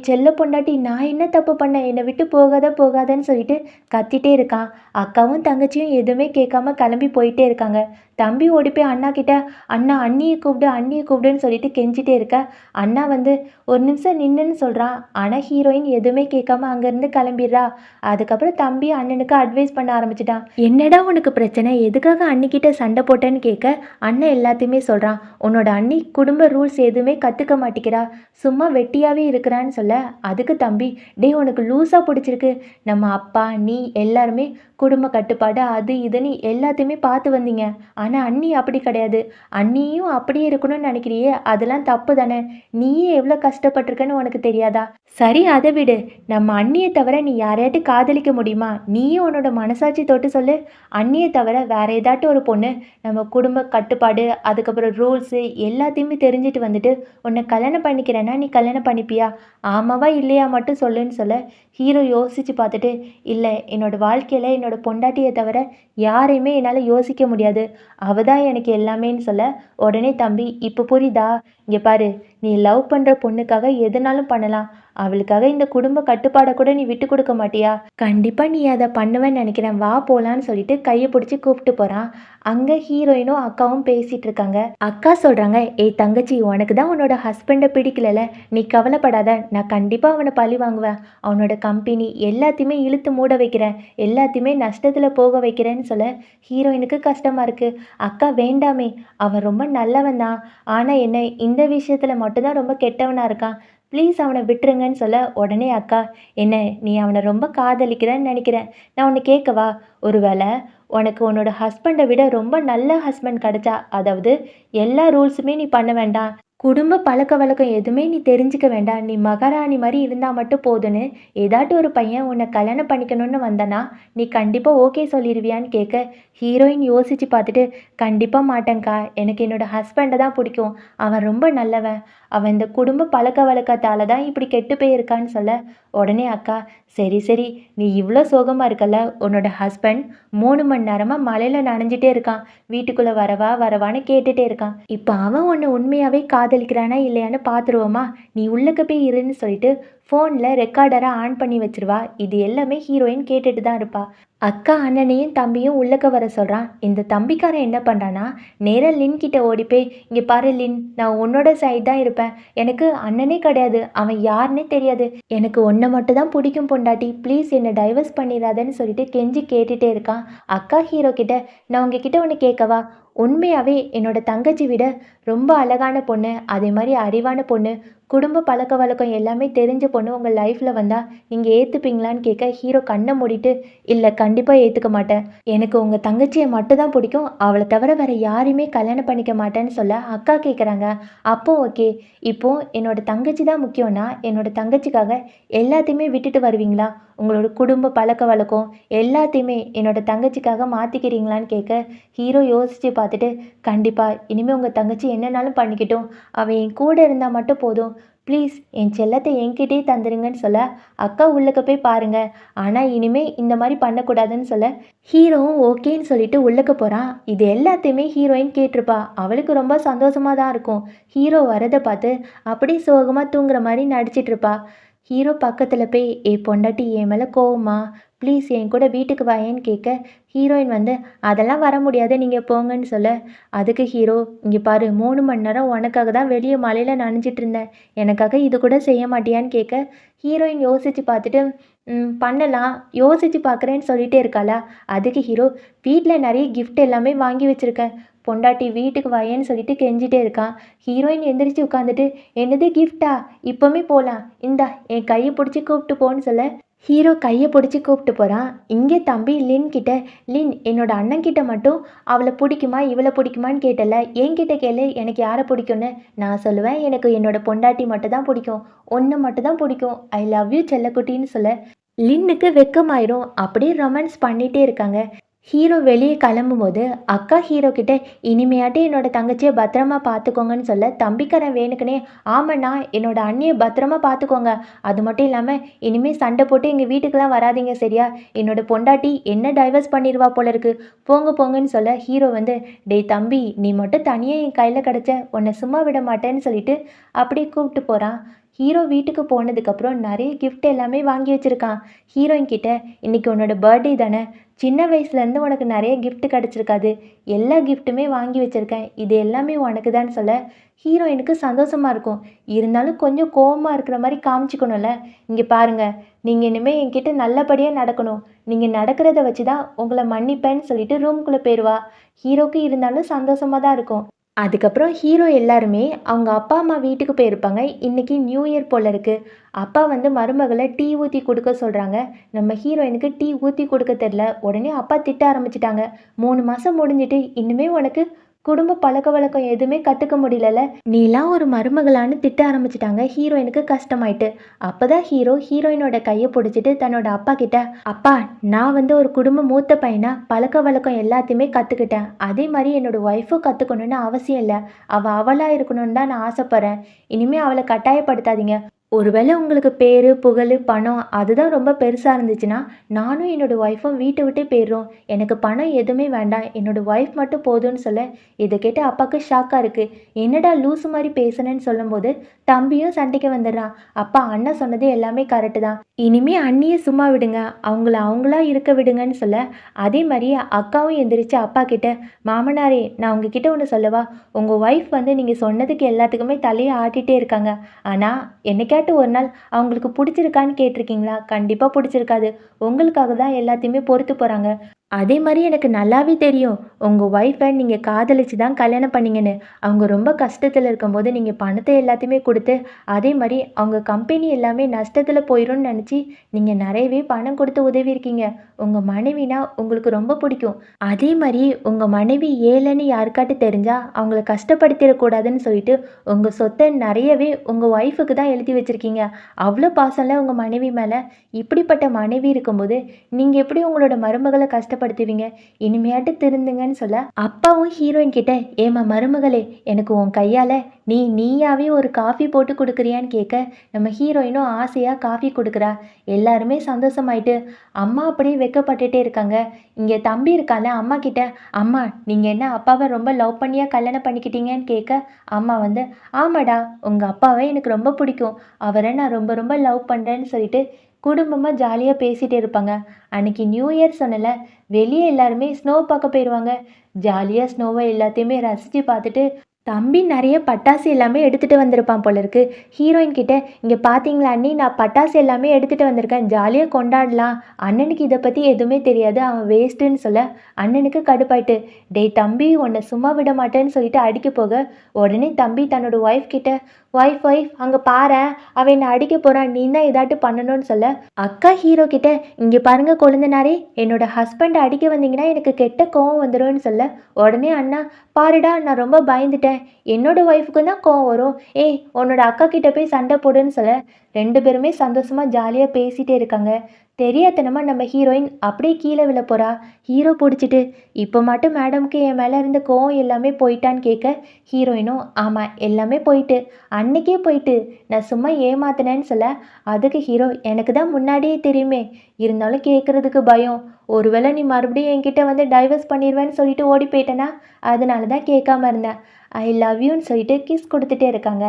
செல்ல பொண்டாட்டி நான் என்ன தப்பு பண்ணேன்? என்னை விட்டு போகாத போகாதன்னு சொல்லிட்டு கத்திட்டே இருக்கான். அக்காவும் தங்கச்சியும் எதுவுமே கேட்காம கிளம்பி போயிட்டே இருக்காங்க. தம்பி ஓடி போய் அண்ணா கிட்ட, அண்ணா அண்ணியை கூப்பிடு அண்ணியை கூப்பிடுன்னு சொல்லிட்டு கெஞ்சிட்டே இருக்க, அண்ணா வந்து ஒரு நிமிஷம் நின்னுன்னு சொல்கிறான். ஆனால் ஹீரோயின் எதுவுமே கேட்காம அங்கேருந்து கிளம்பிடுறா. அதுக்கப்புறம் தம்பி அண்ணனுக்கு அட்வைஸ் பண்ண ஆரம்பிச்சிட்டான். என்னடா உனக்கு பிரச்சனை? எதுக்காக அண்ணிக்கிட்ட சண்டை போட்டேன்னு கேட்க, அண்ணன் எல்லாத்தையுமே சொல்கிறான். உன்னோட அண்ணி குடும்ப ரூல்ஸ் எதுவுமே கற்றுக்க மாட்டேங்கிறா, சும்மா வெட்டியாகவே இருக்கிறான்னு சொல்ல, அதுக்கு தம்பி, டே உனக்கு லூஸாக பிடிச்சிருக்கு. நம்ம அப்பா நீ எல்லாருமே குடும்ப கட்டுப்பாடு அது இதுன்னு எல்லாத்தையுமே பார்த்து வந்தீங்க. ஆனால் அண்ணி அப்படி கிடையாது. அண்ணியும் அப்படியே இருக்கணும்னு நினைக்கிறியே, அதெல்லாம் தப்பு தானே. நீயே எவ்வளோ கஷ்டப்பட்டிருக்கன்னு உனக்கு தெரியாதா? சரி அதை விடு. நம்ம அண்ணியை தவிர நீ யாரையாட்டு காதலிக்க முடியுமா? நீயும் உன்னோட மனசாட்சி தொட்டு சொல்லு. அண்ணியை தவிர வேற ஏதாட்டும் ஒரு பொண்ணு நம்ம குடும்ப கட்டுப்பாடு அதுக்கப்புறம் ரூல்ஸு எல்லாத்தையுமே தெரிஞ்சுட்டு வந்துட்டு உன்னை கல்யாணம் பண்ணிக்கிறேன்னா நீ கல்யாணம் பண்ணிப்பியா? ஆமாவா இல்லையா மட்டும் சொல்லுன்னு சொல்ல, ஹீரோ யோசித்து பார்த்துட்டு, இல்லை என்னோடய வாழ்க்கையில் என்னோடய பொண்டாட்டியை தவிர யாரையுமே என்னால் யோசிக்க முடியாது, அவள் தான் எனக்கு எல்லாமேன்னு சொல்ல, உடனே தம்பி இப்போ புரியுதா? இங்கே பாரு, நீ லவ் பண்ணுற பொண்ணுக்காக எதுனாலும் பண்ணலாம், அவளுக்காக இந்த குடும்ப கட்டுப்பாடை கூட நீ விட்டு கொடுக்க மாட்டியா? கண்டிப்பாக நீ அதை பண்ணுவேன்னு நினைக்கிறேன், வா போகலான்னு சொல்லிட்டு கையை பிடிச்சி கூப்பிட்டு போகிறான். அங்கே ஹீரோயினும் அக்காவும் பேசிகிட்டு இருக்காங்க. அக்கா சொல்கிறாங்க, ஏய் தங்கச்சி உனக்கு தான் உன்னோட ஹஸ்பண்டை பிடிக்கல, நீ கவலைப்படாத, நான் கண்டிப்பாக அவனை பழி வாங்குவேன், அவனோட கம்பெனி எல்லாத்தையுமே இழுத்து மூட வைக்கிறேன், எல்லாத்தையுமே நஷ்டத்தில் போக வைக்கிறேன்னு சொல்ல, ஹீரோயினுக்கு கஷ்டமாக இருக்குது. அக்கா வேண்டாமே, அவன் ரொம்ப நல்லவன் தான், ஆனால் என்ன இந்த விஷயத்தில் மட்டும்தான் ரொம்ப கெட்டவனாக இருக்கான், ப்ளீஸ் அவனை விட்டுருங்கன்னு சொல்ல, உடனே அக்கா, என்ன நீ அவனை ரொம்ப காதலிக்கிறேன்னு நினைக்கிறேன், நான் ஒன்று கேட்கவா? ஒருவேளை உனக்கு உன்னோட ஹஸ்பண்டை விட ரொம்ப நல்ல ஹஸ்பண்ட் கிடைச்சா, அதாவது எல்லா ரூல்ஸுமே நீ பண்ண வேண்டாம், குடும்ப பழக்க வழக்கம் எதுவுமே நீ தெரிஞ்சுக்க வேண்டாம், நீ மகாராணி மாதிரி இருந்தால் மட்டும் போதுன்னு ஏதாட்டும் ஒரு பையன் உன்னை கல்யாணம் பண்ணிக்கணும்னு வந்தனா நீ கண்டிப்பாக ஓகே சொல்லிடுவியான்னு கேட்க, ஹீரோயின் யோசித்து பார்த்துட்டு, கண்டிப்பாக மாட்டேங்க்கா, எனக்கு என்னோடய ஹஸ்பண்டை தான் பிடிக்கும், அவன் ரொம்ப நல்லவன், அவன் இந்த குடும்ப பழக்க வழக்கத்தால் தான் இப்படி கெட்டு போயிருக்கான்னு சொல்ல, உடனே அக்கா, சரி சரி நீ இவ்வளோ சோகமாக இருக்கல, உன்னோட ஹஸ்பண்ட் 3 மணி நேரமாக மழையில் நனைஞ்சிட்டே இருக்கான், வீட்டுக்குள்ளே வரவா வரவான்னு கேட்டுகிட்டே இருக்கான், இப்போ அவன் உன்னை உண்மையாகவே காதலிக்கிறானா இல்லையான்னு பார்த்துருவோமா, நீ உள்ளக்க போய் இருன்னு சொல்லிட்டு ஃபோனில் ரெக்கார்டரை ஆன் பண்ணி வச்சிருவா. இது எல்லாமே ஹீரோயின் கேட்டுட்டு தான் இருப்பா. அக்கா அண்ணனையும் தம்பியும் உள்ளக்க வர சொல்கிறான். இந்த தம்பிக்காரன் என்ன பண்ணுறான்னா, நேராக லின் கிட்ட ஓடி போய், இங்கே பாரு லின், நான் உன்னோட சைட் தான் இருப்பேன், எனக்கு அண்ணனே கிடையாது, அவன் யாருன்னே தெரியாது, எனக்கு உன்னை மட்டும் தான் பிடிக்கும் பொண்டாட்டி, ப்ளீஸ் என்னை டைவர்ஸ் பண்ணிடாதன்னு சொல்லிட்டு கெஞ்சி கேட்டுகிட்டே இருக்கான். அக்கா ஹீரோ கிட்ட, நான் உங்ககிட்ட ஒன்று கேட்கவா? உண்மையாகவே என்னோட தங்கச்சி விட ரொம்ப அழகான பொண்ணு, அதே மாதிரி அறிவான பொண்ணு, குடும்ப பழக்க வழக்கம் எல்லாமே தெரிஞ்ச பொண்ணு உங்கள் லைஃப்பில் வந்தால் நீங்கள் ஏற்றுப்பீங்களான்னு கேட்க, ஹீரோ கண்ணை மூடிட்டு, இல்லை கண்டிப்பாக ஏற்றுக்க மாட்டேன், எனக்கு உங்கள் தங்கச்சியை மட்டும் தான் பிடிக்கும், அவளை தவிர வேறு யாரையுமே கல்யாணம் பண்ணிக்க மாட்டேன்னு சொல்ல, அக்கா கேட்குறாங்க, அப்போ ஓகே, இப்போது என்னோட தங்கச்சி தான் முக்கியம்னா என்னோட தங்கச்சிக்காக எல்லாத்தையுமே விட்டுட்டு வருவீங்களா? உங்களோட குடும்ப பழக்க வழக்கம் எல்லாத்தையுமே என்னோட தங்கச்சிக்காக மாற்றிக்கிறீங்களான்னு கேட்க, ஹீரோ யோசித்து பார்த்துட்டு, கண்டிப்பாக இனிமேல் உங்கள் தங்கச்சி என்னன்னாலும் பண்ணிக்கிட்டோம், அவன் என் கூட இருந்தால் மட்டும் போதும், ப்ளீஸ் என் செல்லத்தை என்கிட்டே தந்துடுங்கன்னு சொல்ல, அக்கா உள்ளக்க போய் பாருங்க, ஆனால் இனிமேல் இந்த மாதிரி பண்ணக்கூடாதுன்னு சொல்ல, ஹீரோவும் ஓகேன்னு சொல்லிட்டு உள்ளக்க போகிறான். இது எல்லாத்தையுமே ஹீரோயின் கேட்டிருப்பா. அவளுக்கு ரொம்ப சந்தோஷமாக தான் இருக்கும். ஹீரோ வரதை பார்த்து அப்படியே சோகமாக தூங்குற மாதிரி நடிச்சிட்டு இருப்பா. ஹீரோ பக்கத்தில் போய், பொண்டாட்டி என் மேலே கோவமா, ப்ளீஸ் என் கூட வீட்டுக்கு வாயேன்னு கேட்க, ஹீரோயின் வந்து, அதெல்லாம் வர முடியாது நீங்கள் போங்கன்னு சொல்ல, அதுக்கு ஹீரோ, இங்கே பாரு 3 மணி நேரம் உனக்காக தான் வெளியே மழையில் நனைஞ்சிட்டு இருந்தேன், எனக்காக இது கூட செய்ய மாட்டியான்னு கேட்க, ஹீரோயின் யோசித்து பார்த்துட்டு, பண்ணலாம் யோசித்து பார்க்குறேன்னு சொல்லிகிட்டே இருக்காளா. அதுக்கு ஹீரோ, வீட்டில் நிறைய கிஃப்ட் எல்லாமே வாங்கி வச்சுருக்கேன், பொண்டாட்டி வீட்டுக்கு வாயேன்னு சொல்லிட்டு கெஞ்சிட்டே இருக்கான். ஹீரோயின் எந்திரிச்சு உட்காந்துட்டு, என்னது கிஃப்டா, இப்போவுமே போகலாம், இந்தா என் கையை பிடிச்சி கூப்பிட்டு போன்னு சொல்ல, ஹீரோ கையை பிடிச்சி கூப்பிட்டு போகிறான். இங்கே தம்பி லின் கிட்ட, லின் என்னோட அண்ணன் கிட்ட மட்டும் அவளை பிடிக்குமா இவளை பிடிக்குமான்னு கேட்டல, என்கிட்ட கேளு எனக்கு யாரை பிடிக்கும்னு, நான் சொல்லுவேன் எனக்கு என்னோட பொண்டாட்டி மட்டும் தான் பிடிக்கும், ஒன்று மட்டும் தான் பிடிக்கும், ஐ லவ் யூ செல்லக்குட்டின்னு சொல்ல, லின்னுக்கு வெக்கமாயிரும். அப்படியே ரொமான்ஸ் பண்ணிகிட்டே இருக்காங்க. ஹீரோ வெளியே கிளம்பும்போது அக்கா ஹீரோ கிட்ட இனிமையாட்டு என்னோட தங்கச்சியை பத்திரமா பார்த்துக்கோங்கன்னு சொல்ல தம்பிக்காரன் வேணுக்குனே ஆமாண்ணா என்னோட அண்ணியை பத்திரமா பார்த்துக்கோங்க, அது மட்டும் இல்லாமல் இனிமேல் சண்டை போட்டு எங்கள் வீட்டுக்கெல்லாம் வராதீங்க சரியா, என்னோட பொண்டாட்டி என்ன டைவர்ஸ் பண்ணிடுவா போல இருக்கு, போங்க போங்கன்னு சொல்ல ஹீரோ வந்து டேய் தம்பி நீ மட்டும் தனியாக என் கையில் கிடச்ச உன்னை சும்மா விட மாட்டேன்னு சொல்லிட்டு அப்படியே கூப்பிட்டு போகிறான். ஹீரோ வீட்டுக்கு போனதுக்கப்புறம் நிறைய கிஃப்ட் எல்லாமே வாங்கி வச்சுருக்கான். ஹீரோயின் கிட்ட இன்னைக்கு உன்னோட பர்த்டே தானே, சின்ன வயசுலேருந்து உனக்கு நிறைய கிஃப்ட் கிடச்சிருக்காது, எல்லா கிஃப்ட்டுமே வாங்கி வச்சுருக்கேன், இது எல்லாமே உனக்கு தான் சொல்ல ஹீரோயினுக்கு சந்தோஷமாக இருக்கும். இருந்தாலும் கொஞ்சம் கோவமாக இருக்கிற மாதிரி காமிச்சிக்கணும்ல. இங்கே பாருங்கள், நீங்கள் இனிமேல் என்கிட்ட நல்லபடியாக நடக்கணும், நீங்கள் நடக்கிறத வச்சு தான் உங்களை மன்னிப்பேன்னு சொல்லிட்டு ரூம்குள்ளே போயிடுவா. ஹீரோக்கு இருந்தாலும் சந்தோஷமாக தான் இருக்கும். அதுக்கப்புறம் ஹீரோ எல்லாருமே அவங்க அப்பா அம்மா வீட்டுக்கு போயிருப்பாங்க. இன்னைக்கு நியூ இயர் போல இருக்கு. அப்பா வந்து மருமகளை டீ ஊற்றி கொடுக்க சொல்கிறாங்க. நம்ம ஹீரோயினுக்கு டீ ஊற்றி கொடுக்க தெரில. உடனே அப்பா திட்ட ஆரம்பிச்சிட்டாங்க. 3 மாதம் முடிஞ்சிட்டு இன்னுமே உனக்கு குடும்ப பழக்கவழக்கம் எதுவுமே கற்றுக்க முடியலல்ல, நீலாம் ஒரு மருமகளான்னு திட்ட ஆரம்பிச்சிட்டாங்க. ஹீரோயினுக்கு கஷ்டமாயிட்டு. அப்போ தான் ஹீரோ ஹீரோயினோட கையை பிடிச்சிட்டு தன்னோட அப்பா கிட்ட அப்பா நான் வந்து ஒரு குடும்ப மூத்த பையனா பழக்க வழக்கம் எல்லாத்தையுமே கற்றுக்கிட்டேன், அதே மாதிரி என்னோட ஒய்ஃபும் கற்றுக்கணுன்னு அவசியம் இல்லை, அவள் அவளாக இருக்கணும்னு தான் நான் ஆசைப்பட்றேன், இனிமேல் அவளை கட்டாயப்படுத்தாதீங்க, ஒருவேளை உங்களுக்கு பேர் புகழ் பணம் அதுதான் ரொம்ப பெருசாக இருந்துச்சுன்னா நானும் என்னோடய ஒய்ஃபும் வீட்டை விட்டே போயிடுறோம், எனக்கு பணம் எதுவுமே வேண்டாம், என்னோடய ஒய்ஃப் மட்டும் போதும்னு சொல்ல இதை கேட்டு அப்பாவுக்கு ஷாக்காக இருக்குது. என்னடா லூஸு மாதிரி பேசுனேன்னு சொல்லும்போது தம்பியும் சண்டைக்கு வந்துடுறான். அப்பா அண்ணன் சொன்னது எல்லாமே கரெக்டு தான், இனிமே அண்ணியை சும்மா விடுங்க, அவங்களா இருக்க விடுங்கன்னு சொல்ல அதே மாதிரி அக்காவும் எந்திரிச்சு அப்பா கிட்ட மாமனாரே நான் உங்ககிட்ட ஒன்று சொல்லவா, உங்கள் ஒய்ஃப் வந்து நீங்கள் சொன்னதுக்கு எல்லாத்துக்குமே தலையை ஆட்டிகிட்டே இருக்காங்க, ஆனால் என்னைக்காட்டு ஒரு நாள் அவங்களுக்கு பிடிச்சிருக்கான்னு கேட்டிருக்கீங்களா, கண்டிப்பாக பிடிச்சிருக்காது, உங்களுக்காக தான் எல்லாத்தையுமே பொறுத்து போகிறாங்க, அதே மாதிரி எனக்கு நல்லாவே தெரியும் உங்கள் ஒய்ஃபை நீங்கள் காதலிச்சு தான் கல்யாணம் பண்ணீங்கன்னு, அவங்க ரொம்ப கஷ்டத்தில் இருக்கும்போது நீங்கள் பணத்தை எல்லாத்தையுமே கொடுத்து அதே மாதிரி அவங்க கம்பெனி எல்லாமே நஷ்டத்தில் போயிடும்னு நினச்சி நீங்கள் நிறையவே பணம் கொடுத்து உதவியிருக்கீங்க, உங்கள் மனைவினா உங்களுக்கு ரொம்ப பிடிக்கும், அதே மாதிரி உங்கள் மனைவி ஏழைன்னு யாருக்காட்டு தெரிஞ்சால் அவங்கள கஷ்டப்படுத்திடக்கூடாதுன்னு சொல்லிட்டு உங்கள் சொத்தை நிறையவே உங்கள் ஒய்ஃபுக்கு தான் எழுதி வச்சுருக்கீங்க, அவ்வளோ பாசம்ல உங்கள் மனைவி மேலே, இப்படிப்பட்ட மனைவி இருக்கும்போது நீங்கள் எப்படி உங்களோட மருமகளை கஷ்டப்படுத்துவீங்க, இனிமையாட்டு திருந்துங்கன்னு சொல்ல அப்பாவும் ஹீரோயின் கிட்ட ஏமா மருமகளே எனக்கு உன் கையால் நீயாவே ஒரு காஃபி போட்டு கொடுக்குறியான்னு கேட்க நம்ம ஹீரோயினும் ஆசையாக காஃபி கொடுக்குறா. எல்லாருமே சந்தோஷமாயிட்டு அம்மா அப்படியே வெக்கப்பட்டுட்டே இருக்காங்க. இங்கே தம்பி இருக்கால அம்மா கிட்ட அம்மா நீங்கள் என்ன அப்பாவை ரொம்ப லவ் பண்ணியா கல்யாணம் பண்ணிக்கிட்டீங்கன்னு கேட்க அம்மா வந்து ஆமாடா உங்கள் அப்பாவை எனக்கு ரொம்ப பிடிக்கும், அவரை நான் ரொம்ப ரொம்ப லவ் பண்ணுறேன்னு சொல்லிட்டு குடும்பமாக ஜாலியாக பேசிகிட்டே இருப்பாங்க. அன்றைக்கி நியூ இயர் சொன்னல, வெளியே எல்லாருமே ஸ்னோ பார்க்க போயிடுவாங்க. ஜாலியாக ஸ்னோவை எல்லாத்தையுமே ரசித்து பார்த்துட்டு தம்பி நிறைய பட்டாசு எல்லாமே எடுத்துகிட்டு வந்திருப்பான் போல இருக்கு. ஹீரோயின் கிட்ட இங்கே பார்த்தீங்களா அண்ணி நான் பட்டாசு எல்லாமே எடுத்துகிட்டு வந்திருக்கேன், ஜாலியாக கொண்டாடலாம், அண்ணனுக்கு இதை பற்றி எதுவுமே தெரியாது அவன் வேஸ்ட்டுன்னு சொல்ல அண்ணனுக்கு கடுப்பாயிட்டு டேய் தம்பி உன்னை சும்மா விட மாட்டேன்னு சொல்லிட்டு அடிக்க போக உடனே தம்பி தன்னோட ஒய்ஃப் கிட்ட ஒய்ஃப் அங்கே பாரேன் அவன் என்னை அடிக்க போகிறான், நீ தான் ஏதாட்டு பண்ணணும்னு சொல்ல அக்கா ஹீரோ கிட்ட இங்கே பாருங்க கொழுந்தனாரே என்னோட ஹஸ்பண்டை அடிக்க வந்தீங்கன்னா எனக்கு கெட்ட கோவம் வந்துடும்னு சொல்ல உடனே அண்ணா பாருடா நான் ரொம்ப பயந்துட்டேன், என்னோட ஒய்ஃபுக்கு தான் கோவம் வரும், ஏய் உன்னோட அக்கா கிட்ட போய் சண்டை போடுன்னு சொல்ல 2 பேருமே சந்தோஷமாக ஜாலியாக பேசிகிட்டே இருக்காங்க. தெரியாதனமாக நம்ம ஹீரோயின் அப்படியே கீழே விழ போகிறா. ஹீரோ பிடிச்சிட்டு இப்போ மட்டும் மேடம்க்கு என் மேலே இருந்த கோவம் எல்லாமே போயிட்டான்னு கேட்க ஹீரோயினும் ஆமாம் எல்லாமே போயிட்டு, அன்னைக்கே போயிட்டு, நான் சும்மா ஏமாத்தினேன்னு சொல்ல அதுக்கு ஹீரோ எனக்கு தான் முன்னாடியே தெரியுமே, இருந்தாலும் கேட்குறதுக்கு பயம், ஒருவேளை நீ மறுபடியும் என்கிட்ட வந்து டைவர்ஸ் பண்ணிடுவேன்னு சொல்லிட்டு ஓடி போயிட்டேன்னா அதனால தான் கேட்காம இருந்தேன், ஐ லவ் யூன்னு சொல்லிட்டு கிஸ் கொடுத்துட்டே இருக்காங்க.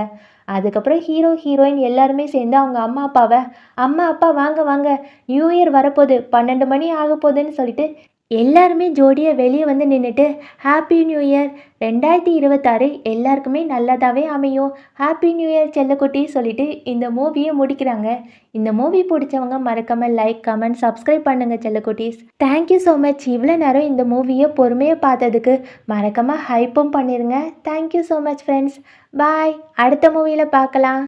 அதுக்கப்புறம் ஹீரோ ஹீரோயின் எல்லாருமே சேர்ந்து அவங்க அம்மா அப்பாவை அம்மா அப்பா வாங்க வாங்க நியூ இயர் வரப்போகுது 12 மணி ஆக போகுதுன்னு சொல்லிட்டு எல்லாருமே ஜோடியாக வெளியே வந்து நின்றுட்டு ஹாப்பி நியூ இயர் 2026 எல்லாருக்குமே நல்லதாகவே அமையும், ஹாப்பி நியூ இயர் செல்லக்குட்டி சொல்லிட்டு இந்த மூவியை முடிக்கிறாங்க. இந்த மூவி பிடிச்சவங்க மறக்காமல் லைக் கமெண்ட் சப்ஸ்கிரைப் பண்ணுங்கள் செல்லக்குட்டீஸ். தேங்க்யூ ஸோ மச், இவ்வளோ நேரம் இந்த மூவியை பொறுமையாக பார்த்ததுக்கு மறக்காமல் ஹைப்பும் பண்ணிடுங்க. தேங்க்யூ ஸோ மச் ஃப்ரெண்ட்ஸ், பாய், அடுத்த மூவியில் பார்க்கலாம்.